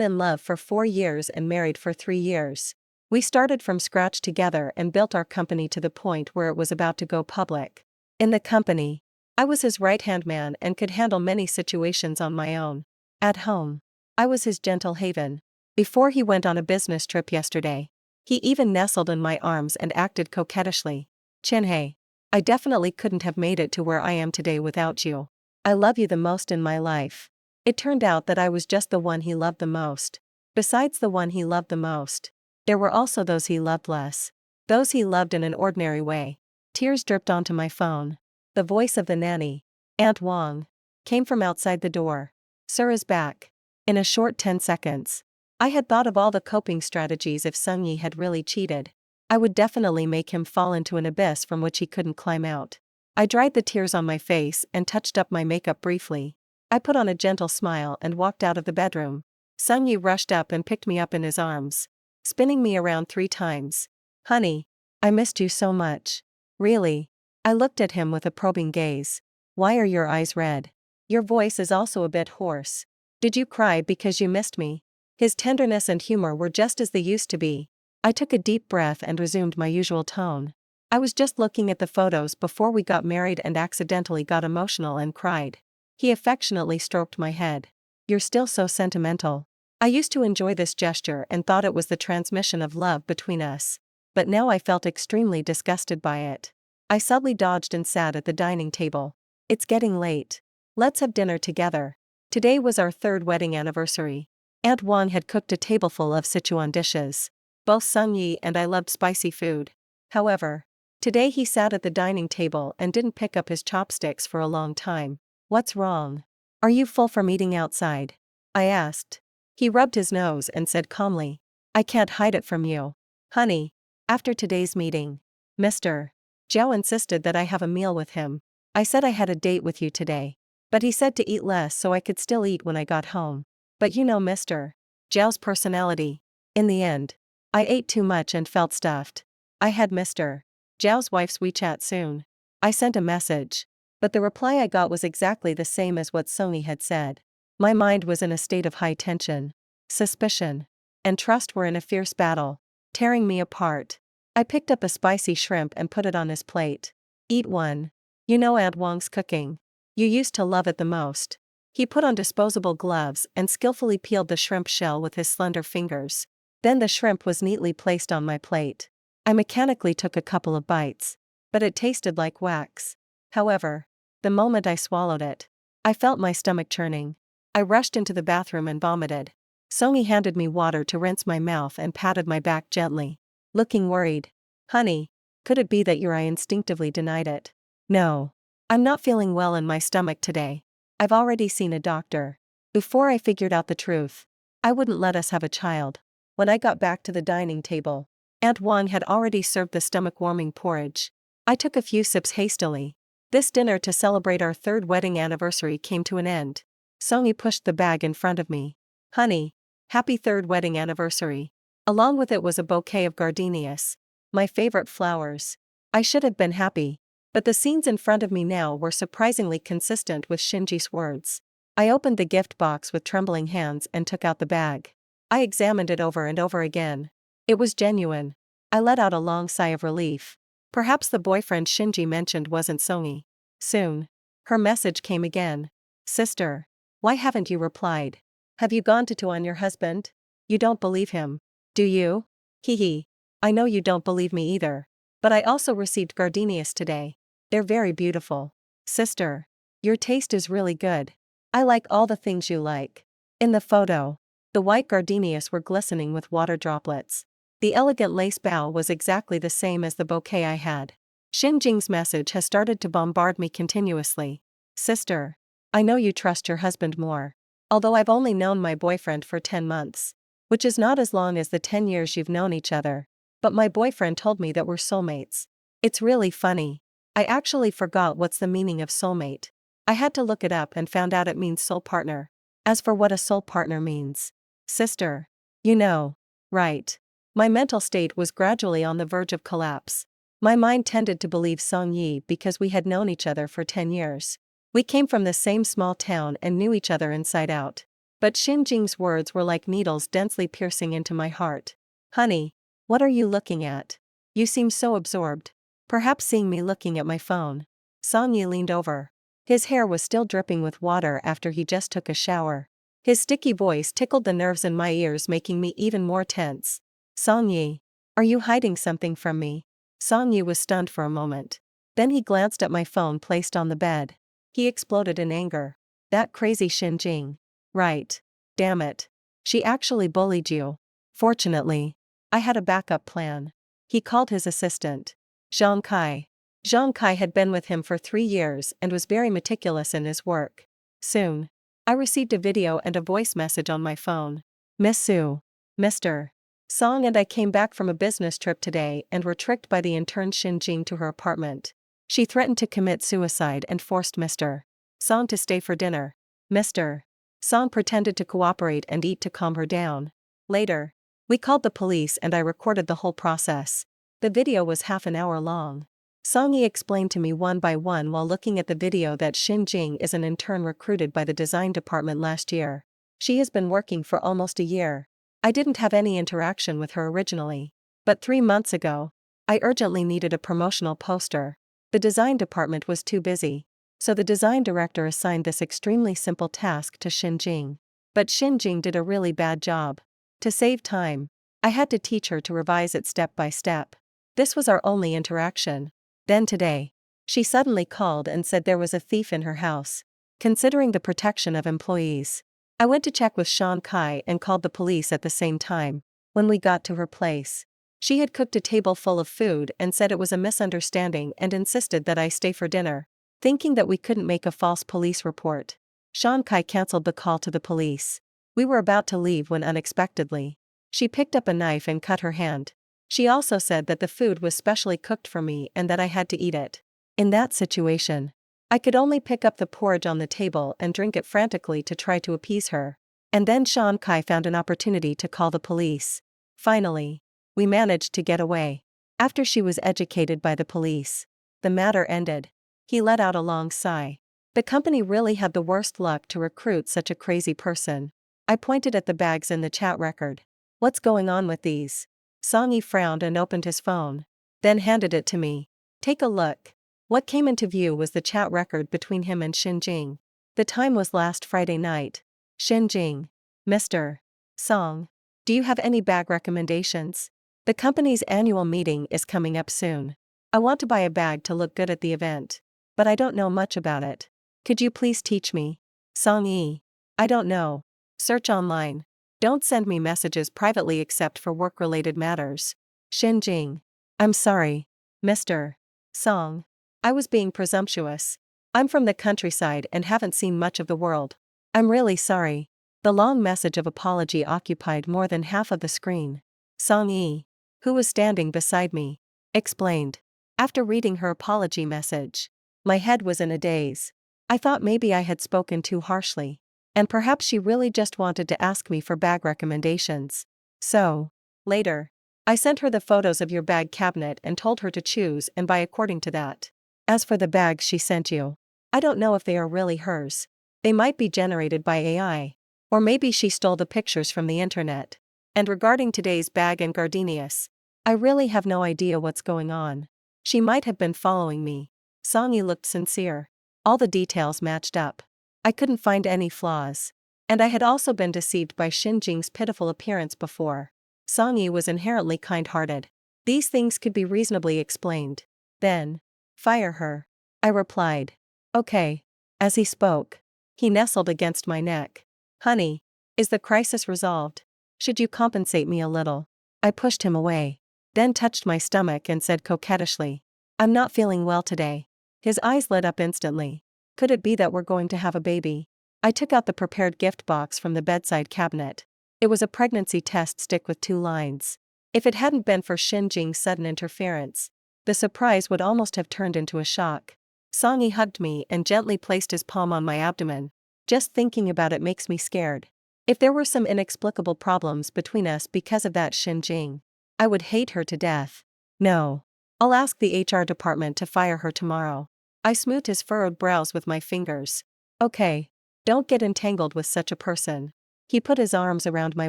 in love for 4 years and married for 3 years. We started from scratch together and built our company to the point where it was about to go public. In the company, I was his right-hand man and could handle many situations on my own. At home, I was his gentle haven. Before he went on a business trip yesterday, he even nestled in my arms and acted coquettishly. Chinhei, I definitely couldn't have made it to where I am today without you. I love you the most in my life. It turned out that I was just the one he loved the most. Besides the one he loved the most, there were also those he loved less. Those he loved in an ordinary way. Tears dripped onto my phone. The voice of the nanny, Aunt Wang, came from outside the door. Sir is back. In a short 10 seconds. I had thought of all the coping strategies if Sung Yi had really cheated. I would definitely make him fall into an abyss from which he couldn't climb out. I dried the tears on my face and touched up my makeup briefly. I put on a gentle smile and walked out of the bedroom. Sung Yi rushed up and picked me up in his arms, spinning me around 3 times. Honey, I missed you so much. Really? I looked at him with a probing gaze. Why are your eyes red? Your voice is also a bit hoarse. Did you cry because you missed me? His tenderness and humor were just as they used to be. I took a deep breath and resumed my usual tone. I was just looking at the photos before we got married and accidentally got emotional and cried. He affectionately stroked my head. You're still so sentimental. I used to enjoy this gesture and thought it was the transmission of love between us. But now I felt extremely disgusted by it. I subtly dodged and sat at the dining table. It's getting late. Let's have dinner together. Today was our 3rd wedding anniversary. Aunt Wang had cooked a tableful of Sichuan dishes. Both Sung Yi and I loved spicy food. However, today he sat at the dining table and didn't pick up his chopsticks for a long time. What's wrong? Are you full from eating outside? I asked. He rubbed his nose and said calmly. I can't hide it from you. Honey, after today's meeting, Mr. Zhao insisted that I have a meal with him. I said I had a date with you today. But he said to eat less so I could still eat when I got home. But you know Mr. Zhao's personality. In the end, I ate too much and felt stuffed. I had Mr. Zhao's wife's WeChat soon. I sent a message. But the reply I got was exactly the same as what Sony had said. My mind was in a state of high tension. Suspicion and trust were in a fierce battle, tearing me apart. I picked up a spicy shrimp and put it on his plate. Eat one. You know Aunt Wong's cooking. You used to love it the most. He put on disposable gloves and skillfully peeled the shrimp shell with his slender fingers. Then the shrimp was neatly placed on my plate. I mechanically took a couple of bites. But it tasted like wax. However, the moment I swallowed it, I felt my stomach churning. I rushed into the bathroom and vomited. Songy handed me water to rinse my mouth and patted my back gently, looking worried. Honey, could it be that I instinctively denied it? No. I'm not feeling well in my stomach today. I've already seen a doctor. Before I figured out the truth, I wouldn't let us have a child. When I got back to the dining table, Aunt Wong had already served the stomach-warming porridge. I took a few sips hastily. This dinner to celebrate our third wedding anniversary came to an end. Songy pushed the bag in front of me. Honey, happy third wedding anniversary. Along with it was a bouquet of gardenias, my favorite flowers. I should have been happy. But the scenes in front of me now were surprisingly consistent with Shinji's words. I opened the gift box with trembling hands and took out the bag. I examined it over and over again. It was genuine. I let out a long sigh of relief. Perhaps the boyfriend Shinji mentioned wasn't Songy. Soon, her message came again. Sister, why haven't you replied? Have you gone to on your husband? You don't believe him, do you? Hee. I know you don't believe me either. But I also received gardenias today. They're very beautiful. Sister, your taste is really good. I like all the things you like. In the photo, the white gardenias were glistening with water droplets. The elegant lace bow was exactly the same as the bouquet I had. Shinjing's message has started to bombard me continuously. Sister, I know you trust your husband more. Although I've only known my boyfriend for 10 months. Which is not as long as the 10 years you've known each other. But my boyfriend told me that we're soulmates. It's really funny. I actually forgot what's the meaning of soulmate. I had to look it up and found out it means soul partner. As for what a soul partner means, sister, you know, right? My mental state was gradually on the verge of collapse. My mind tended to believe Song Yi because we had known each other for 10 years. We came from the same small town and knew each other inside out. But Shin Jing's words were like needles densely piercing into my heart. Honey, what are you looking at? You seem so absorbed. Perhaps seeing me looking at my phone. Song Yi leaned over. His hair was still dripping with water after he just took a shower. His sticky voice tickled the nerves in my ears, making me even more tense. Song Yi, are you hiding something from me? Song Yi was stunned for a moment. Then he glanced at my phone placed on the bed. He exploded in anger. That crazy Shin Jing. Right. Damn it. She actually bullied you. Fortunately, I had a backup plan. He called his assistant, Zhang Kai. Zhang Kai had been with him for 3 years and was very meticulous in his work. Soon, I received a video and a voice message on my phone. Miss Su, Mr. Song and I came back from a business trip today and were tricked by the intern Shin Jing to her apartment. She threatened to commit suicide and forced Mr. Song to stay for dinner. Mr. Song pretended to cooperate and eat to calm her down. Later, we called the police and I recorded the whole process. The video was half an hour long. Songy explained to me one by one while looking at the video that Shin Jing is an intern recruited by the design department last year. She has been working for almost a year. I didn't have any interaction with her originally. But 3 months ago, I urgently needed a promotional poster. The design department was too busy. So the design director assigned this extremely simple task to Shin Jing. But Shin Jing did a really bad job. To save time, I had to teach her to revise it step by step. This was our only interaction. Then today, she suddenly called and said there was a thief in her house. Considering the protection of employees, I went to check with Sean Kai and called the police at the same time. When we got to her place, she had cooked a table full of food and said it was a misunderstanding and insisted that I stay for dinner, thinking that we couldn't make a false police report. Sean Kai canceled the call to the police. We were about to leave when unexpectedly, she picked up a knife and cut her hand. She also said that the food was specially cooked for me and that I had to eat it. In that situation, I could only pick up the porridge on the table and drink it frantically to try to appease her. And then Sean Kai found an opportunity to call the police. Finally, we managed to get away. After she was educated by the police, the matter ended. He let out a long sigh. The company really had the worst luck to recruit such a crazy person. I pointed at the bags in the chat record. What's going on with these? Song-yi frowned and opened his phone. Then handed it to me. Take a look. What came into view was the chat record between him and Shin Jing. The time was last Friday night. Shin Jing. Mr. Song. Do you have any bag recommendations? The company's annual meeting is coming up soon. I want to buy a bag to look good at the event, but I don't know much about it. Could you please teach me? Song-yi. I don't know. Search online. Don't send me messages privately except for work-related matters. Shin Jing. I'm sorry, Mr. Song. I was being presumptuous. I'm from the countryside and haven't seen much of the world. I'm really sorry. The long message of apology occupied more than half of the screen. Song-yi, who was standing beside me, explained. After reading her apology message, my head was in a daze. I thought maybe I had spoken too harshly, and perhaps she really just wanted to ask me for bag recommendations. So, later, I sent her the photos of your bag cabinet and told her to choose and buy according to that. As for the bags she sent you, I don't know if they are really hers. They might be generated by AI. Or maybe she stole the pictures from the internet. And regarding today's bag and gardenias, I really have no idea what's going on. She might have been following me. Song-yi looked sincere. All the details matched up. I couldn't find any flaws. And I had also been deceived by Shin Jing's pitiful appearance before. Song-yi was inherently kind-hearted. These things could be reasonably explained. Then, fire her. I replied. Okay. As he spoke, he nestled against my neck. Honey, is the crisis resolved? Should you compensate me a little? I pushed him away, then touched my stomach and said coquettishly, I'm not feeling well today. His eyes lit up instantly. Could it be that we're going to have a baby? I took out the prepared gift box from the bedside cabinet. It was a pregnancy test stick with 2 lines. If it hadn't been for Shin Jing's sudden interference, the surprise would almost have turned into a shock. Song-yi hugged me and gently placed his palm on my abdomen. Just thinking about it makes me scared. If there were some inexplicable problems between us because of that Shin Jing, I would hate her to death. No. I'll ask the HR department to fire her tomorrow. I smoothed his furrowed brows with my fingers. Okay. Don't get entangled with such a person. He put his arms around my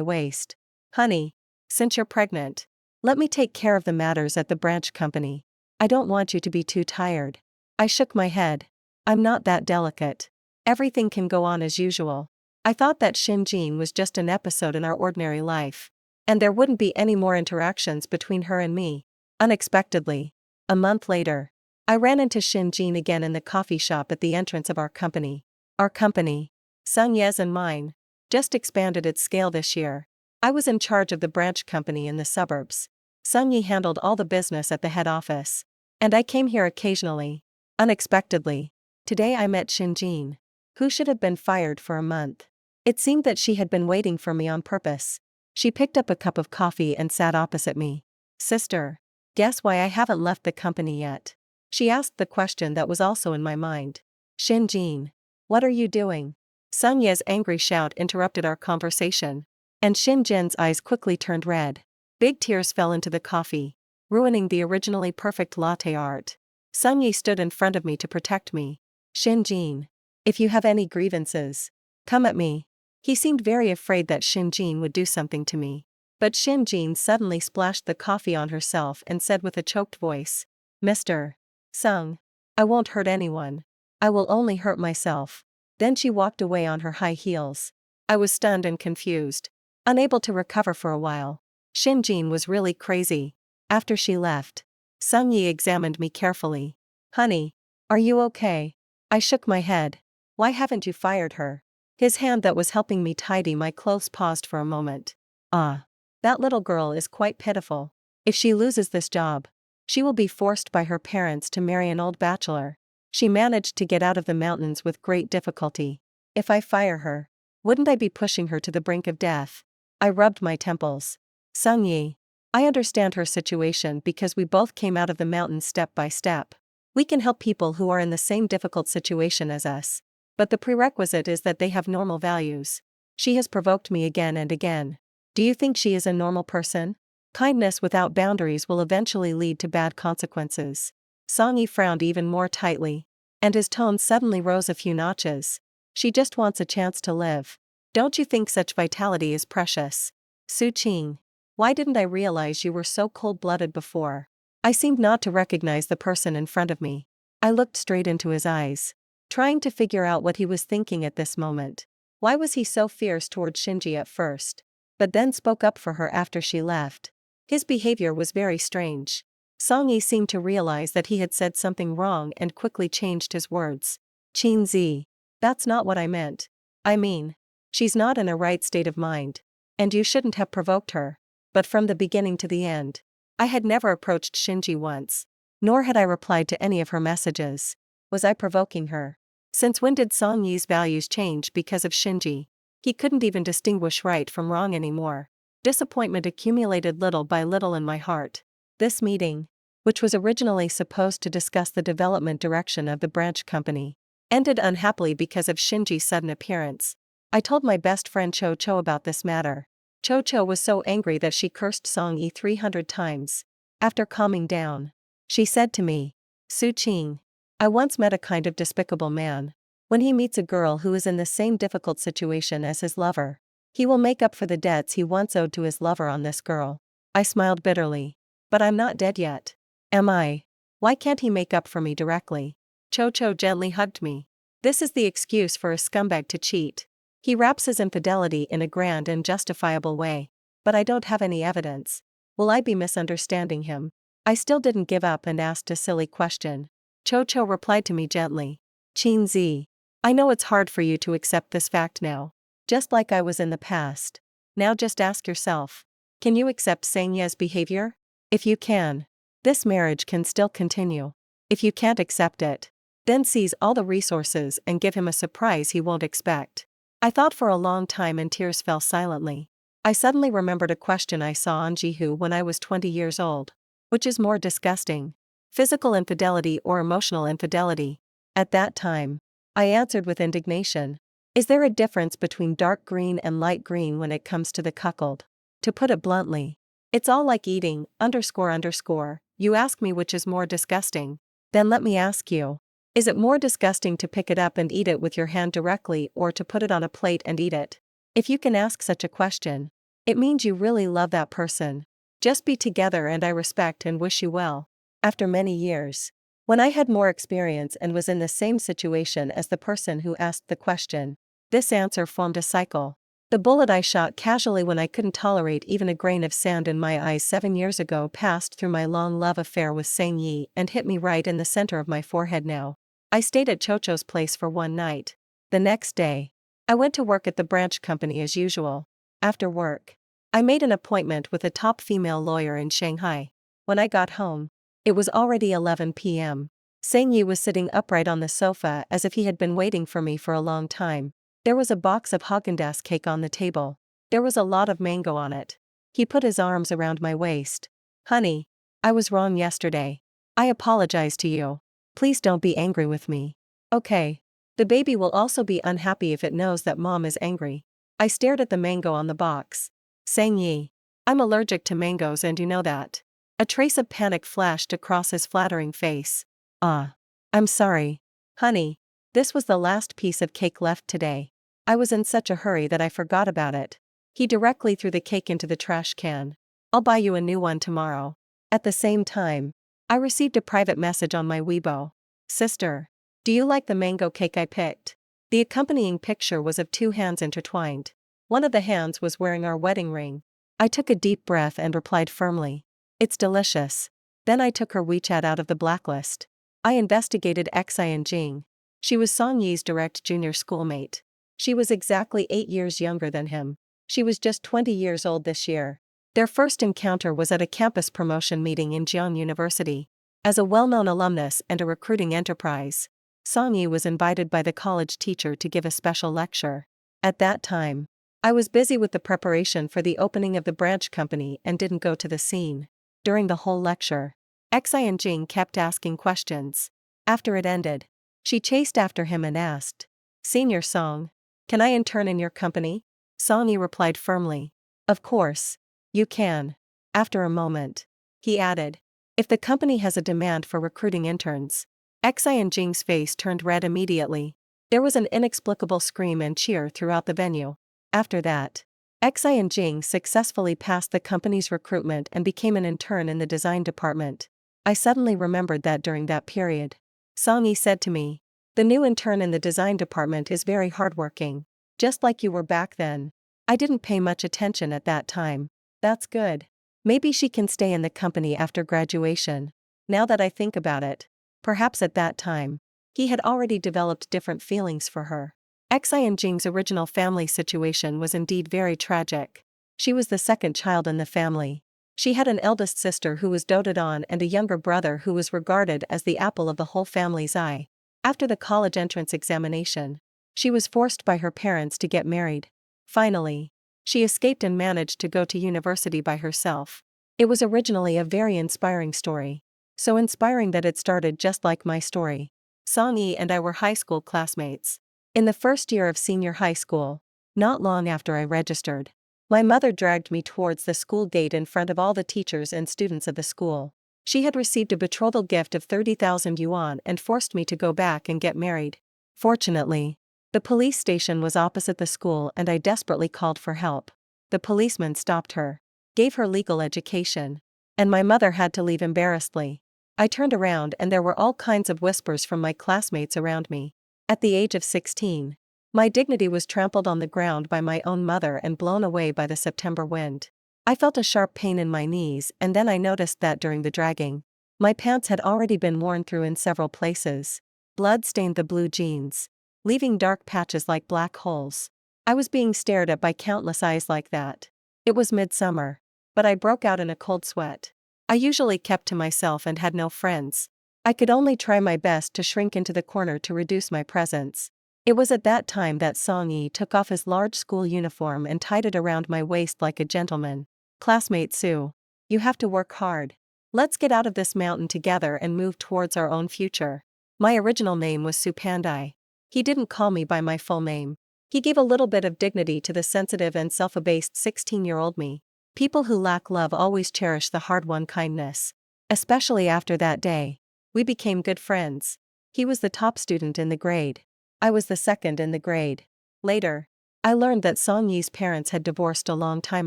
waist. Honey, since you're pregnant, let me take care of the matters at the branch company. I don't want you to be too tired. I shook my head. I'm not that delicate. Everything can go on as usual. I thought that Shin Jing was just an episode in our ordinary life, and there wouldn't be any more interactions between her and me. Unexpectedly, a month later, I ran into Shin Jing again in the coffee shop at the entrance of our company. Our company, Sung Ye's and mine, just expanded its scale this year. I was in charge of the branch company in the suburbs. Sung Yi handled all the business at the head office, and I came here occasionally. Unexpectedly, today I met Shin Jing, who should have been fired for a month. It seemed that she had been waiting for me on purpose. She picked up a cup of coffee and sat opposite me. Sister, guess why I haven't left the company yet? She asked the question that was also in my mind. Shin Jing, what are you doing? Sung Ye's angry shout interrupted our conversation, and Shin Jin's eyes quickly turned red. Big tears fell into the coffee, ruining the originally perfect latte art. Sung Yi stood in front of me to protect me. Shin Jing, if you have any grievances, come at me. He seemed very afraid that Shin Jing would do something to me. But Shin Jing suddenly splashed the coffee on herself and said with a choked voice, Mr. Sung, I won't hurt anyone. I will only hurt myself. Then she walked away on her high heels. I was stunned and confused, unable to recover for a while. Shin Jing was really crazy. After she left, Sung Yi examined me carefully. Honey, are you okay? I shook my head. Why haven't you fired her? His hand that was helping me tidy my clothes paused for a moment. Ah. That little girl is quite pitiful. If she loses this job, she will be forced by her parents to marry an old bachelor. She managed to get out of the mountains with great difficulty. If I fire her, wouldn't I be pushing her to the brink of death? I rubbed my temples. Sung-yi, I understand her situation because we both came out of the mountains step by step. We can help people who are in the same difficult situation as us. But the prerequisite is that they have normal values. She has provoked me again and again. Do you think she is a normal person? Kindness without boundaries will eventually lead to bad consequences. Song-yi frowned even more tightly, and his tone suddenly rose a few notches. She just wants a chance to live. Don't you think such vitality is precious? Su-ching, why didn't I realize you were so cold-blooded before? I seemed not to recognize the person in front of me. I looked straight into his eyes, trying to figure out what he was thinking at this moment. Why was he so fierce toward Shinji at first, but then spoke up for her after she left? His behavior was very strange. Song-yi seemed to realize that he had said something wrong and quickly changed his words. Chin-zi, that's not what I meant. I mean, she's not in a right state of mind, and you shouldn't have provoked her. But from the beginning to the end, I had never approached Shinji once, nor had I replied to any of her messages. Was I provoking her? Since when did Song-yi's values change because of Shinji? He couldn't even distinguish right from wrong anymore. Disappointment accumulated little by little in my heart. This meeting, which was originally supposed to discuss the development direction of the branch company, ended unhappily because of Shinji's sudden appearance. I told my best friend Cho-Cho about this matter. Cho-Cho was so angry that she cursed Song-yi 300 times. After calming down, she said to me, Su-ching, I once met a kind of despicable man. When he meets a girl who is in the same difficult situation as his lover, he will make up for the debts he once owed to his lover on this girl. I smiled bitterly. But I'm not dead yet. Am I? Why can't he make up for me directly? Cho-Cho gently hugged me. This is the excuse for a scumbag to cheat. He wraps his infidelity in a grand and justifiable way. But I don't have any evidence. Will I be misunderstanding him? I still didn't give up and asked a silly question. Cho-Cho replied to me gently. Chin-zi, I know it's hard for you to accept this fact now. Just like I was in the past. Now just ask yourself. Can you accept Sang-ye's behavior? If you can, this marriage can still continue. If you can't accept it, then seize all the resources and give him a surprise he won't expect. I thought for a long time and tears fell silently. I suddenly remembered a question I saw on Jihu when I was 20 years old. Which is more disgusting? Physical infidelity or emotional infidelity? At that time, I answered with indignation. Is there a difference between dark green and light green when it comes to the cuckold? To put it bluntly, it's all like eating, __. You ask me which is more disgusting. Then let me ask you. Is it more disgusting to pick it up and eat it with your hand directly or to put it on a plate and eat it? If you can ask such a question, it means you really love that person. Just be together and I respect and wish you well. After many years, when I had more experience and was in the same situation as the person who asked the question, this answer formed a cycle. The bullet I shot casually when I couldn't tolerate even a grain of sand in my eyes 7 years ago passed through my long love affair with Sang-yi and hit me right in the center of my forehead now. I stayed at Cho-Cho's place for one night. The next day, I went to work at the branch company as usual. After work, I made an appointment with a top female lawyer in Shanghai. When I got home, it was already 11 p.m. Sang-yi was sitting upright on the sofa as if he had been waiting for me for a long time. There was a box of Haagen-Dazs cake on the table. There was a lot of mango on it. He put his arms around my waist. Honey, I was wrong yesterday. I apologize to you. Please don't be angry with me. Okay. The baby will also be unhappy if it knows that mom is angry. I stared at the mango on the box. Sang-yi, I'm allergic to mangoes and you know that. A trace of panic flashed across his flattering face. I'm sorry. Honey, this was the last piece of cake left today. I was in such a hurry that I forgot about it. He directly threw the cake into the trash can. I'll buy you a new one tomorrow. At the same time, I received a private message on my Weibo. Sister, do you like the mango cake I picked? The accompanying picture was of 2 hands intertwined. One of the hands was wearing our wedding ring. I took a deep breath and replied firmly. It's delicious. Then I took her WeChat out of the blacklist. I investigated Xi and Jing. She was Song-yi's direct junior schoolmate. She was exactly 8 years younger than him. She was just 20 years old this year. Their first encounter was at a campus promotion meeting in Jeon University. As a well-known alumnus and a recruiting enterprise, Song-yi was invited by the college teacher to give a special lecture. At that time, I was busy with the preparation for the opening of the branch company and didn't go to the scene. During the whole lecture, Xi and Jing kept asking questions. After it ended, she chased after him and asked, "Senior Song, can I intern in your company?" Song-yi replied firmly, "Of course, you can." After a moment, he added, "If the company has a demand for recruiting interns." Xi and Jing's face turned red immediately. There was an inexplicable scream and cheer throughout the venue. After that, Xi and Jing successfully passed the company's recruitment and became an intern in the design department. I suddenly remembered that during that period, Song-yi said to me, "The new intern in the design department is very hardworking. Just like you were back then." I didn't pay much attention at that time. That's good. Maybe she can stay in the company after graduation. Now that I think about it, perhaps at that time, he had already developed different feelings for her. Xi and Jing's original family situation was indeed very tragic. She was the second child in the family. She had an eldest sister who was doted on and a younger brother who was regarded as the apple of the whole family's eye. After the college entrance examination, she was forced by her parents to get married. Finally, she escaped and managed to go to university by herself. It was originally a very inspiring story. So inspiring that it started just like my story. Song-yi and I were high school classmates. In the first year of senior high school, not long after I registered, my mother dragged me towards the school gate in front of all the teachers and students of the school. She had received a betrothal gift of 30,000 yuan and forced me to go back and get married. Fortunately, the police station was opposite the school and I desperately called for help. The policeman stopped her, gave her legal education, and my mother had to leave embarrassedly. I turned around and there were all kinds of whispers from my classmates around me. At the age of 16, my dignity was trampled on the ground by my own mother and blown away by the September wind. I felt a sharp pain in my knees and then I noticed that during the dragging, my pants had already been worn through in several places. Blood stained the blue jeans, leaving dark patches like black holes. I was being stared at by countless eyes like that. It was midsummer, but I broke out in a cold sweat. I usually kept to myself and had no friends. I could only try my best to shrink into the corner to reduce my presence. It was at that time that Song-yi took off his large school uniform and tied it around my waist like a gentleman. "Classmate Sue, you have to work hard. Let's get out of this mountain together and move towards our own future." My original name was Sue Pandai. He didn't call me by my full name. He gave a little bit of dignity to the sensitive and self-abased 16-year-old me. People who lack love always cherish the hard-won kindness. Especially after that day. We became good friends. He was the top student in the grade. I was the second in the grade. Later, I learned that Song-yi's parents had divorced a long time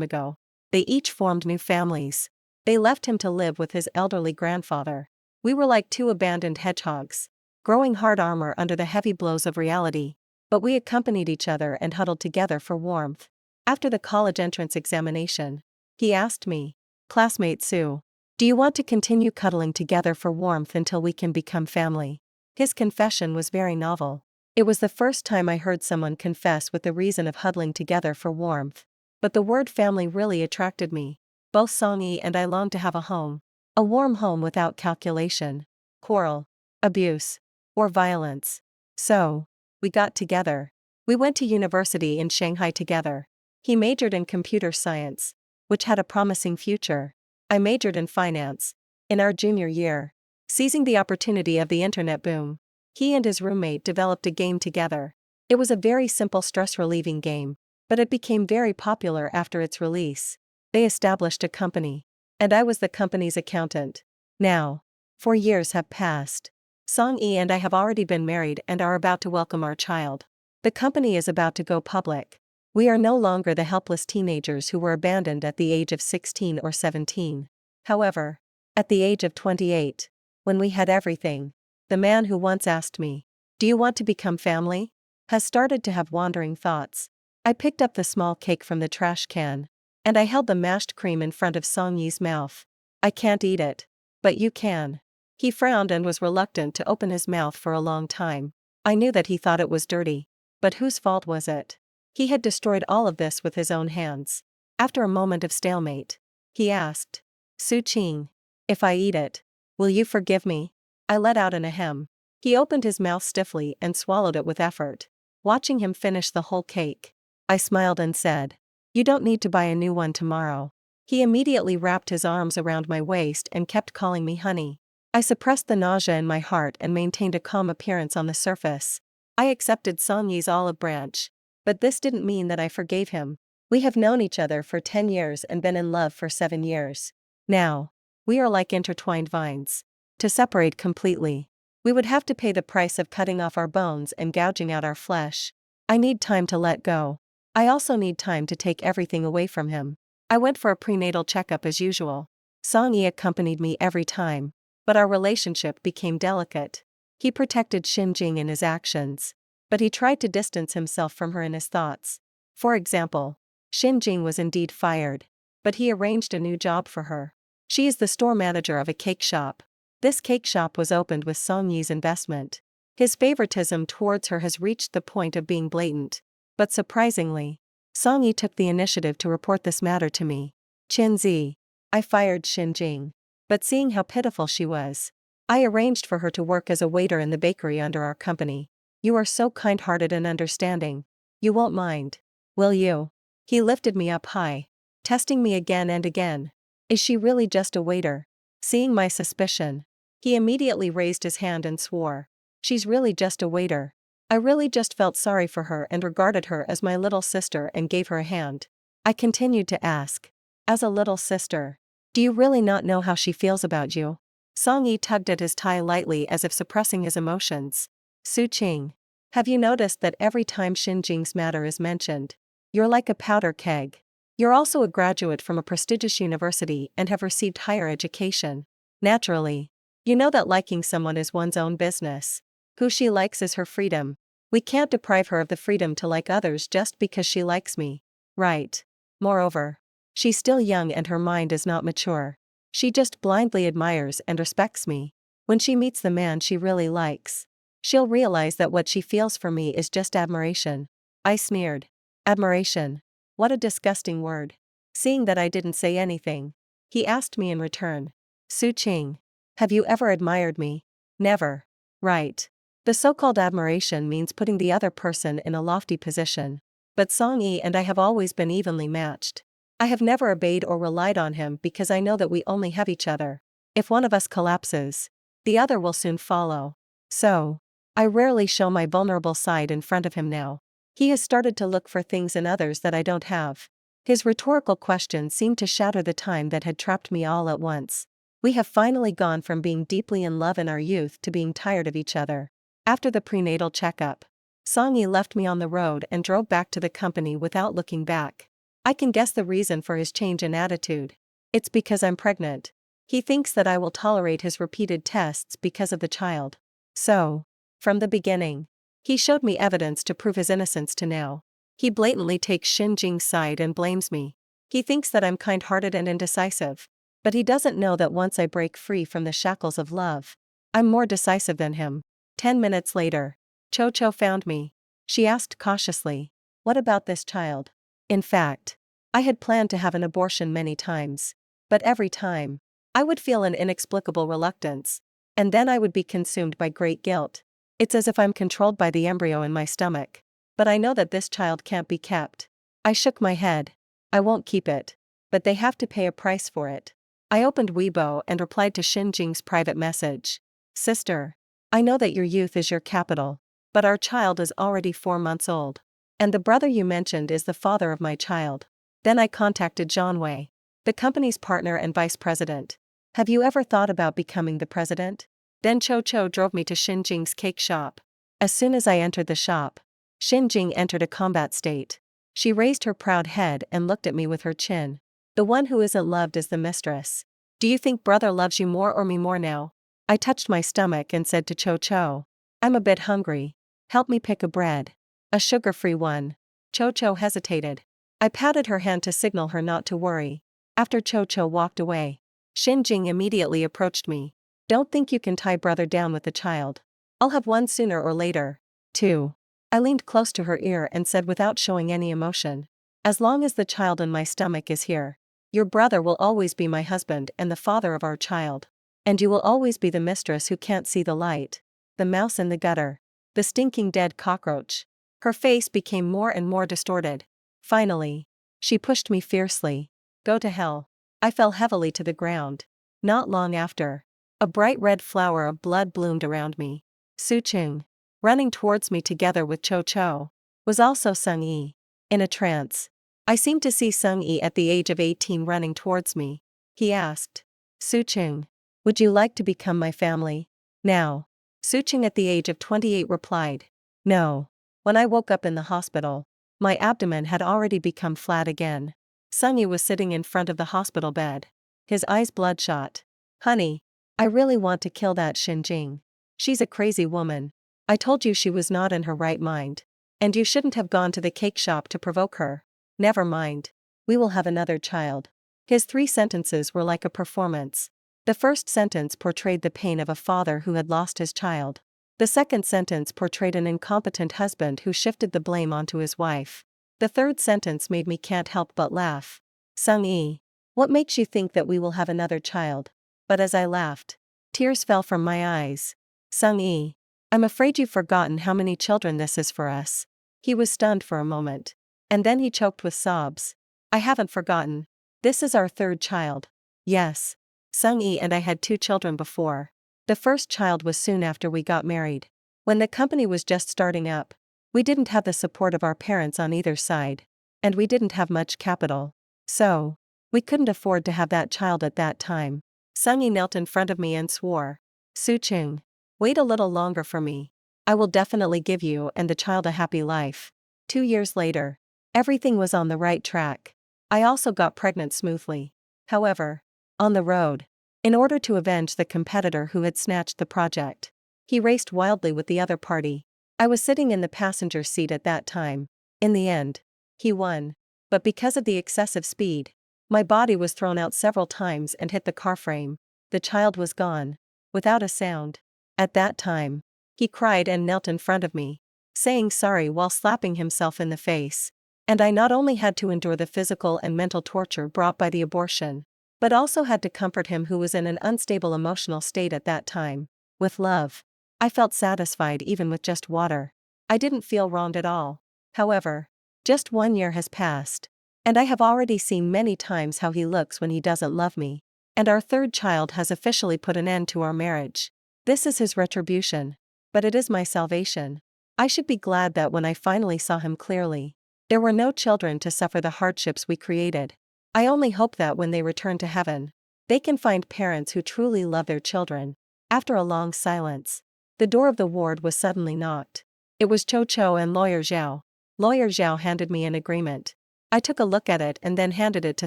ago. They each formed new families. They left him to live with his elderly grandfather. We were like two abandoned hedgehogs, growing hard armor under the heavy blows of reality. But we accompanied each other and huddled together for warmth. After the college entrance examination, he asked me, "Classmate Sue, do you want to continue cuddling together for warmth until we can become family?" His confession was very novel. It was the first time I heard someone confess with the reason of huddling together for warmth. But the word family really attracted me. Both Song-yi and I longed to have a home. A warm home without calculation, quarrel, abuse, or violence. So, we got together. We went to university in Shanghai together. He majored in computer science, which had a promising future. I majored in finance. In our junior year, seizing the opportunity of the internet boom, he and his roommate developed a game together. It was a very simple stress-relieving game, but it became very popular after its release. They established a company, and I was the company's accountant. Now, 4 years have passed. Song-yi and I have already been married and are about to welcome our child. The company is about to go public. We are no longer the helpless teenagers who were abandoned at the age of 16 or 17. However, at the age of 28, when we had everything, the man who once asked me, "Do you want to become family?" has started to have wandering thoughts. I picked up the small cake from the trash can, and I held the mashed cream in front of Song-yi's mouth. "I can't eat it. But you can." He frowned and was reluctant to open his mouth for a long time. I knew that he thought it was dirty. But whose fault was it? He had destroyed all of this with his own hands. After a moment of stalemate, he asked. Su-ching. If I eat it, will you forgive me? I let out an ahem. He opened his mouth stiffly and swallowed it with effort. Watching him finish the whole cake, I smiled and said, you don't need to buy a new one tomorrow. He immediately wrapped his arms around my waist and kept calling me honey. I suppressed the nausea in my heart and maintained a calm appearance on the surface. I accepted Song Yi's olive branch. But this didn't mean that I forgave him. We have known each other for 10 years and been in love for 7 years. Now, we are like intertwined vines. To separate completely, we would have to pay the price of cutting off our bones and gouging out our flesh. I need time to let go. I also need time to take everything away from him. I went for a prenatal checkup as usual. Song Yi accompanied me every time, but our relationship became delicate. He protected Xinjing in his actions, but he tried to distance himself from her in his thoughts. For example, Xinjing was indeed fired, but he arranged a new job for her. She is the store manager of a cake shop. This cake shop was opened with Song Yi's investment. His favoritism towards her has reached the point of being blatant. But surprisingly, Song Yi took the initiative to report this matter to me. Qinzi. I fired Xinjing. But seeing how pitiful she was, I arranged for her to work as a waiter in the bakery under our company. You are so kind-hearted and understanding. You won't mind, will you? He lifted me up high, testing me again and again. Is she really just a waiter? Seeing my suspicion, he immediately raised his hand and swore. She's really just a waiter. I really just felt sorry for her and regarded her as my little sister and gave her a hand. I continued to ask, as a little sister, do you really not know how she feels about you? Song Yi tugged at his tie lightly as if suppressing his emotions. Su-ching. Have you noticed that every time Xinjing's matter is mentioned, you're like a powder keg? You're also a graduate from a prestigious university and have received higher education. Naturally, you know that liking someone is one's own business. Who she likes is her freedom. We can't deprive her of the freedom to like others just because she likes me. Right. Moreover, she's still young and her mind is not mature. She just blindly admires and respects me. When she meets the man she really likes, she'll realize that what she feels for me is just admiration. I sneered. Admiration. What a disgusting word. Seeing that I didn't say anything, he asked me in return. Su-ching. Have you ever admired me? Never. Right. The so-called admiration means putting the other person in a lofty position. But Song Yi and I have always been evenly matched. I have never obeyed or relied on him because I know that we only have each other. If one of us collapses, the other will soon follow. So, I rarely show my vulnerable side in front of him now. He has started to look for things in others that I don't have. His rhetorical question seemed to shatter the time that had trapped me all at once. We have finally gone from being deeply in love in our youth to being tired of each other. After the prenatal checkup, Song Yi left me on the road and drove back to the company without looking back. I can guess the reason for his change in attitude. It's because I'm pregnant. He thinks that I will tolerate his repeated tests because of the child. So, from the beginning, he showed me evidence to prove his innocence to now. He blatantly takes Xinjing's side and blames me. He thinks that I'm kind-hearted and indecisive. But he doesn't know that once I break free from the shackles of love, I'm more decisive than him. 10 minutes later, Cho found me. She asked cautiously, what about this child? In fact, I had planned to have an abortion many times. But every time, I would feel an inexplicable reluctance. And then I would be consumed by great guilt. It's as if I'm controlled by the embryo in my stomach. But I know that this child can't be kept. I shook my head. I won't keep it. But they have to pay a price for it. I opened Weibo and replied to Xinjing's private message. Sister, I know that your youth is your capital, but our child is already 4 months old. And the brother you mentioned is the father of my child. Then I contacted Zhang Wei, the company's partner and vice president. Have you ever thought about becoming the president? Then Cho drove me to Xinjing's cake shop. As soon as I entered the shop, Xinjing entered a combat state. She raised her proud head and looked at me with her chin. The one who isn't loved is the mistress. Do you think brother loves you more or me more now? I touched my stomach and said to Cho, I'm a bit hungry. Help me pick a bread. A sugar-free one. Cho hesitated. I patted her hand to signal her not to worry. After Cho walked away, Xinjing immediately approached me. Don't think you can tie brother down with the child. I'll have one sooner or later, too. I leaned close to her ear and said without showing any emotion. As long as the child in my stomach is here, Your brother will always be my husband and the father of our child. And you will always be the mistress who can't see the light. The mouse in the gutter. The stinking dead cockroach. Her face became more and more distorted. Finally, she pushed me fiercely. Go to hell. I fell heavily to the ground. Not long after, a bright red flower of blood bloomed around me. Su-chung, running towards me together with Cho-Cho, was also Sung-yi. In a trance, I seemed to see Sung-yi at the age of 18 running towards me. He asked, Su-chung, would you like to become my family? Now. Su-chung at the age of 28 replied, no. When I woke up in the hospital, my abdomen had already become flat again. Sung-yi was sitting in front of the hospital bed. His eyes bloodshot. Honey, I really want to kill that Shinjing. She's a crazy woman. I told you she was not in her right mind. And you shouldn't have gone to the cake shop to provoke her. Never mind. We will have another child. His 3 sentences were like a performance. The first sentence portrayed the pain of a father who had lost his child. The second sentence portrayed an incompetent husband who shifted the blame onto his wife. The third sentence made me can't help but laugh. Sung-yi, what makes you think that we will have another child? But as I laughed, tears fell from my eyes. Sung-yi, I'm afraid you've forgotten how many children this is for us. He was stunned for a moment. And then he choked with sobs. I haven't forgotten. This is our 3rd child. Yes. Sung-yi and I had 2 children before. The first child was soon after we got married. When the company was just starting up, we didn't have the support of our parents on either side. And we didn't have much capital. So, we couldn't afford to have that child at that time. Sung-yi knelt in front of me and swore. Su-chung, wait a little longer for me. I will definitely give you and the child a happy life. 2 years later, everything was on the right track. I also got pregnant smoothly. However, on the road, in order to avenge the competitor who had snatched the project, he raced wildly with the other party. I was sitting in the passenger seat at that time. In the end, he won. But because of the excessive speed, my body was thrown out several times and hit the car frame. The child was gone. Without a sound. At that time, he cried and knelt in front of me, saying sorry while slapping himself in the face. And I not only had to endure the physical and mental torture brought by the abortion, but also had to comfort him who was in an unstable emotional state at that time. With love. I felt satisfied even with just water. I didn't feel wronged at all. However, just 1 year has passed. And I have already seen many times how he looks when he doesn't love me. And our 3rd child has officially put an end to our marriage. This is his retribution. But it is my salvation. I should be glad that when I finally saw him clearly, there were no children to suffer the hardships we created. I only hope that when they return to heaven, they can find parents who truly love their children. After a long silence, the door of the ward was suddenly knocked. It was Cho-Cho and Lawyer Zhao. Lawyer Zhao handed me an agreement. I took a look at it and then handed it to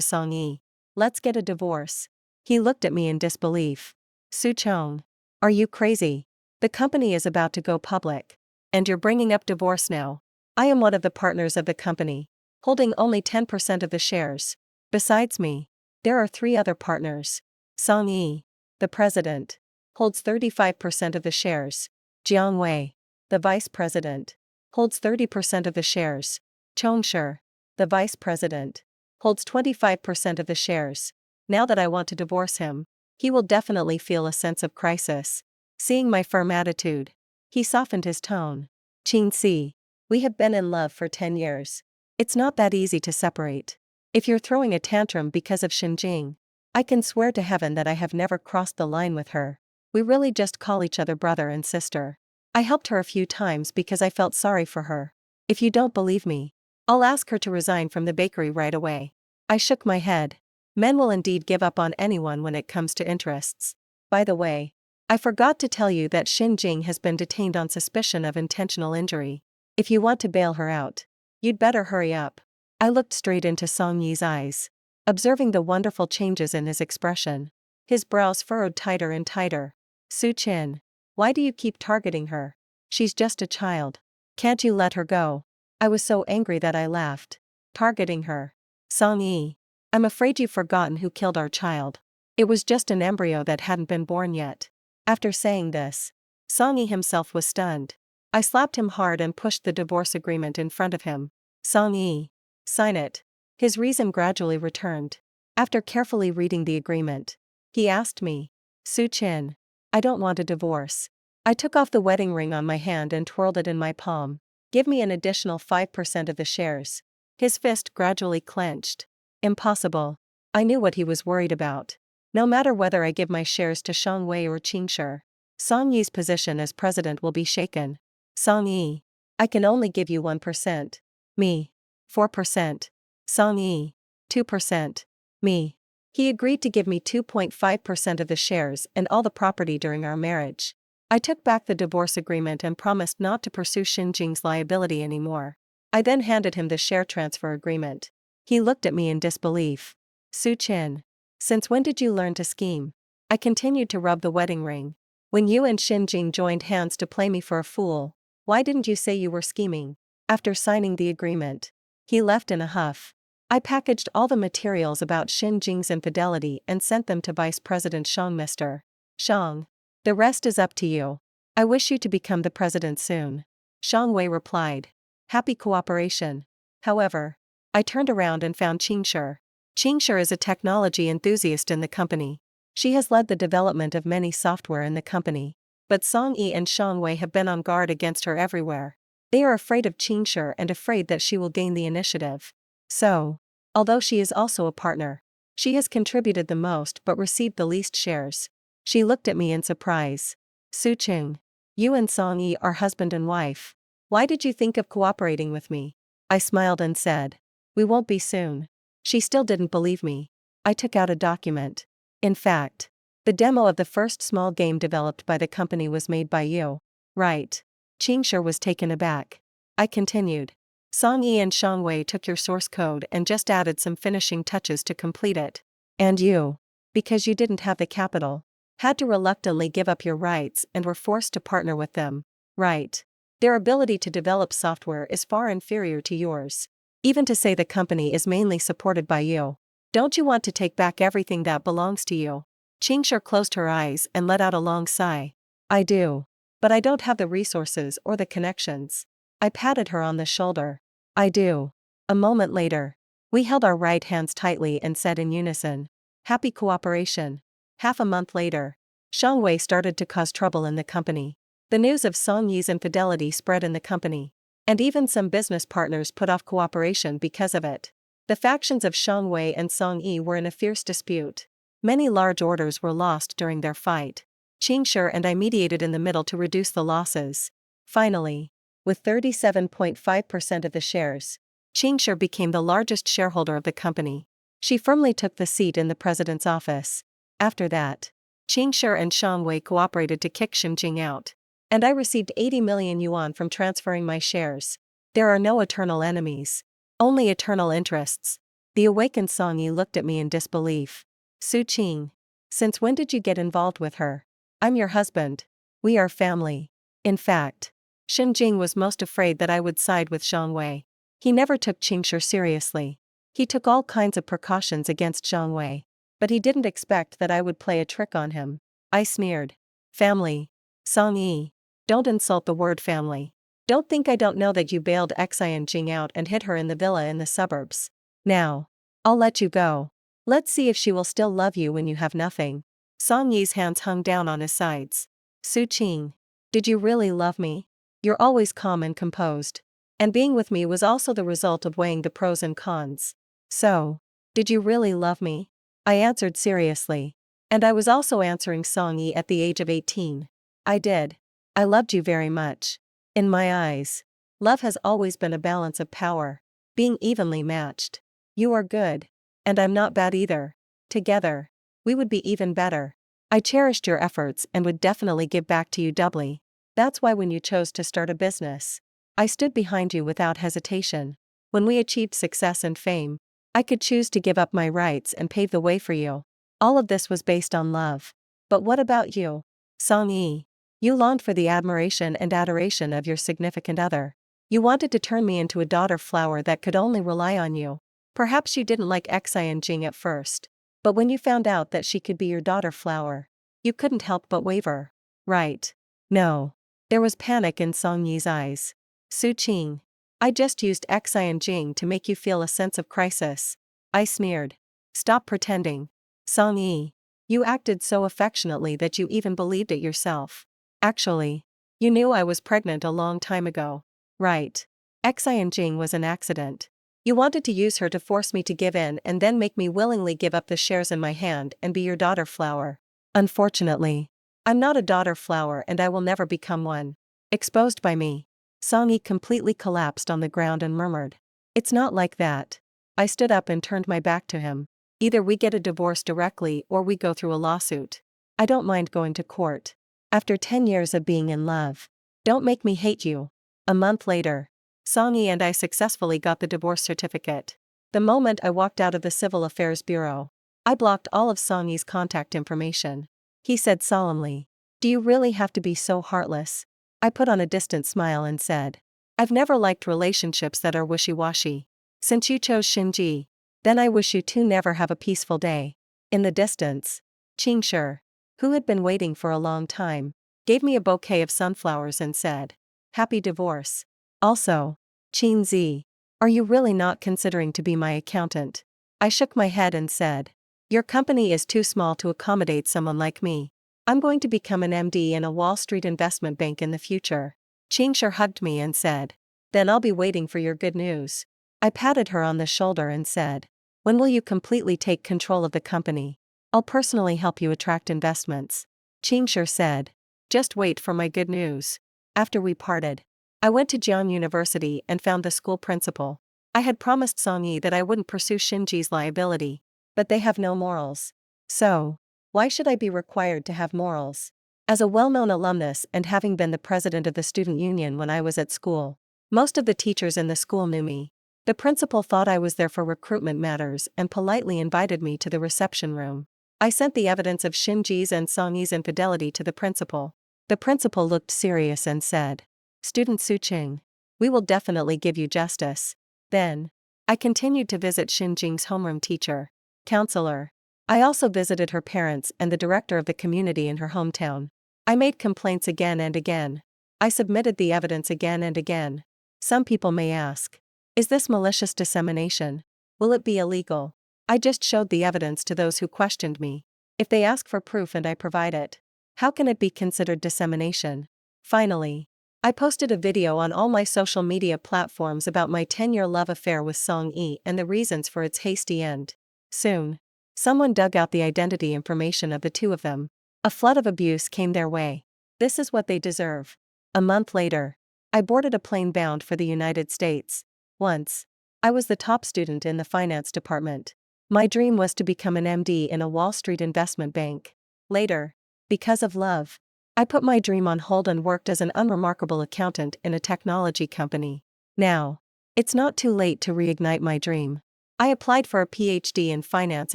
Sung-yi. Let's get a divorce. He looked at me in disbelief. Su-chung, are you crazy? The company is about to go public. And you're bringing up divorce now. I am one of the partners of the company, holding only 10% of the shares. Besides me, there are 3 other partners. Sung-yi, the president, holds 35% of the shares. Jiang Wei, the vice president, holds 30% of the shares. Chongshi, the vice president, holds 25% of the shares. Now that I want to divorce him, he will definitely feel a sense of crisis. Seeing my firm attitude, he softened his tone. Qin-si, we have been in love for 10 years. It's not that easy to separate. If you're throwing a tantrum because of Xinjing, I can swear to heaven that I have never crossed the line with her. We really just call each other brother and sister. I helped her a few times because I felt sorry for her. If you don't believe me, I'll ask her to resign from the bakery right away. I shook my head. Men will indeed give up on anyone when it comes to interests. By the way, I forgot to tell you that Xinjing has been detained on suspicion of intentional injury. If you want to bail her out, you'd better hurry up. I looked straight into Song Yi's eyes, observing the wonderful changes in his expression. His brows furrowed tighter and tighter. Su Qin, why do you keep targeting her? She's just a child. Can't you let her go? I was so angry that I laughed. Targeting her. Song Yi, I'm afraid you've forgotten who killed our child. It was just an embryo that hadn't been born yet. After saying this, Song Yi himself was stunned. I slapped him hard and pushed the divorce agreement in front of him. Song Yi, sign it. His reason gradually returned. After carefully reading the agreement, he asked me, Su Chin, I don't want a divorce. I took off the wedding ring on my hand and twirled it in my palm. Give me an additional 5% of the shares. His fist gradually clenched. Impossible. I knew what he was worried about. No matter whether I give my shares to Shang Wei or Qingshi, Song Yi's position as president will be shaken. Song Yi, I can only give you 1%. Me. 4%. Song Yi. 2%. Me. He agreed to give me 2.5% of the shares and all the property during our marriage. I took back the divorce agreement and promised not to pursue Xin Jing's liability anymore. I then handed him the share transfer agreement. He looked at me in disbelief. Su Chin, since when did you learn to scheme? I continued to rub the wedding ring. When you and Xin Jing joined hands to play me for a fool, why didn't you say you were scheming? After signing the agreement, he left in a huff. I packaged all the materials about Xin Jing's infidelity and sent them to Vice President Shang. Mr. Shang, the rest is up to you. I wish you to become the president soon. Shang Wei replied. Happy cooperation. However, I turned around and found Qingshi. Qingshi is a technology enthusiast in the company. She has led the development of many software in the company. But Song Yi and Shang Wei have been on guard against her everywhere. They are afraid of Qingshi and afraid that she will gain the initiative. So, although she is also a partner, she has contributed the most but received the least shares. She looked at me in surprise. Su Qing, you and Song Yi are husband and wife. Why did you think of cooperating with me? I smiled and said, we won't be soon. She still didn't believe me. I took out a document. In fact, the demo of the first small game developed by the company was made by you. Right. Qingshi was taken aback. I continued. Song Yi and Shang Wei took your source code and just added some finishing touches to complete it. And you, because you didn't have the capital, had to reluctantly give up your rights and were forced to partner with them. Right. Their ability to develop software is far inferior to yours. Even to say the company is mainly supported by you. Don't you want to take back everything that belongs to you? Qingshi closed her eyes and let out a long sigh. I do. But I don't have the resources or the connections. I patted her on the shoulder. I do. A moment later, we held our right hands tightly and said in unison, happy cooperation. Half a month later, Shang Wei started to cause trouble in the company. The news of Song Yi's infidelity spread in the company. And even some business partners put off cooperation because of it. The factions of Shang Wei and Song Yi were in a fierce dispute. Many large orders were lost during their fight. Qingshi and I mediated in the middle to reduce the losses. Finally, with 37.5% of the shares, Qingshi became the largest shareholder of the company. She firmly took the seat in the president's office. After that, Qingshi and Shang Wei cooperated to kick Xin Jing out. And I received 80 million yuan from transferring my shares. There are no eternal enemies. Only eternal interests. The awakened Song Yi looked at me in disbelief. Su Qing, since when did you get involved with her? I'm your husband. We are family. In fact, Xin Jing was most afraid that I would side with Shang Wei. He never took Qingshi seriously. He took all kinds of precautions against Shang Wei. But he didn't expect that I would play a trick on him. I sneered. Family. Song Yi. Don't insult the word family. Don't think I don't know that you bailed Xian Jing out and hid her in the villa in the suburbs. Now, I'll let you go. Let's see if she will still love you when you have nothing. Song Yi's hands hung down on his sides. Su Qing, did you really love me? You're always calm and composed. And being with me was also the result of weighing the pros and cons. So, did you really love me? I answered seriously. And I was also answering Song Yi at the age of 18. I did. I loved you very much. In my eyes, love has always been a balance of power, being evenly matched. You are good. And I'm not bad either. Together, we would be even better. I cherished your efforts and would definitely give back to you doubly. That's why when you chose to start a business, I stood behind you without hesitation. When we achieved success and fame, I could choose to give up my rights and pave the way for you. All of this was based on love. But what about you? Song Yi. You longed for the admiration and adoration of your significant other. You wanted to turn me into a daughter flower that could only rely on you. Perhaps you didn't like Xian Jing at first. But when you found out that she could be your daughter flower, you couldn't help but waver. Right. No. There was panic in Song Yi's eyes. Su Qing. I just used Xian Jing to make you feel a sense of crisis. I sneered. Stop pretending. Song Yi. You acted so affectionately that you even believed it yourself. Actually, you knew I was pregnant a long time ago. Right. Xian Jing was an accident. You wanted to use her to force me to give in and then make me willingly give up the shares in my hand and be your daughter flower. Unfortunately, I'm not a daughter flower and I will never become one. Exposed by me. Song Yi completely collapsed on the ground and murmured. It's not like that. I stood up and turned my back to him. Either we get a divorce directly or we go through a lawsuit. I don't mind going to court. After 10 years of being in love. Don't make me hate you. A month later, Song Yi and I successfully got the divorce certificate. The moment I walked out of the Civil Affairs Bureau, I blocked all of Song Yi's contact information. He said solemnly, "Do you really have to be so heartless?" I put on a distant smile and said, "I've never liked relationships that are wishy-washy. Since you chose Shinji, then I wish you two never have a peaceful day." In the distance, Qing Shi, who had been waiting for a long time, gave me a bouquet of sunflowers and said, "Happy divorce." Also, Qin Zi, are you really not considering to be my accountant? I shook my head and said, "Your company is too small to accommodate someone like me. I'm going to become an MD in a Wall Street investment bank in the future." Qing Shi hugged me and said, "Then I'll be waiting for your good news." I patted her on the shoulder and said, "When will you completely take control of the company? I'll personally help you attract investments." Qing Shi said, "Just wait for my good news." After we parted, I went to Jian University and found the school principal. I had promised Song Yi that I wouldn't pursue Shinji's liability, but they have no morals. So, why should I be required to have morals? As a well-known alumnus and having been the president of the student union when I was at school, most of the teachers in the school knew me. The principal thought I was there for recruitment matters and politely invited me to the reception room. I sent the evidence of Shinji's and Song Yi's infidelity to the principal. The principal looked serious and said, "Student Su Qing, we will definitely give you justice." Then, I continued to visit Shinjing's homeroom teacher, counselor. I also visited her parents and the director of the community in her hometown. I made complaints again and again. I submitted the evidence again and again. Some people may ask, is this malicious dissemination? Will it be illegal? I just showed the evidence to those who questioned me. If they ask for proof and I provide it, how can it be considered dissemination? Finally, I posted a video on all my social media platforms about my 10-year love affair with Song Yi and the reasons for its hasty end. Soon, someone dug out the identity information of the two of them. A flood of abuse came their way. This is what they deserve. A month later, I boarded a plane bound for the United States. Once, I was the top student in the finance department. My dream was to become an MD in a Wall Street investment bank. Later, because of love, I put my dream on hold and worked as an unremarkable accountant in a technology company. Now, it's not too late to reignite my dream. I applied for a PhD in finance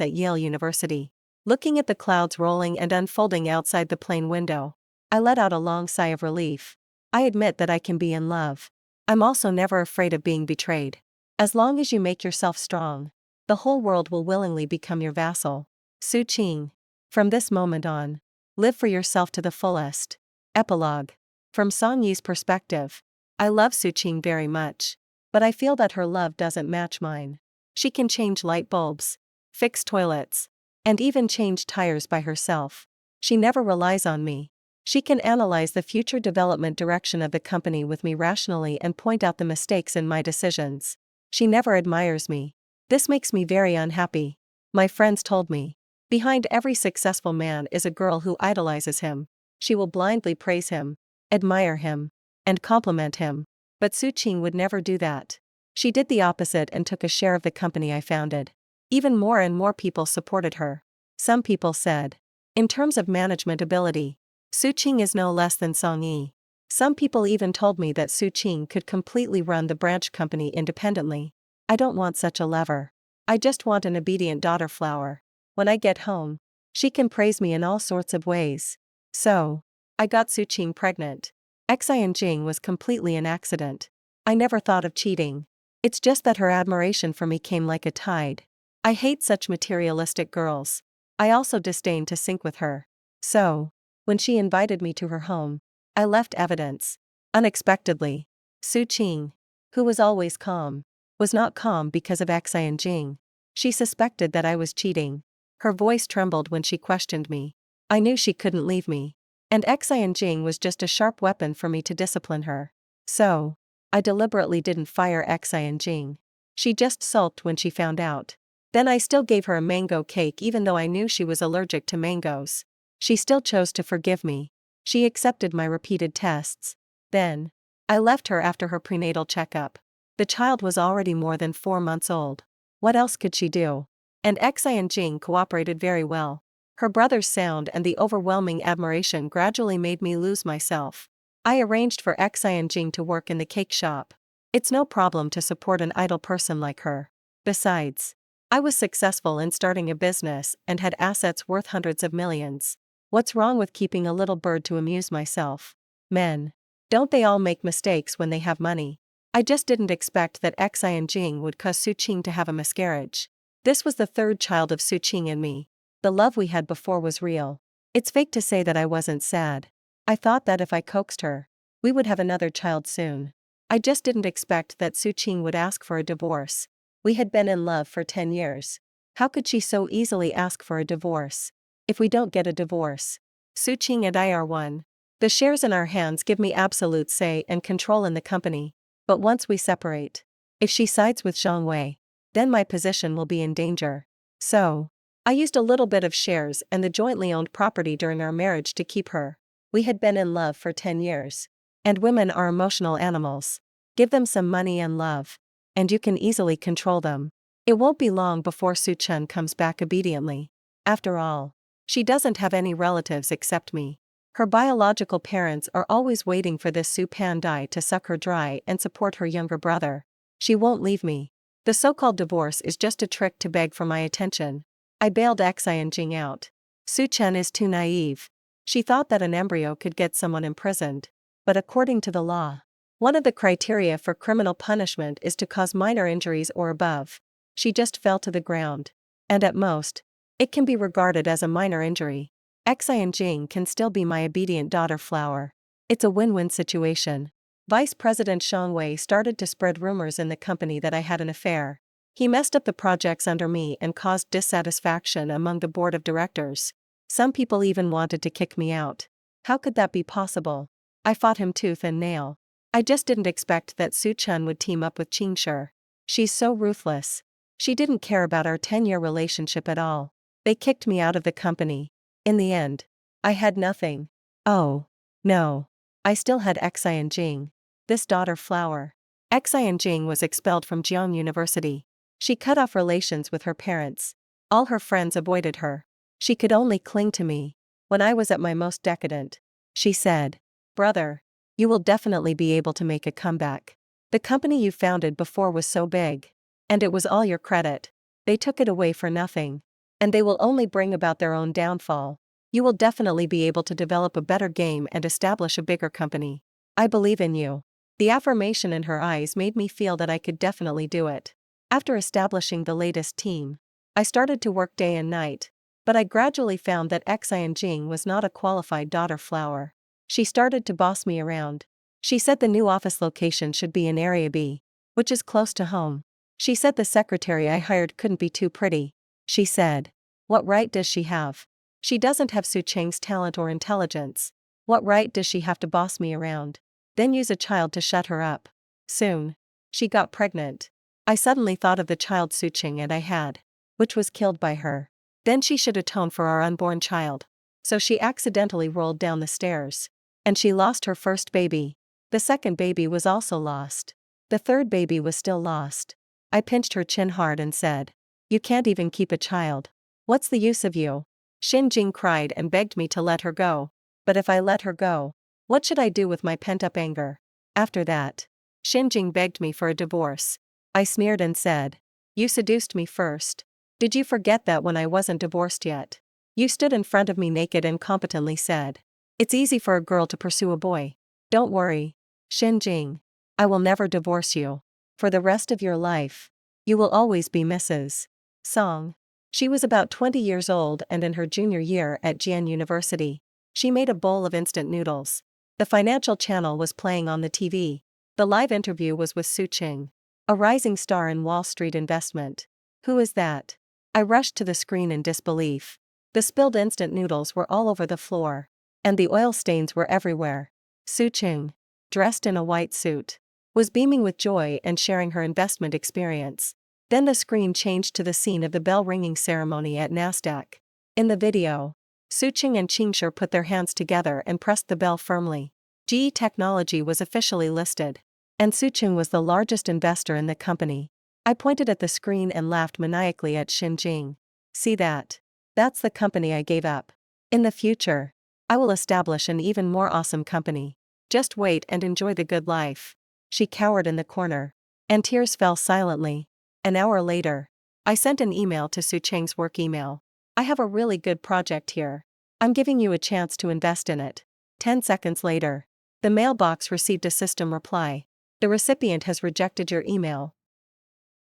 at Yale University. Looking at the clouds rolling and unfolding outside the plane window, I let out a long sigh of relief. I admit that I can be in love. I'm also never afraid of being betrayed. As long as you make yourself strong, the whole world will willingly become your vassal. Su Qing. From this moment on, live for yourself to the fullest. Epilogue. From Song Yi's perspective, I love Su Qing very much, but I feel that her love doesn't match mine. She can change light bulbs, fix toilets, and even change tires by herself. She never relies on me. She can analyze the future development direction of the company with me rationally and point out the mistakes in my decisions. She never admires me. This makes me very unhappy. My friends told me, behind every successful man is a girl who idolizes him. She will blindly praise him, admire him, and compliment him. But Su Qing would never do that. She did the opposite and took a share of the company I founded. Even more and more people supported her. Some people said, in terms of management ability, Su Qing is no less than Song Yi. Some people even told me that Su Qing could completely run the branch company independently. I don't want such a lever. I just want an obedient daughter flower. When I get home, she can praise me in all sorts of ways. So, I got Su Qing pregnant. Xian Jing was completely an accident. I never thought of cheating. It's just that her admiration for me came like a tide. I hate such materialistic girls. I also disdain to sync with her. So, when she invited me to her home, I left evidence. Unexpectedly, Su Qing, who was always calm, was not calm because of Xian Jing. She suspected that I was cheating. Her voice trembled when she questioned me. I knew she couldn't leave me. And Xian Jing was just a sharp weapon for me to discipline her. So, I deliberately didn't fire Xian Jing. She just sulked when she found out. Then I still gave her a mango cake even though I knew she was allergic to mangoes. She still chose to forgive me. She accepted my repeated tests. Then, I left her after her prenatal checkup. The child was already more than 4 months old. What else could she do? And Xian Jing cooperated very well. Her brother's sound and the overwhelming admiration gradually made me lose myself. I arranged for Xian Jing to work in the cake shop. It's no problem to support an idle person like her. Besides, I was successful in starting a business and had assets worth hundreds of millions. What's wrong with keeping a little bird to amuse myself? Men. Don't they all make mistakes when they have money? I just didn't expect that Xian Jing would cause Su Qing to have a miscarriage. This was the third child of Su Qing and me. The love we had before was real. It's fake to say that I wasn't sad. I thought that if I coaxed her, we would have another child soon. I just didn't expect that Su Qing would ask for a divorce. We had been in love for 10 years. How could she so easily ask for a divorce? If we don't get a divorce, Su Qing and I are one. The shares in our hands give me absolute say and control in the company. But once we separate, if she sides with Zhang Wei, then my position will be in danger. So, I used a little bit of shares and the jointly owned property during our marriage to keep her. We had been in love for 10 years. And women are emotional animals. Give them some money and love, and you can easily control them. It won't be long before Su Chen comes back obediently. After all, she doesn't have any relatives except me. Her biological parents are always waiting for this Su Pan Dai to suck her dry and support her younger brother. She won't leave me. The so-called divorce is just a trick to beg for my attention. I bailed Xian Jing out. Su Chen is too naive. She thought that an embryo could get someone imprisoned. But according to the law, one of the criteria for criminal punishment is to cause minor injuries or above. She just fell to the ground. And at most, it can be regarded as a minor injury. Xian Jing can still be my obedient daughter Flower. It's a win-win situation. Vice President Zhang Wei started to spread rumors in the company that I had an affair. He messed up the projects under me and caused dissatisfaction among the board of directors. Some people even wanted to kick me out. How could that be possible? I fought him tooth and nail. I just didn't expect that Su Chen would team up with Qing Shi. She's so ruthless. She didn't care about our 10-year relationship at all. They kicked me out of the company. In the end, I had nothing. Oh, no. I still had Xian Jing. This daughter Flower. Xian Jing was expelled from Jiang University. She cut off relations with her parents. All her friends avoided her. She could only cling to me. When I was at my most decadent, she said, "Brother, you will definitely be able to make a comeback. The company you founded before was so big. And it was all your credit. They took it away for nothing. And they will only bring about their own downfall. You will definitely be able to develop a better game and establish a bigger company. I believe in you." The affirmation in her eyes made me feel that I could definitely do it. After establishing the latest team, I started to work day and night. But I gradually found that Xian Jing was not a qualified daughter Flower. She started to boss me around. She said the new office location should be in Area B, which is close to home. She said the secretary I hired couldn't be too pretty. She said, "What right does she have? She doesn't have Su Cheng's talent or intelligence. What right does she have to boss me around? Then use a child to shut her up." Soon, she got pregnant. I suddenly thought of the child Su Cheng and I had, which was killed by her. Then she should atone for our unborn child. So she accidentally rolled down the stairs. And she lost her first baby. The second baby was also lost. The third baby was still lost. I pinched her chin hard and said, "You can't even keep a child. What's the use of you?" Xin Jing cried and begged me to let her go. But if I let her go, what should I do with my pent-up anger? After that, Xin Jing begged me for a divorce. I sneered and said, "You seduced me first. Did you forget that when I wasn't divorced yet? You stood in front of me naked and competently said, 'It's easy for a girl to pursue a boy.' Don't worry, Xin Jing. I will never divorce you. For the rest of your life, you will always be Mrs. Song." She was about 20 years old and in her junior year at Jian University. She made a bowl of instant noodles. The financial channel was playing on the TV. The live interview was with Su Qing, a rising star in Wall Street investment. Who is that? I rushed to the screen in disbelief. The spilled instant noodles were all over the floor. And the oil stains were everywhere. Su-Ching, dressed in a white suit, was beaming with joy and sharing her investment experience. Then the screen changed to the scene of the bell-ringing ceremony at Nasdaq. In the video, Su-Ching and Qingshi put their hands together and pressed the bell firmly. GE Technology was officially listed. And Su-Ching was the largest investor in the company. I pointed at the screen and laughed maniacally at Xinjing. See that? That's the company I gave up. In the future, I will establish an even more awesome company. Just wait and enjoy the good life. She cowered in the corner. And tears fell silently. An hour later, I sent an email to Su-Ching's work email. I have a really good project here. I'm giving you a chance to invest in it. 10 seconds later, the mailbox received a system reply. The recipient has rejected your email.